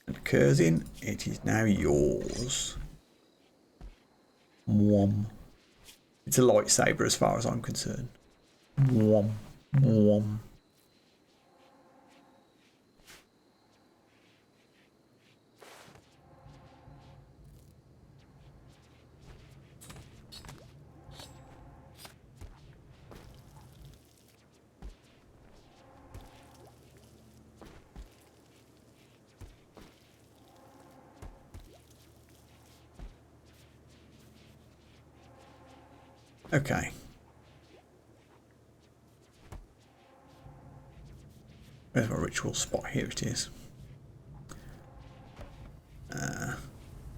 And Curzin, it is now yours. Mwom. It's a lightsaber as far as I'm concerned. Mwom. Mwom. Okay. Where's my ritual spot? Here it is.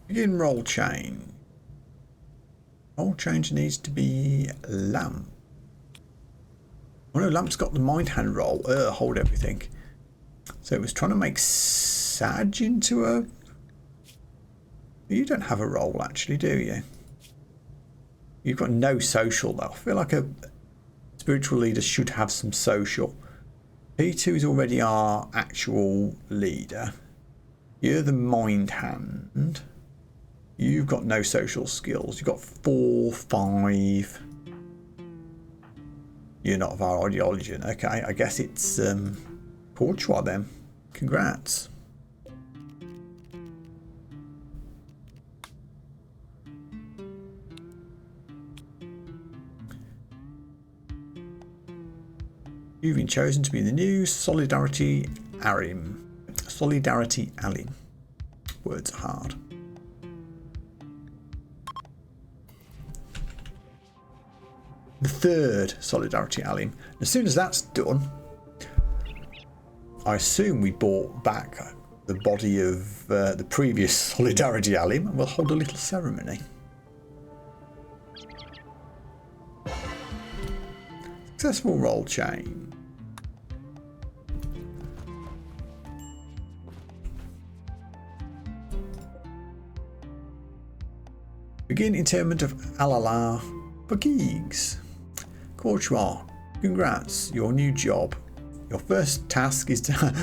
Begin roll chain. Roll change needs to be Lamp. Oh no, Lamp's got the mind hand roll. Hold everything. So it was trying to make Sag into a... You don't have a roll actually, do you? You've got no social though. I feel like a spiritual leader should have some social. P2 is already our actual leader. You're the mind hand. You've got no social skills. You've got 4, 5. You're not of our ideology. Okay, I guess it's Courtois then. Congrats. You've been chosen to be the new Solidarity Alim. Solidarity Alim. Words are hard. The third Solidarity Alim. As soon as that's done, I assume we brought back the body of the previous Solidarity Alim and we'll hold a little ceremony. Successful roll chain. Begin interment of Alala for Geeks. Courtois, congrats, your new job. Your first task is to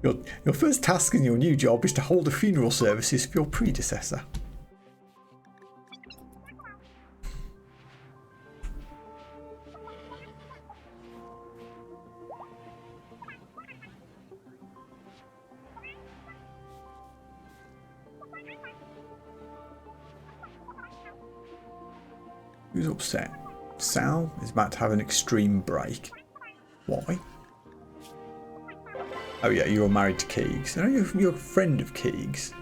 your first task in your new job is to hold the funeral services for your predecessor. Who's upset? Sal is about to have an extreme break. Why? Oh yeah, you're married to Keegs. I know you're a friend of Keegs.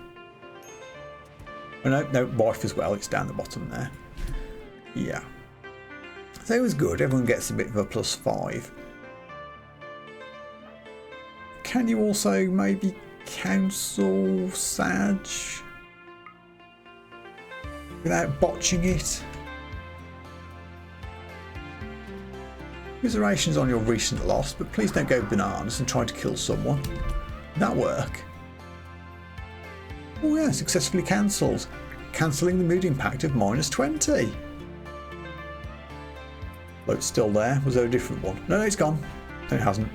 Oh no, wife as well. It's down the bottom there. Yeah. So it was good. Everyone gets a bit of a +5. Can you also maybe counsel Sag? without botching it. Commiserations on your recent loss, but please don't go bananas and try to kill someone. Did that work? Oh yeah, successfully cancelled. Cancelling the mood impact of -20. Well, it's still there. Was there a different one? No, it's gone. No, it hasn't.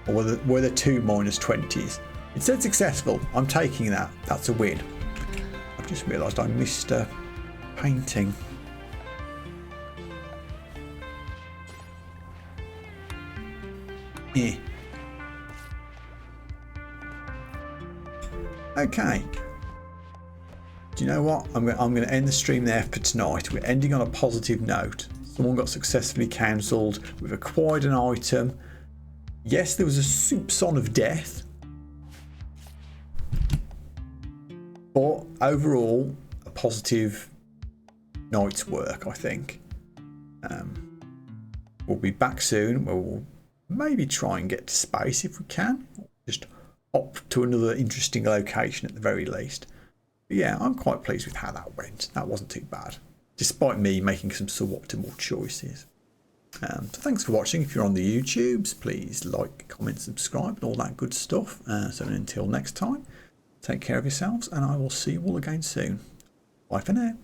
Or were there two -20s? It said successful. I'm taking that. That's a win. I've just realised I missed a painting. Yeah. Okay. Do you know what? I'm going to end the stream there for tonight. We're ending on a positive note. Someone got successfully cancelled. We've acquired an item. Yes, there was a soupçon of death. But overall, a positive night's work, I think. We'll be back soon. We'll maybe try and get to space if we can. Just hop to another interesting location at the very least. But yeah, I'm quite pleased with how that went. That wasn't too bad, despite me making some suboptimal choices. So thanks for watching. If you're on the YouTubes, please like, comment, subscribe, and all that good stuff. So until next time, take care of yourselves, and I will see you all again soon. Bye for now.